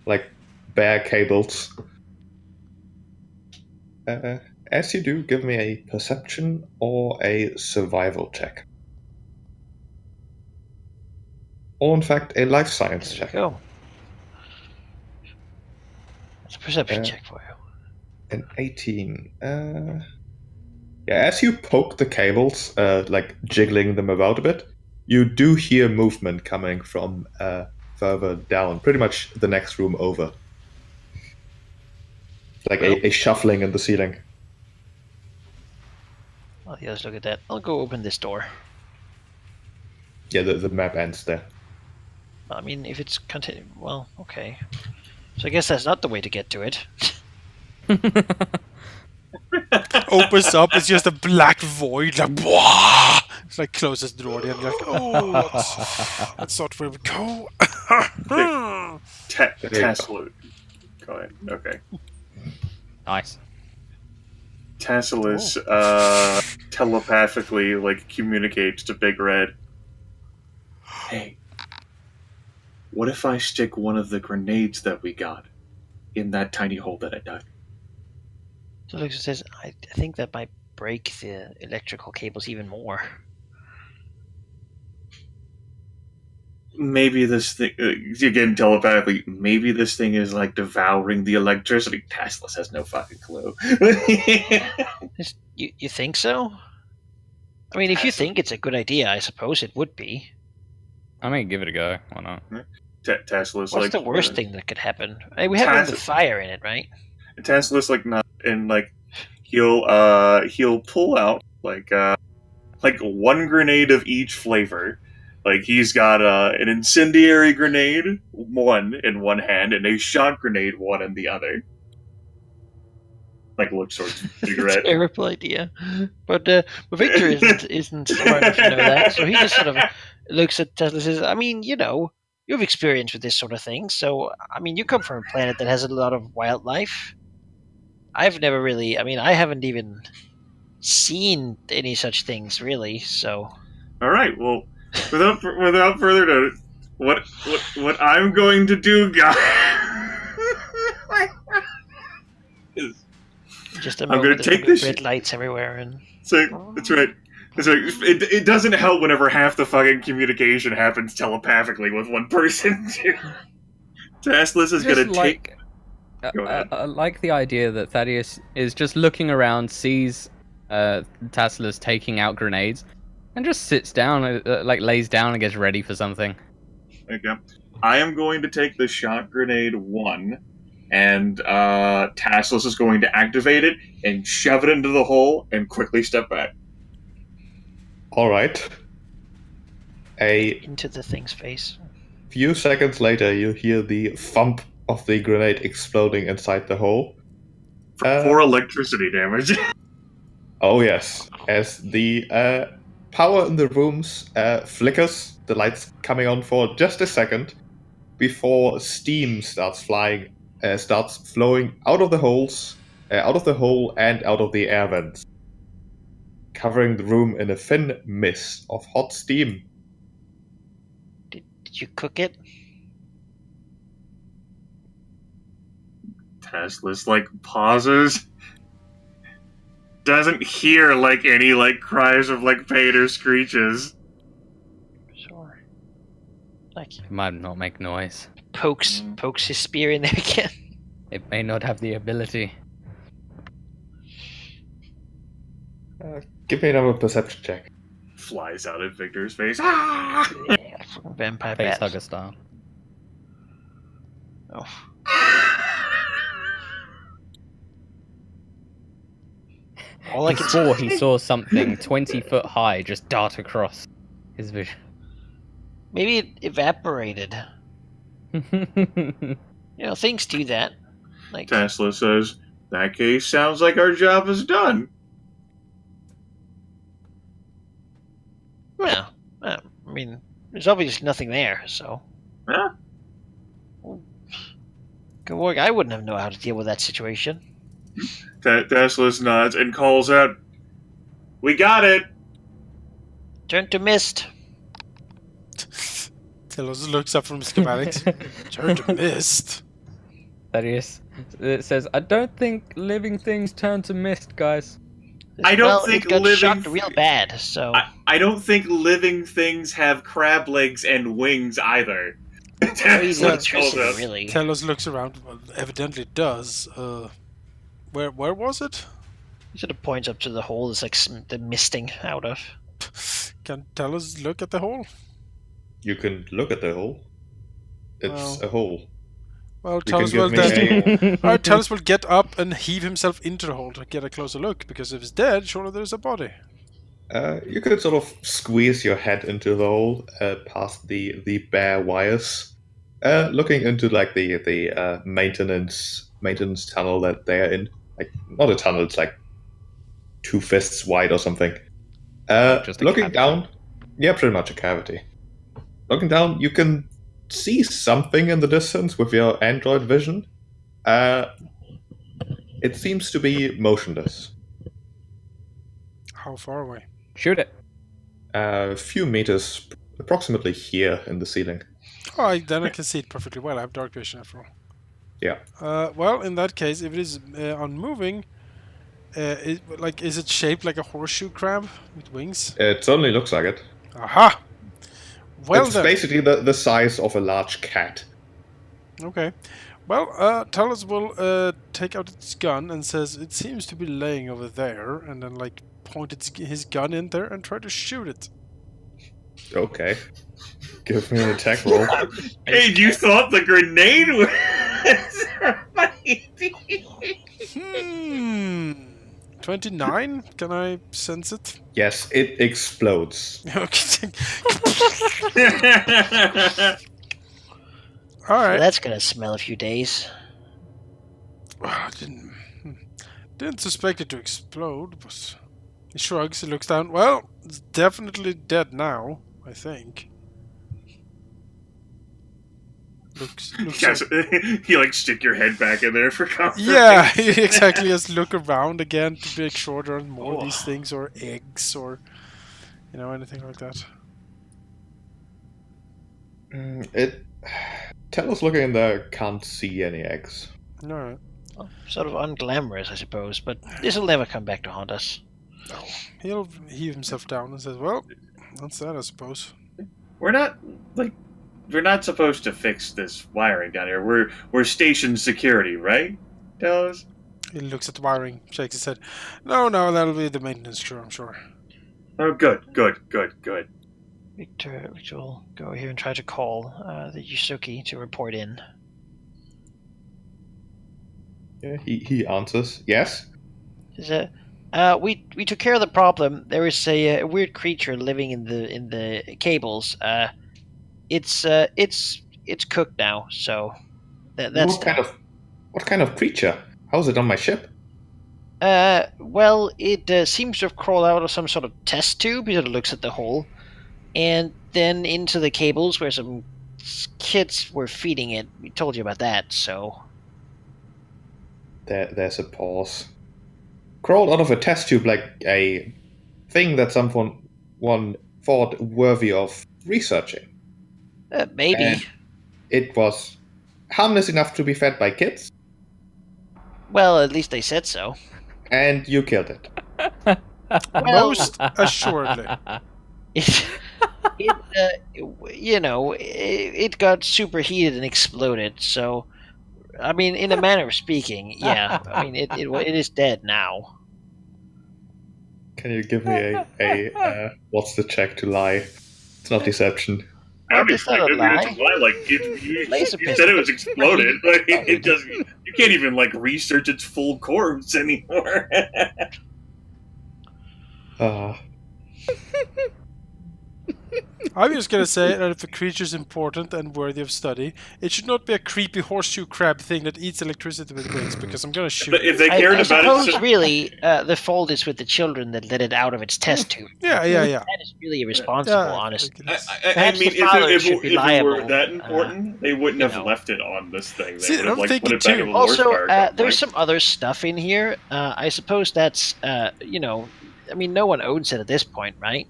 like bare cables. As you do, give me a perception or a survival check. Or in fact, a life science There check. you go. It's a perception Uh, check for you. An 18. Yeah, as you poke the cables, like jiggling them about a bit, you do hear movement coming from further down, pretty much the next room over. Like a shuffling in the ceiling. Well, yeah, let's look at that. I'll go open this door. Yeah, the map ends there. I mean, if it's well, okay. So I guess that's not the way to get to it. Opens up, it's just a black void, like, "Wah!" It's like closes the door, and you're like, oh, that's not where we go. Tesla. Go ahead. Okay. Nice. Tasselus telepathically like communicates to Big Red. Hey, what if I stick one of the grenades that we got in that tiny hole that I dug? So Luke says, I think that might break the electrical cables even more. Maybe this thing, again telepathically, maybe this thing is like devouring the electricity. Tasselus has no fucking clue. You think so? I mean, if you think it's a good idea, I suppose it would be. I mean, give it a go. Why not? Tasselus, What's the worst thing that could happen? Hey, we have one with fire in it, right? Tasselus like not, and like he'll pull out like one grenade of each flavor. Like he's got an incendiary grenade, one in one hand, and a shot grenade, one in the other. Like looks towards cigarette. Terrible idea, but Victor isn't smart enough to know that, so he just sort of looks at Tesla and says, "I mean, you have experience with this sort of thing, so I mean, you come from a planet that has a lot of wildlife. I've never really, I mean, I haven't even seen any such things really. So, all right, well." Without further ado, what I'm going to do, guys, is just a I'm going to take this red lights everywhere, and so that's right. That's right. It doesn't help whenever half the fucking communication happens telepathically with one person. Tasselus is going to take. I like the idea that Thaddeus is just looking around, sees Tasselus taking out grenades, and just sits down, lays down and gets ready for something. Okay. I am going to take the shot grenade 1, and Tasselus is going to activate it and shove it into the hole and quickly step back. Alright. into the thing's face. Few seconds later, you hear the thump of the grenade exploding inside the hole. For electricity damage. Oh yes. As the power in the rooms flickers, the lights coming on for just a second before steam starts flowing out of the holes, out of the hole and out of the air vents, covering the room in a thin mist of hot steam. Did you cook it? Tasselus pauses. Doesn't hear any cries of pain or screeches. Sure. It might not make noise. Pokes his spear in there again. It may not have the ability. Give me another perception check. Flies out at Victor's face. Ah! Yeah, fucking vampire Face bat. hugger style. Oh. All I can Before he saw something 20 foot high just dart across his vision. Maybe it evaporated. Things do that. Tesla says, "That case sounds like our job is done." Well, I mean, there's obviously nothing there, so. Huh? Good work. I wouldn't have known how to deal with that situation. Tesla nods and calls out, "We got it!" Turn to mist. Telos looks up from schematics. Turn to mist. That is. It says, I don't think living things turn to mist, guys. I don't well, think it got living shocked real bad, so. I don't think living things have crab legs and wings either. Or even Tesla calls electricity, out. really. Telos looks around. Well, evidently it does. Where was it? He sort of points up to the hole that's like the misting out of. Can Telos look at the hole? You can look at the hole. It's a hole. Well, You can Telos will give me then. Alright, Telos will get up and heave himself into the hole to get a closer look, because if it's dead, surely there's a body. You could sort of squeeze your head into the hole past the bare wires, looking into like the maintenance tunnel that they're in. Like not a tunnel, it's like 2 fists wide or something. Just a Looking cavity. down, yeah, pretty much a cavity. Looking down, you can see something in the distance with your android vision. It seems to be motionless. How far away? Shoot it. A few meters, approximately here in the ceiling. Then I can see it perfectly well. I have dark vision after all. Yeah. Well, in that case, if it is unmoving, is it shaped like a horseshoe crab with wings? It certainly looks like it. Aha! Well It's then. basically the size of a large cat. Okay. Well, Talos will take out its gun and says it seems to be laying over there, and then like point his gun in there and try to shoot it. Okay. Give me an attack roll. Hey, you thought the grenade was... 29? Can I sense it? Yes, it explodes. Okay. All So right. that's gonna smell a few days. I didn't suspect it to explode, but he shrugs, he looks down. Well, it's definitely dead now, I think. Looks Yes, like... you like stick your head back in there for comfort. Yeah, exactly. Just look around again to make sure there aren't more of these things, or eggs, or anything like that. Talos looking in there can't see any eggs. No, Well, sort of unglamorous, I suppose, but this will never come back to haunt us. he'll heave himself down and says, "Well, that's that, I suppose." We're not supposed to fix this wiring down here. We're station security, right? Tell us. He looks at the wiring, shakes his head. No, that'll be the maintenance crew, I'm sure. Oh, good. Victor will go here and try to call the Yusuki to report in. Yeah, he answers. Yes? He says, we took care of the problem. There is a weird creature living in the cables. It's cooked now, so that's What kind of creature? How's it on my ship? well, it seems to have crawled out of some sort of test tube. He sort of looks at the hole, and then into the cables where some kids were feeding it. We told you about that, so. There's a pause. Crawled out of a test tube like a thing that one thought worthy of researching. Maybe. And it was harmless enough to be fed by kids, Well, at least they said so. and you killed it. Well, Most assuredly. It got superheated and exploded. So, I mean, in a manner of speaking, yeah. I mean, it is dead now. Can you give me a what's the check to lie? It's not deception. I'd be It's not a fine. lie. It's a lie. Like you Laser said, it was pistol. exploded. Like, it doesn't. You can't even like research its full corpse anymore. I'm just gonna say that if a creature is important and worthy of study, it should not be a creepy horseshoe crab thing that eats electricity with wings, because I'm gonna shoot If it. they cared I about suppose it, really the fault is with the children that let it out of its test tube. Yeah. That is really irresponsible, Yeah, honestly. I Perhaps mean, the father should be if it were liable, that important, they wouldn't you have know. left it on this thing. They See, would have I'm like put thinking it back too. in the Also, horsepower complex. there's some other stuff in here. I suppose that's, I mean, no one owns it at this point, right?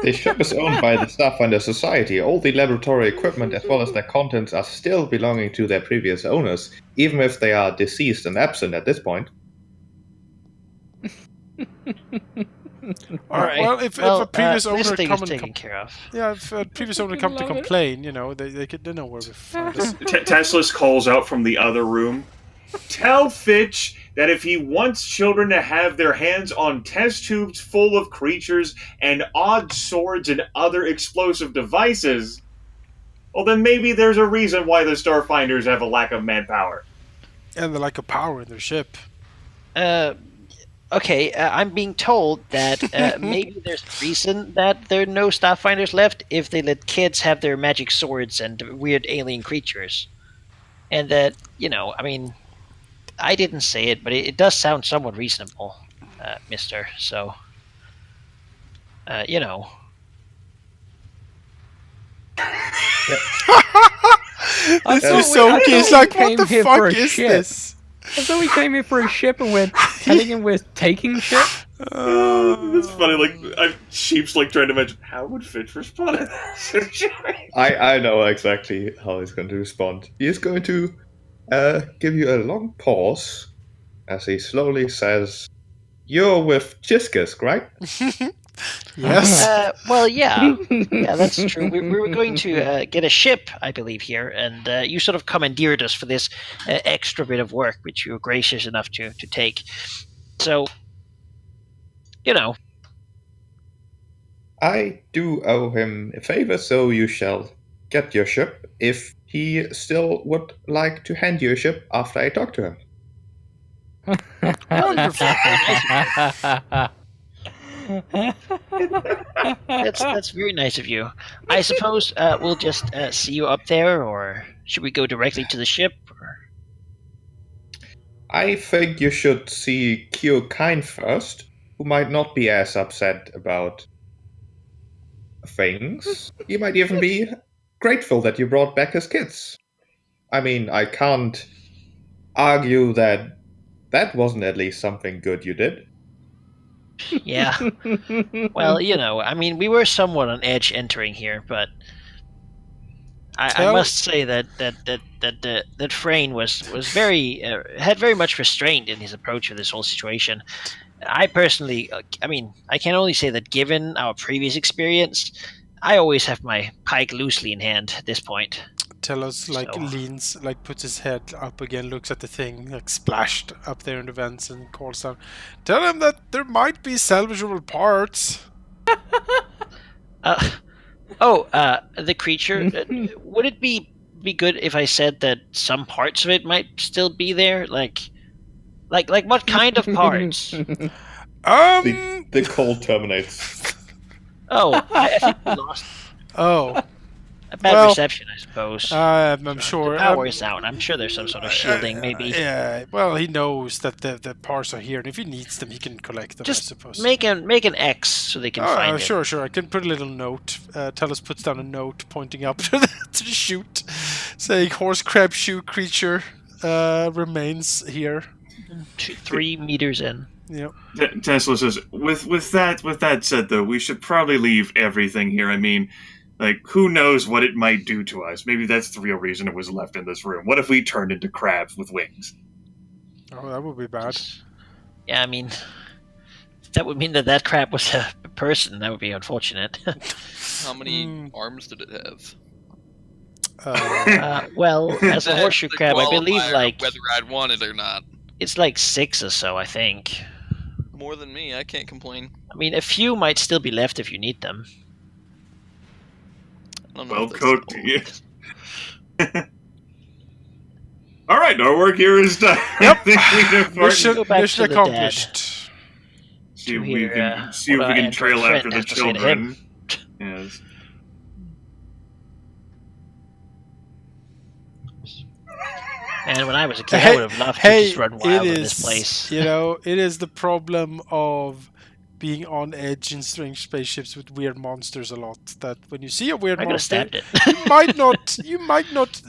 The ship is owned by the Starfinder Society. All the laboratory equipment as well as their contents are still belonging to their previous owners, even if they are deceased and absent at this point. All right. Well, if a previous owner this thing come is and taken care of. yeah, if a previous owner come to Love it. complain, you know, they know where we find us. Teslas calls out from the other room. Tell Fitch that if he wants children to have their hands on test tubes full of creatures and odd swords and other explosive devices, well, then maybe there's a reason why the Starfinders have a lack of manpower. And the lack of power in their ship. Okay, I'm being told that maybe there's a reason that there are no Starfinders left if they let kids have their magic swords and weird alien creatures. And that, I mean, I didn't say it, but it does sound somewhat reasonable, mister. So, This thought is we- so I he's thought we like, what came the here for fuck a is ship." this? I thought we came here for a ship and we're telling him we're taking ship. It's funny, like, Sheep's like trying to imagine, how would Fitch respond to this? I know exactly how he's going to respond. He is going to give you a long pause as he slowly says, "You're with Chiskus, right?" Yes. well, yeah. Yeah, that's true. We were going to get a ship, I believe, here, and you sort of commandeered us for this extra bit of work, which you were gracious enough to take. So, I do owe him a favor, so you shall get your ship if he still would like to hand you a ship after I talk to him. That's very nice of you. I suppose we'll just see you up there, or should we go directly to the ship? Or... I think you should see Kyo Kine first, who might not be as upset about things. He might even be grateful that you brought back his kids. I mean, I can't argue that that wasn't at least something good you did. Yeah. Well, I mean, we were somewhat on edge entering here, but I must say that Frayne was very had very much restraint in his approach to this whole situation. I personally, I mean, I can only say that given our previous experience, I always have my pike loosely in hand at this point. Telos leans, puts his head up again, looks at the thing splashed up there in the vents, and calls out, "Tell him that there might be salvageable parts." The creature. Would it be good if I said that some parts of it might still be there? Like what kind of parts? The call terminates. Oh, I think we lost. Oh. A bad reception, I suppose. I'm sure. The power is out. I'm sure there's some sort of shielding, maybe. Yeah, well, he knows that the parts are here, and if he needs them, he can collect them, Just I suppose. make an X so they can find it. Sure. I can put a little note. Telos puts down a note pointing up to the chute, saying horse crab shoe creature remains here. 3 meters in. Yep. Tesla says, with that said, though, we should probably leave everything here. I mean, who knows what it might do to us? Maybe that's the real reason it was left in this room. What if we turned into crabs with wings? Oh, that would be bad. Yeah, I mean, that would mean that crab was a person. That would be unfortunate. How many arms did it have? Well, as a horseshoe The crab, I believe qualifier, whether I'd want it or not. it's 6 or so, I think. More than me, I can't complain. I mean, a few might still be left if you need them. I don't know Well if that's cooked. the Yeah. All right, our work here is done. Yep. Mission Mission to the accomplished. See if to we hear, can see if what we our can trail friend after the has to say to children. Yes. And when I was a kid, I would have loved to just run it wild in is, this place. it is the problem of being on edge in strange spaceships with weird monsters a lot. That when you see a weird I could have monster, stabbed it. you might not,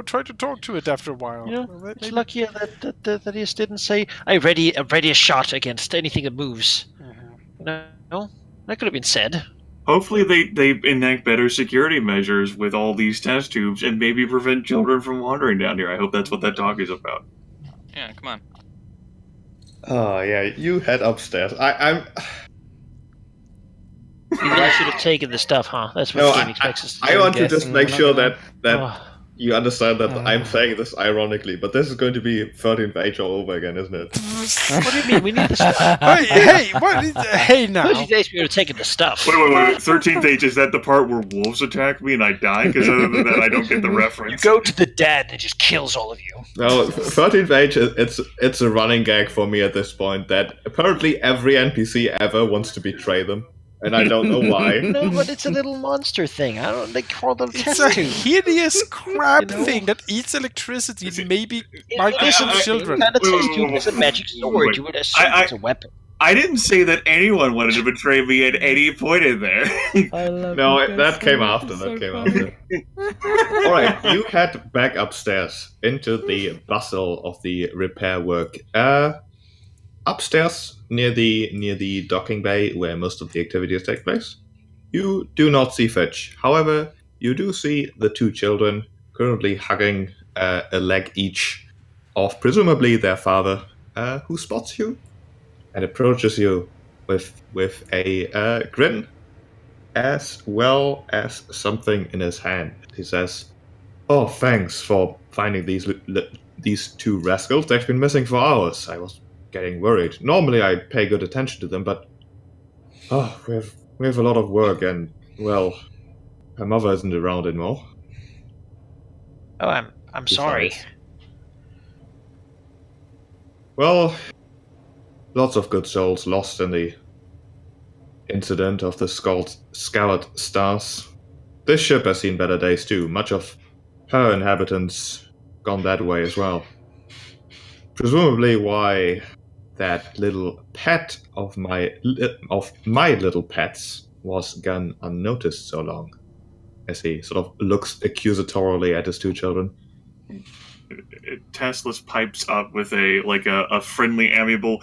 try to talk to it after a while. It's Maybe- lucky that he just didn't say, "I ready a shot against anything that moves." Mhm. No, that could have been said. Hopefully they enact better security measures with all these test tubes and maybe prevent children from wandering down here. I hope that's what that talk is about. Yeah, come on. Oh yeah, you head upstairs. I'm. You really should have taken the stuff, huh? That's what No, the game expects us to I do. want to just guessing make we're not sure gonna- that Oh, you understand that I'm Ah. saying this ironically, but this is going to be 13th Age all over again, isn't it? what do you mean? We need the stuff. Hey, what? Hey, now. Those days we would have taken the stuff. Wait. 13th Age, is that the part where wolves attack me and I die? Because other than that, I don't get the You reference. go to the dead and it just kills all of you. No, 13th Age, it's a running gag for me at this point that apparently every NPC ever wants to betray them, and I don't know why. No, but it's a little monster thing. I don't like call them It's test a tube. hideous crab You know? thing that eats electricity and maybe might kill Listen, some children. Kind of Wait, test wait, tube wait, is a wait, magic wait, sword. wait. You would assume I- it's a weapon. I didn't say that anyone wanted to betray me at any point in there. I love No, you guys that so came much, after. it's That so came funny. after. All right, you head back upstairs into the bustle of the repair work. Upstairs, near the docking bay where most of the activities take place, you do not see Fitch. However, you do see the two children currently hugging a leg each of presumably their father, who spots you and approaches you with a grin, as well as something in his hand. He says, "Oh, thanks for finding these two rascals. They've been missing for hours. I was getting worried. Normally I pay good attention to them, but we have a lot of work, and well, her mother isn't around anymore." Oh, I'm sorry. Besides- Well, lots of good souls lost in the incident of the scoured stars. This ship has seen better days too. Much of her inhabitants gone that way as well. Presumably, why that little pet of my little pets was gone unnoticed so long. As he sort of looks accusatorily at his two children. Teslas pipes up with a friendly, amiable.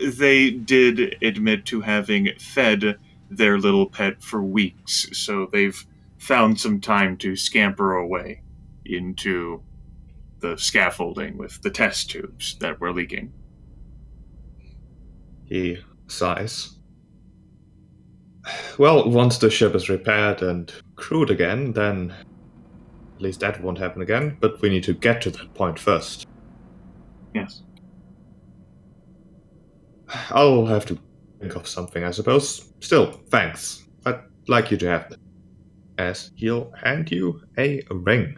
They did admit to having fed their little pet for weeks, so they've found some time to scamper away into the scaffolding with the test tubes that were leaking. He sighs. Well, once the ship is repaired and crewed again, then at least that won't happen again, but we need to get to that point first. Yes. I'll have to think of something, I suppose. Still, thanks. I'd like you to have it. As he'll hand you a ring.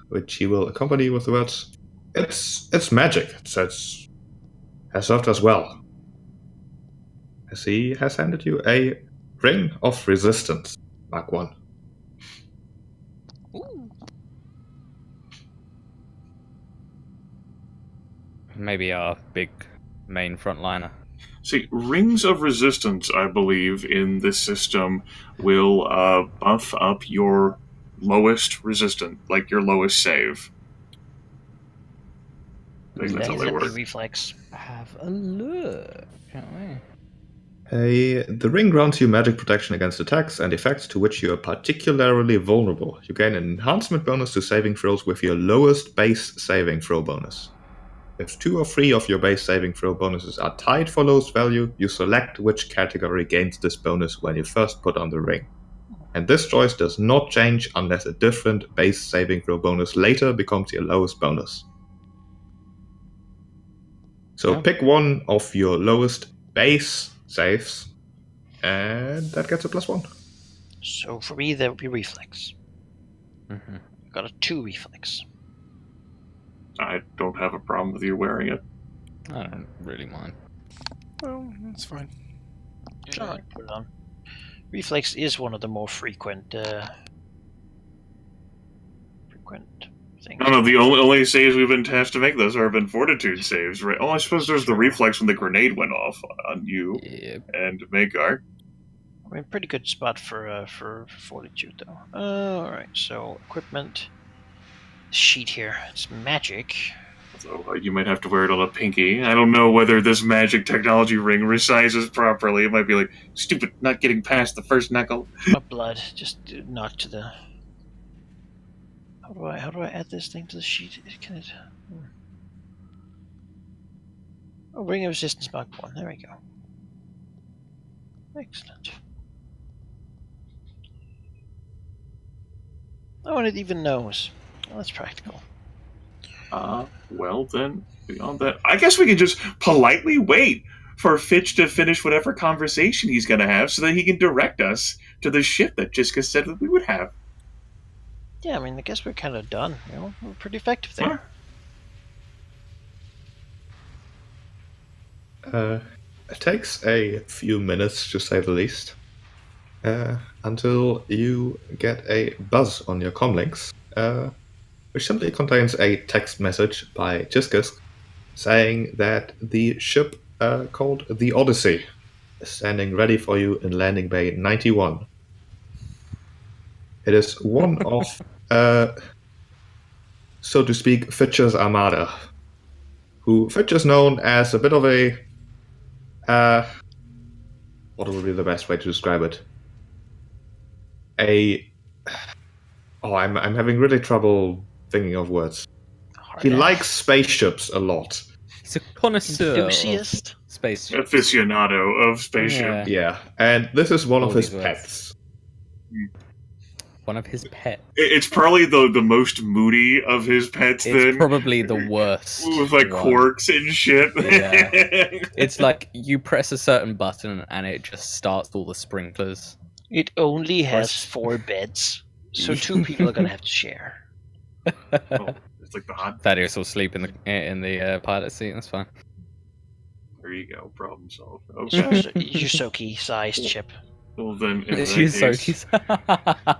Which he will accompany with the words, It's magic. It's has served us well. As he has handed you a ring of resistance, Mark 1. Maybe our big main frontliner. See, rings of resistance, I believe, in this system will buff up your lowest resistant, like your lowest save. I think that's how they Definitely work. reflex. Have a look, can't we? The ring grants you magic protection against attacks and effects to which you are particularly vulnerable. You gain an enhancement bonus to saving throws with your lowest base saving throw bonus. If 2 or 3 of your base saving throw bonuses are tied for lowest value, you select which category gains this bonus when you first put on the ring. And this choice does not change unless a different base saving throw bonus later becomes your lowest bonus. So Yeah. pick one of your lowest base saves, and that gets a +1. So for me, that would be reflex. Mm-hmm. Got a 2 reflex. I don't have a problem with you wearing it. I don't really mind. Well, that's fine. Sure, put it on. Reflex is one of the more frequent things. No, the only saves we've been tasked to make those have been fortitude saves, right? Oh, I suppose there's the reflex when the grenade went off on you and Magar. I mean, pretty good spot for fortitude, though. All right, so equipment sheet here. It's magic. So you might have to wear it on a pinky. I don't know whether this magic technology ring resizes properly. It might be like, stupid, not getting past the first knuckle. Oh, blood. Just not to the... How do I add this thing to the sheet? Can it... Oh, ring of resistance mark 1. There we go. Excellent. Oh, and it even knows. Well, that's practical. Well then, beyond that, I guess we can just politely wait for Fitch to finish whatever conversation he's going to have so that he can direct us to the ship that Jiska said that we would have. Yeah, I mean, I guess we're kind of done. You know, we're pretty effective there. It takes a few minutes, to say the least, until you get a buzz on your comlinks, which simply contains a text message by Jiskus saying that the ship called the Odyssey is standing ready for you in landing bay 91. It is one of, so to speak, Fitch's armada, who Fitch is known as a bit of a, what would be the best way to describe it? I'm having really trouble thinking of words. He likes spaceships a lot. He's a connoisseur Enthusiast? of spaceships. Aficionado of spaceship. Yeah, and this is one of All his these words. pets. One of his pets. It's probably the most moody of his pets, It's then. probably the worst. With like one. quirks and shit. Yeah. It's like you press a certain button and it just starts all the sprinklers. It only has 4 beds, so 2 people are going to have to share. Oh, it's like the hot. Thaddeus will sleep in the pilot seat. That's fine. There you go. Problem solved. Okay. Yusoki-sized ship. Well then, in that She's so case,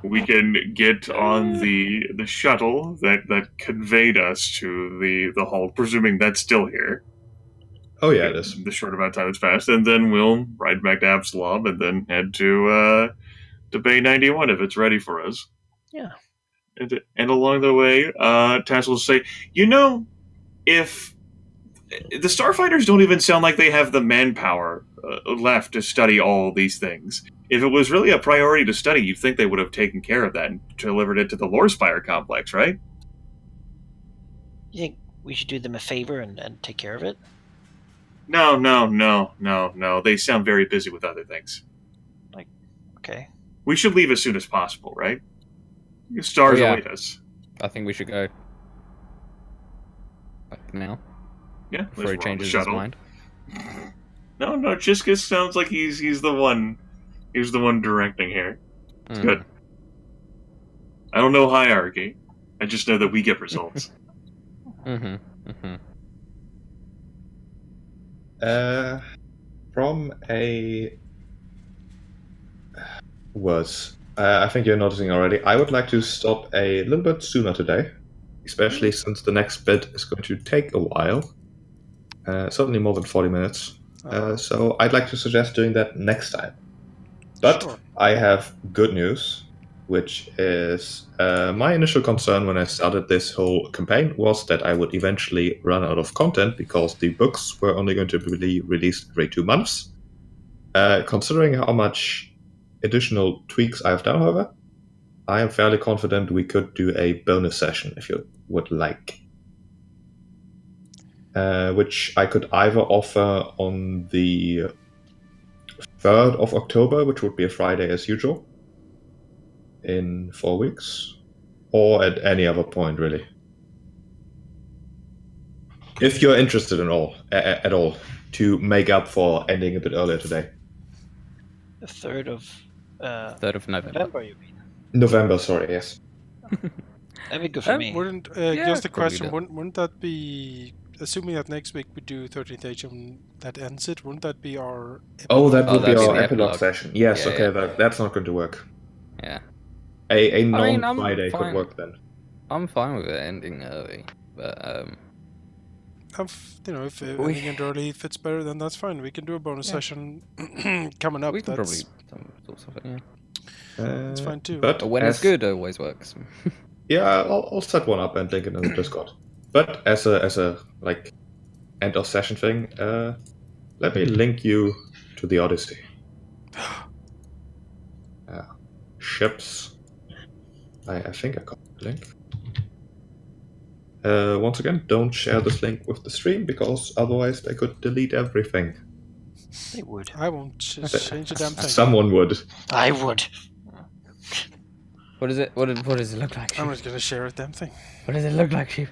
we can get on the shuttle that conveyed us to the hull, presuming that's still here. Oh yeah, it is. The short amount of time that's passed, and then we'll ride back to Absalom and then head to Bay 91 if it's ready for us. Yeah. And along the way, Tassel will say, you know, if the Starfinders don't even sound like they have the manpower left to study all these things. If it was really a priority to study, you'd think they would have taken care of that and delivered it to the Lore Spire complex, right? You think we should do them a favor and take care of it? No. They sound very busy with other things. Okay. We should leave as soon as possible, right? Stars await us. I think we should go. Like now. Yeah, Before he changes his mind. No, Chiskus sounds like he's the one. He's the one directing here. It's good. I don't know hierarchy. I just know that we get results. From a words, I think you're noticing already. I would like to stop a little bit sooner today, especially since the next bit is going to take a while. Certainly more than 40 minutes. So I'd like to suggest doing that next time. But Sure. I have good news, which is my initial concern when I started this whole campaign was that I would eventually run out of content because the books were only going to be released every 2 months. Considering how much additional tweaks I've done, however, I am fairly confident we could do a bonus session if you would like. Which I could either offer on the 3rd of October, which would be a Friday as usual, in 4 weeks, or at any other point, really. If you're interested in at all, to make up for ending a bit earlier today. The 3rd of... 3rd of November. you mean? November, sorry, yes. That'd be good for me. Wouldn't Yeah, just a probably question? good. Wouldn't that be assuming that next week we do 13th age and that ends it, wouldn't that be our... Oh, that Oh, would be that'd be our the epilogue epilogue. session. Yes, Yeah, okay, yeah. that's not going to work. Yeah. A mean, I'm non-Friday could fine. work then. I'm fine with it ending early, but if ending it early fits better, then that's fine. We can do a bonus session coming up. we can That's probably sort of it, yeah. That's fine too. But When it's good, it always works. Yeah, I'll set one up and link it in the Discord. But as a like end of session thing, let me link you to the Odyssey. Ships. I think I got the link. Once again, don't share this link with the stream because otherwise they could delete everything. They would. I won't change a damn thing. Someone would. I would. What is it? What does it look like, Sheep? I'm just gonna share a damn thing. What does it look like, Sheep?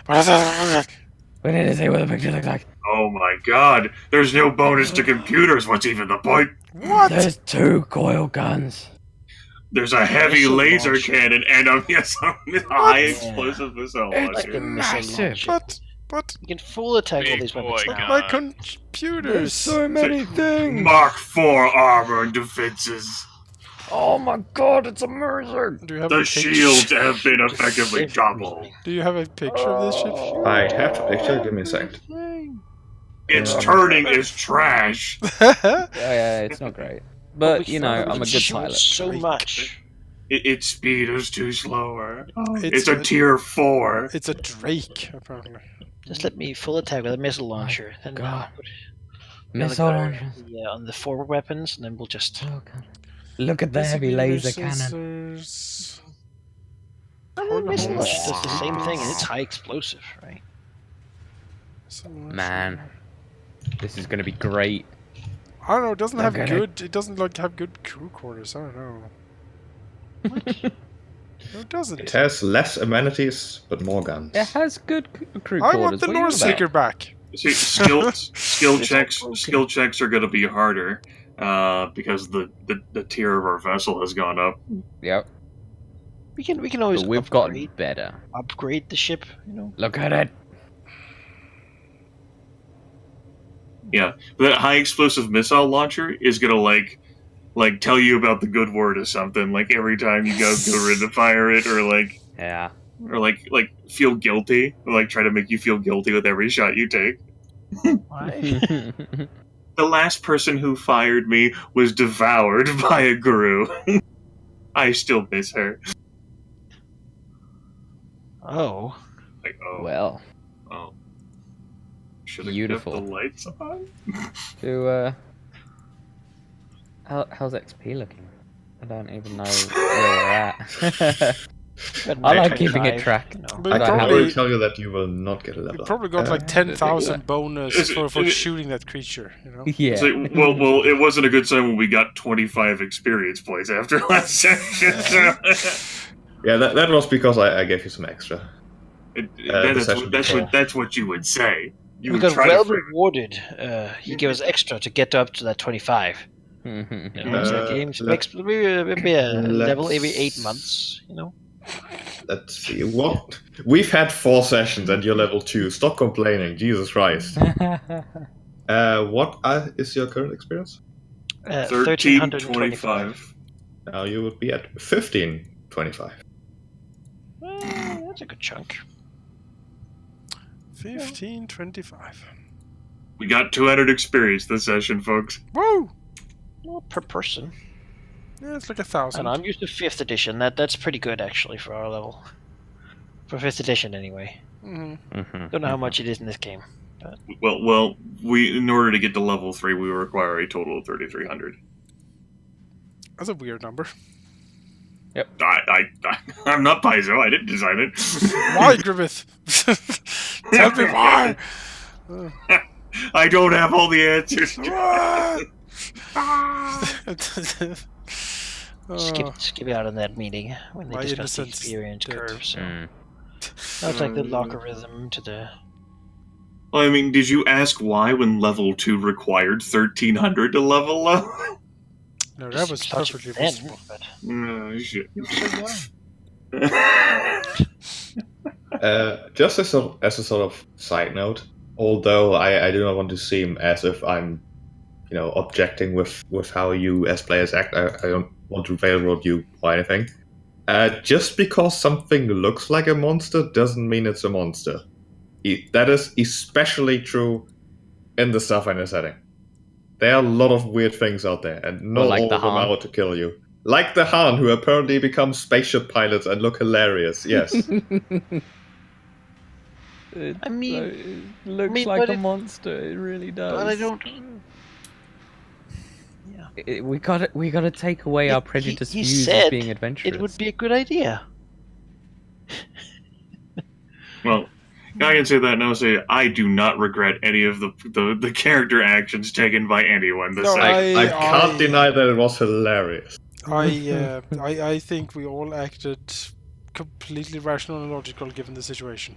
What does that look like? We need to see what the picture looks like. Oh my god, there's no bonus to computers, what's even the point? What? There's 2 coil guns. There's a heavy Missile laser launcher. cannon and a high explosive missile It's launcher. massive. But You can full attack all Big these boy weapons now. gun. my computers. so many things. Mark 4 armor and defenses. Oh my god, it's amazing. Do you have The a picture? shields have been effectively doubled. Do you have a picture of this ship? I have a picture, give me a second. Its turning is trash. Yeah, it's not great. But, you know, I'm a good Shoot pilot. So much. Its speed is too slower. It's It's a tier 4. It's a Drake, apparently. Just let me full attack with a missile launcher. Then God. put Missile another launchers. guy, yeah, on the forward weapons, and then we'll just. Oh god. Look at the heavy laser cannon. Scissors. The missile launcher does the same thing, and it's high explosive, right? Man. This is gonna be great. I don't know. It doesn't have Look at it. good. It doesn't like have good crew quarters. I don't know. No, it doesn't. It has less amenities, but more guns. It has good crew I quarters. want the what are you Northseeker about? back. See, skill checks are going to be harder because the tier of our vessel has gone up. Yep. We can always But we've upgrade, gotten better. upgrade the ship. You know. Look at it. Yeah, but that high explosive missile launcher is going to like tell you about the good word or something. Like every time you go ready to fire it, or Yeah. feel guilty, or like try to make you feel guilty with every shot you take. Why? The last person who fired me was devoured by a guru. I still miss her. Oh. Like, oh, Well, oh. Should have kept beautiful. the lights on. how's XP looking? I don't even know where we're at. I like keeping it 25, track. you know. But I you can probably, already tell you that you will not get a level. you probably got like 10,000 bonus for shooting that creature. You know. Yeah. So, well, it wasn't a good sign when we got 25 experience points after last session. So. Yeah, that was because I gave you some extra. That's what you would say. You We would got try well to frame it. rewarded. He gave us extra to get up to that 25. You know, so games maybe a level every 8 months. You know. Let's see. What? We've had 4 sessions and you're level 2. Stop complaining. Jesus Christ. What is your current experience? 1325. Now you would be at 1525. That's a good chunk. 1525. We got 200 experience this session, folks. Woo! Well, per person. Yeah, it's like 1,000. And I'm used to 5th edition. That's pretty good actually for our level. For 5th edition anyway. Mm-hmm. Don't know how much it is in this game. Well, we in order to get to level 3, we require a total of 3,300. That's a weird number. I'm not Paizo. I didn't design it. Why, Griffith? Tell me why. I don't have all the answers. Skip out on that meeting when they My discuss the innocence experience dead. curve. So that's like the logarithm to the. Well, I mean, did you ask why when level 2 required 1,300 to level up? No, that was Such a perfectly then, possible. but Oh, shit. you were so young. Just as a sort of side note, although I do not want to seem as if I'm, objecting with how you as players act. I don't want to railroad you or anything. Just because something looks like a monster doesn't mean it's a monster. That is especially true in the Starfinder setting. There are a lot of weird things out there, and not like all the of them are Han. out to kill you. Like the Han, who apparently become spaceship pilots and look hilarious. Yes. It, I mean- it looks but like a it- monster. It really does. But I don't. We gotta take away our prejudiced he views said of being adventurous. It would be a good idea. Well, I can say that now. Say I do not regret any of the character actions taken by anyone. This No, session. I can't deny that it was hilarious. I think we all acted completely rational and logical given the situation.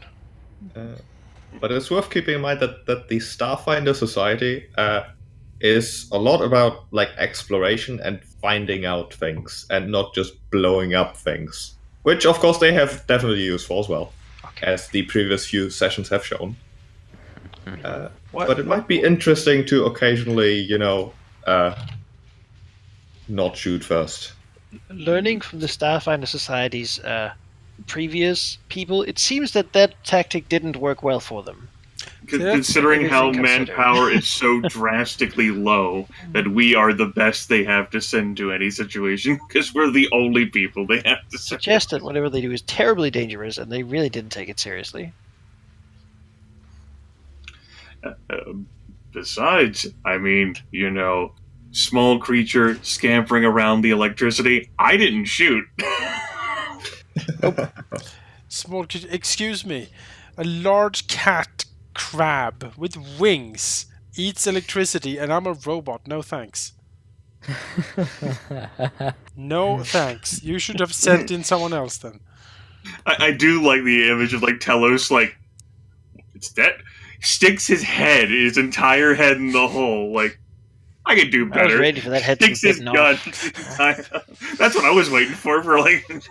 But it's worth keeping in mind that the Starfinder Society is a lot about like exploration and finding out things, and not just blowing up things. Which, of course, they have definitely used for as well, as the previous few sessions have shown. But it might be interesting to occasionally, not shoot first. Learning from the Starfinder Society's previous people, it seems that tactic didn't work well for them. Considering how everything considered. manpower is so drastically low that we are the best they have to send to any situation, because we're the only people they have to send. Suggest that whatever they do is terribly dangerous, and they really didn't take it seriously. Besides, I mean, small creature scampering around the electricity. I didn't shoot. Small creature. Excuse me. A large cat crab with wings eats electricity, and I'm a robot. No thanks. No thanks. You should have sent in someone else then. I do like the image of Telos, it's that sticks his entire head in the hole. I could do better. I was ready for that head to Sticks his get gun. off. That's what I was waiting for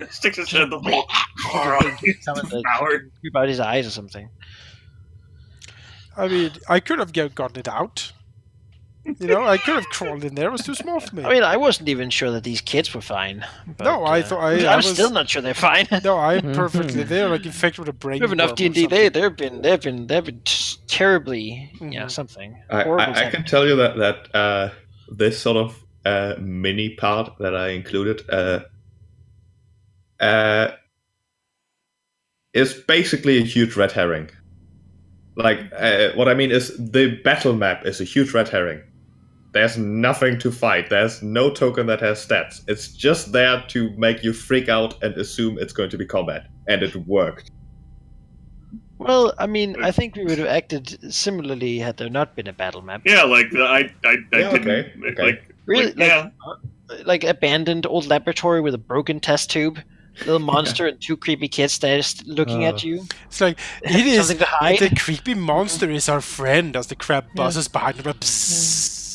sticks his head in the hole. Power. Creep out his eyes or something. I mean, I could have gotten it out. I could have crawled in there. It was too small for me. I mean, I wasn't even sure that these kids were fine. But, No, I thought I I'm was still not sure they're fine. No, I'm perfectly. They're infected with a brain. We have enough worm or D&D. something. They've been terribly, Mhm. something. I Horrible can temp- tell you that this sort of mini part that I included is basically a huge red herring. What I mean is the battle map is a huge red herring. There's nothing to fight. There's no token that has stats. It's just there to make you freak out and assume it's going to be combat. And it worked. Well, I mean, I think we would have acted similarly had there not been a battle map. Yeah, I Yeah, didn't okay. Really, yeah. like abandoned old laboratory with a broken test tube, little monster and two creepy kids there just looking at you. It's like it is. Something to hide. The creepy monster is our friend. As the crab buzzes behind him. Psst.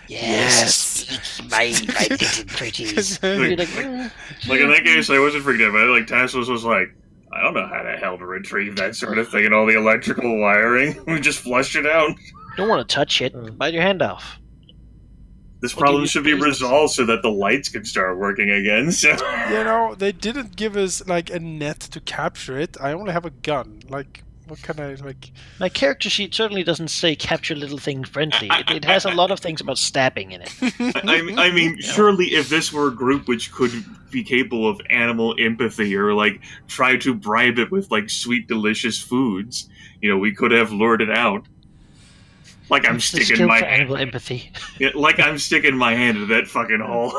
Yes, my little pretties. You're like, In that case, I wasn't freaked out about it. Tassos was like, I don't know how the hell to retrieve that sort of thing and all the electrical wiring. We just flushed it out. don't want to touch it. Bite your hand off. This What problem do you should be use? resolved so that the lights can start working again. So They didn't give us a net to capture it. I only have a gun. What can I My character sheet certainly doesn't say capture little thing friendly. It has a lot of things about stabbing in it. I mean, surely if this were a group which could be capable of animal empathy or try to bribe it with sweet, delicious foods, we could have lured it out. I'm It's the sticking skill my for animal empathy. Yeah, I'm sticking my hand into that fucking hole.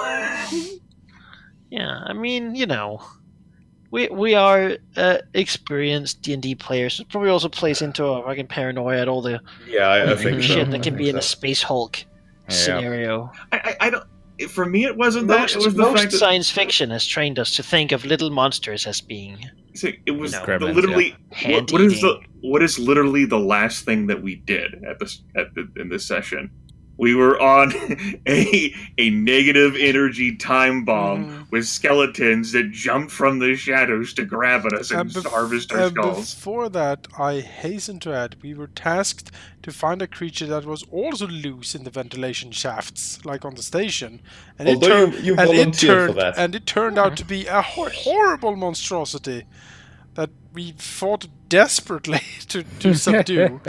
Yeah, I mean, we are experienced D&D players. It probably also plays into our fucking paranoia at all the Yeah, I think so. shit that can I be think in a so. Space Hulk scenario. I don't. For me, it wasn't that. It was the Most fact that science fiction has trained us to think of little monsters as being it was Gremlins, literally hand what is eating. what is literally the last thing that we did in this session. We were on a negative energy time bomb with skeletons that jumped from the shadows to grab at us and harvest our skulls. Before that, I hasten to add, we were tasked to find a creature that was also loose in the ventilation shafts, like on the station. And you volunteered for that. And it turned out to be a horrible monstrosity that we fought desperately to subdue.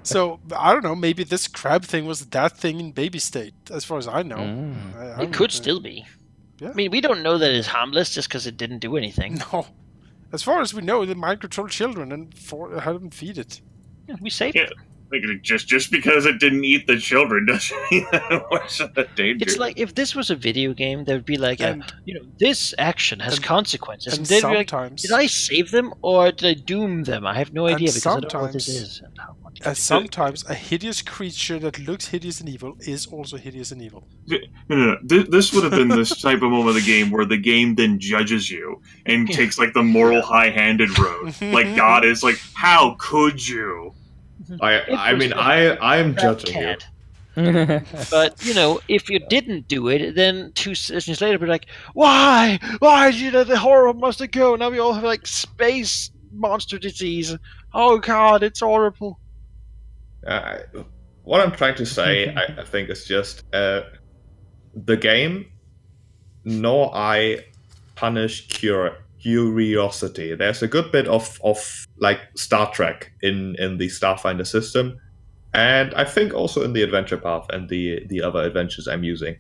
So, I don't know, maybe this crab thing was that thing in baby state, as far as I know. It could still be. Yeah. I mean, we don't know that it's harmless just because it didn't do anything. No. As far as we know, they mind-controlled children and had them feed it. Yeah, we saved it. Like, just because it didn't eat the children doesn't mean that it wasn't a danger. It's like if this was a video game, there would be like, this action has consequences. And they'd be like, sometimes... did I save them or did I doom them? I have no idea because I don't know what this is. And sometimes a hideous creature that looks hideous and evil is also hideous and evil. No. This would have been this type of moment of the game where the game then judges you and takes like the moral high-handed road. Like God is like, how could you? I'm judging you. But, if you didn't do it, then 2 sessions later, we're like, why? Why did you let the horror monster go? Now we all have, like, space monster disease. Oh, God, it's horrible. What I'm trying to say, I think, is just the game, nor I punish curiosity. There's a good bit of like Star Trek in the Starfinder system, and I think also in the adventure path and the other adventures I'm using.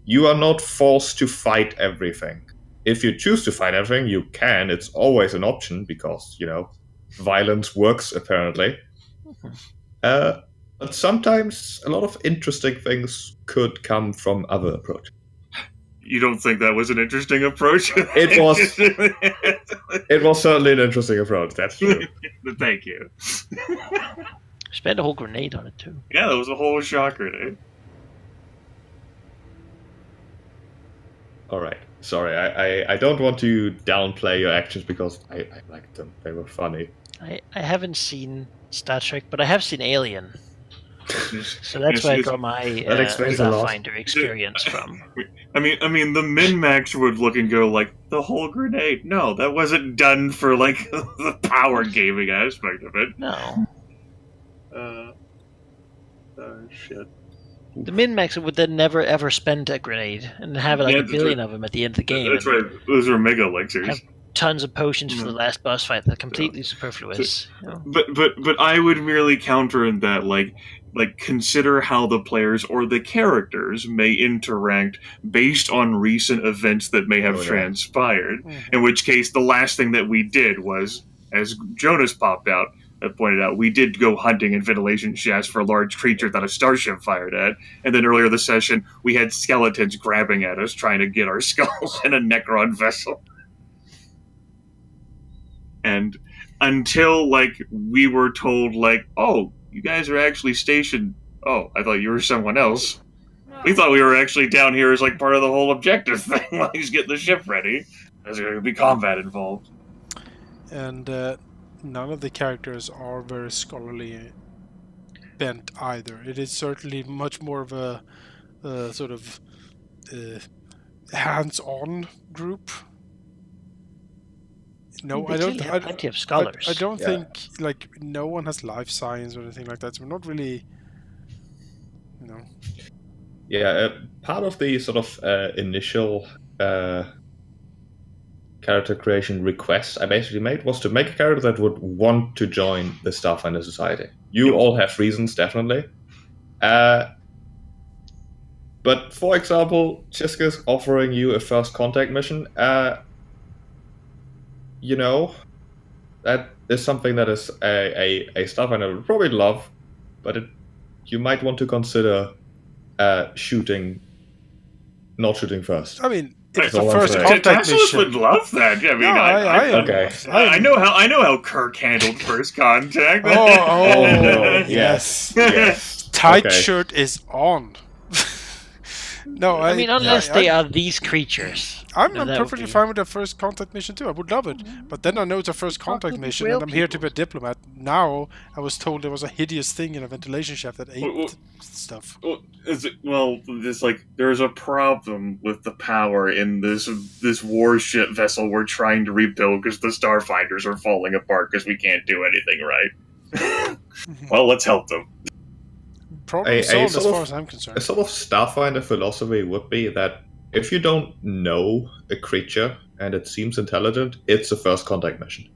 You are not forced to fight everything. If you choose to fight everything, you can. It's always an option because, violence works apparently. But sometimes a lot of interesting things could come from other approaches. You don't think that was an interesting approach? It was. It was certainly an interesting approach. That's true. Thank you. Spent a whole grenade on it too. Yeah, that was a whole shock grenade. All right. Sorry, I don't want to downplay your actions because I liked them. They were funny. I haven't seen Star Trek, but I have seen Alien. So that's where I got my Starfinder experience from. I mean, the min-max would look and go like, the whole grenade. No, that wasn't done for like the power gaming aspect of it. No. Shit. The min-max would then never ever spend a grenade and have like a billion of them at the end of the game. That's right. Those are mega elixirs. Have tons of potions for the last boss fight that are completely superfluous. But I would merely counter in that like consider how the players or the characters may interact based on recent events that may have transpired. In which case, the last thing that we did was, as Jonas pointed out, we did go hunting in ventilation shafts for a large creature that a starship fired at, and then earlier this session, we had skeletons grabbing at us, trying to get our skulls in a Necron vessel. And until, we were told, oh, you guys are actually stationed. Oh, I thought you were someone else. We thought we were actually down here as, part of the whole objective thing while he's getting the ship ready. There's going to be combat involved. And none of the characters are very scholarly bent either. It is certainly much more of a sort of hands-on group. No, I don't. Have plenty of scholars. I don't think no one has life science or anything like that. So we're not really, Yeah, part of the sort of initial character creation request I basically made was to make a character that would want to join the Starfinder Society. You all have reasons, definitely. But for example, Chiska's offering you a first contact mission. That is something that is a Starfinder would probably love, but you might want to consider not shooting first. I mean, it's the first contact mission. Would love that. I mean, I know how Kirk handled first contact. Yes. Tight shirt is on. No, I mean, unless they I- are these creatures. I'm that would perfectly be- fine with the first contact mission too. I would love it. But then I know it's a first contact Possibly mission, whale and I'm here to be a peoples. diplomat. Now I was told there was a hideous thing in a ventilation shaft that ate Well, stuff. There's there's a problem with the power in this warship vessel we're trying to rebuild because the Starfinders are falling apart because we can't do anything right. Well, let's help them. Problem a solved sort as of- far as I'm A concerned. sort of Starfinder philosophy would be that if you don't know a creature and it seems intelligent, it's a first contact mission.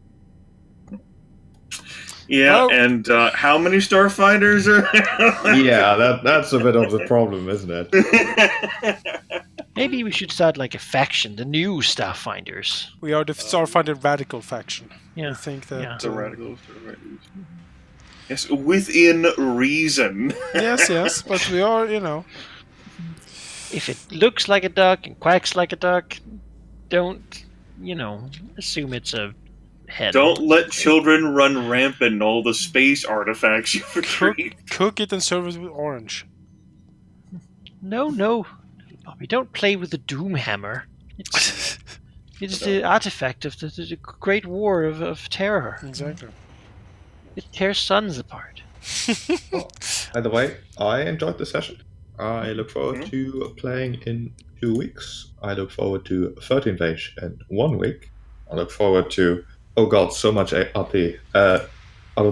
Yeah, Well- and how many Starfinders are? Yeah, that's a bit of the problem, isn't it? Maybe we should start like a faction, the new Starfinders. We are the Starfinder radical faction. Yeah. I think that. Yeah. The radical Starfinders. Yes, within reason. Yes, but we are, you know. If it looks like a duck and quacks like a duck, don't, assume it's a head. Don't let children run rampant in all the space artifacts you retrieve. Cook it and serve it with orange. No, Bobby, don't play with the Doom Hammer. It's the artifact of the Great War of Terror. Exactly. It tears suns apart. By the way, I enjoyed the session. I look forward to playing in 2 weeks. I look forward to 13th Age in 1 week. I look forward to, oh god, so much out of the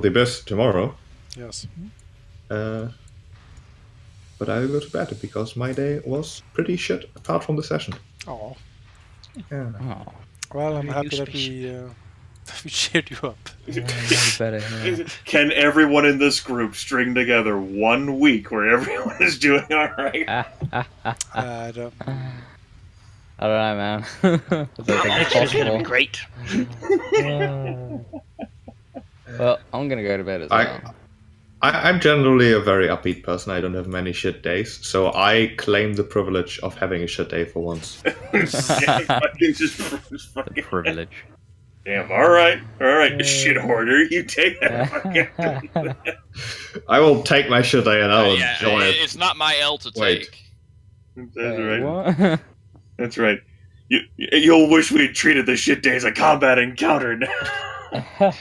Abyss tomorrow. Yes. But I will go to bed because my day was pretty shit apart from the session. Oh. Yeah. Oh, Well, I'm Very happy that useful. we cheered you up. yeah, maybe better. Yeah. Can everyone in this group string together 1 week where everyone is doing alright? I don't. I don't know, man. I don't think Next it's year's gonna be possible. great. Well, I'm gonna go to bed as I- well. I'm generally a very upbeat person. I don't have many shit days, so I claim the privilege of having a shit day for once. Just The fucking- privilege. Damn, alright, shit hoarder, you take that fucking. I will take my shit day and I'll Yeah, enjoy it. it's not my L to Wait. take. That's right. What? That's right. You'll wish we had treated the shit day as a combat encounter now.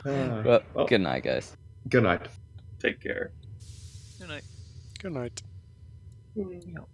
Well, Well, good night, guys. good night. Take care. Good night. Good night. You know,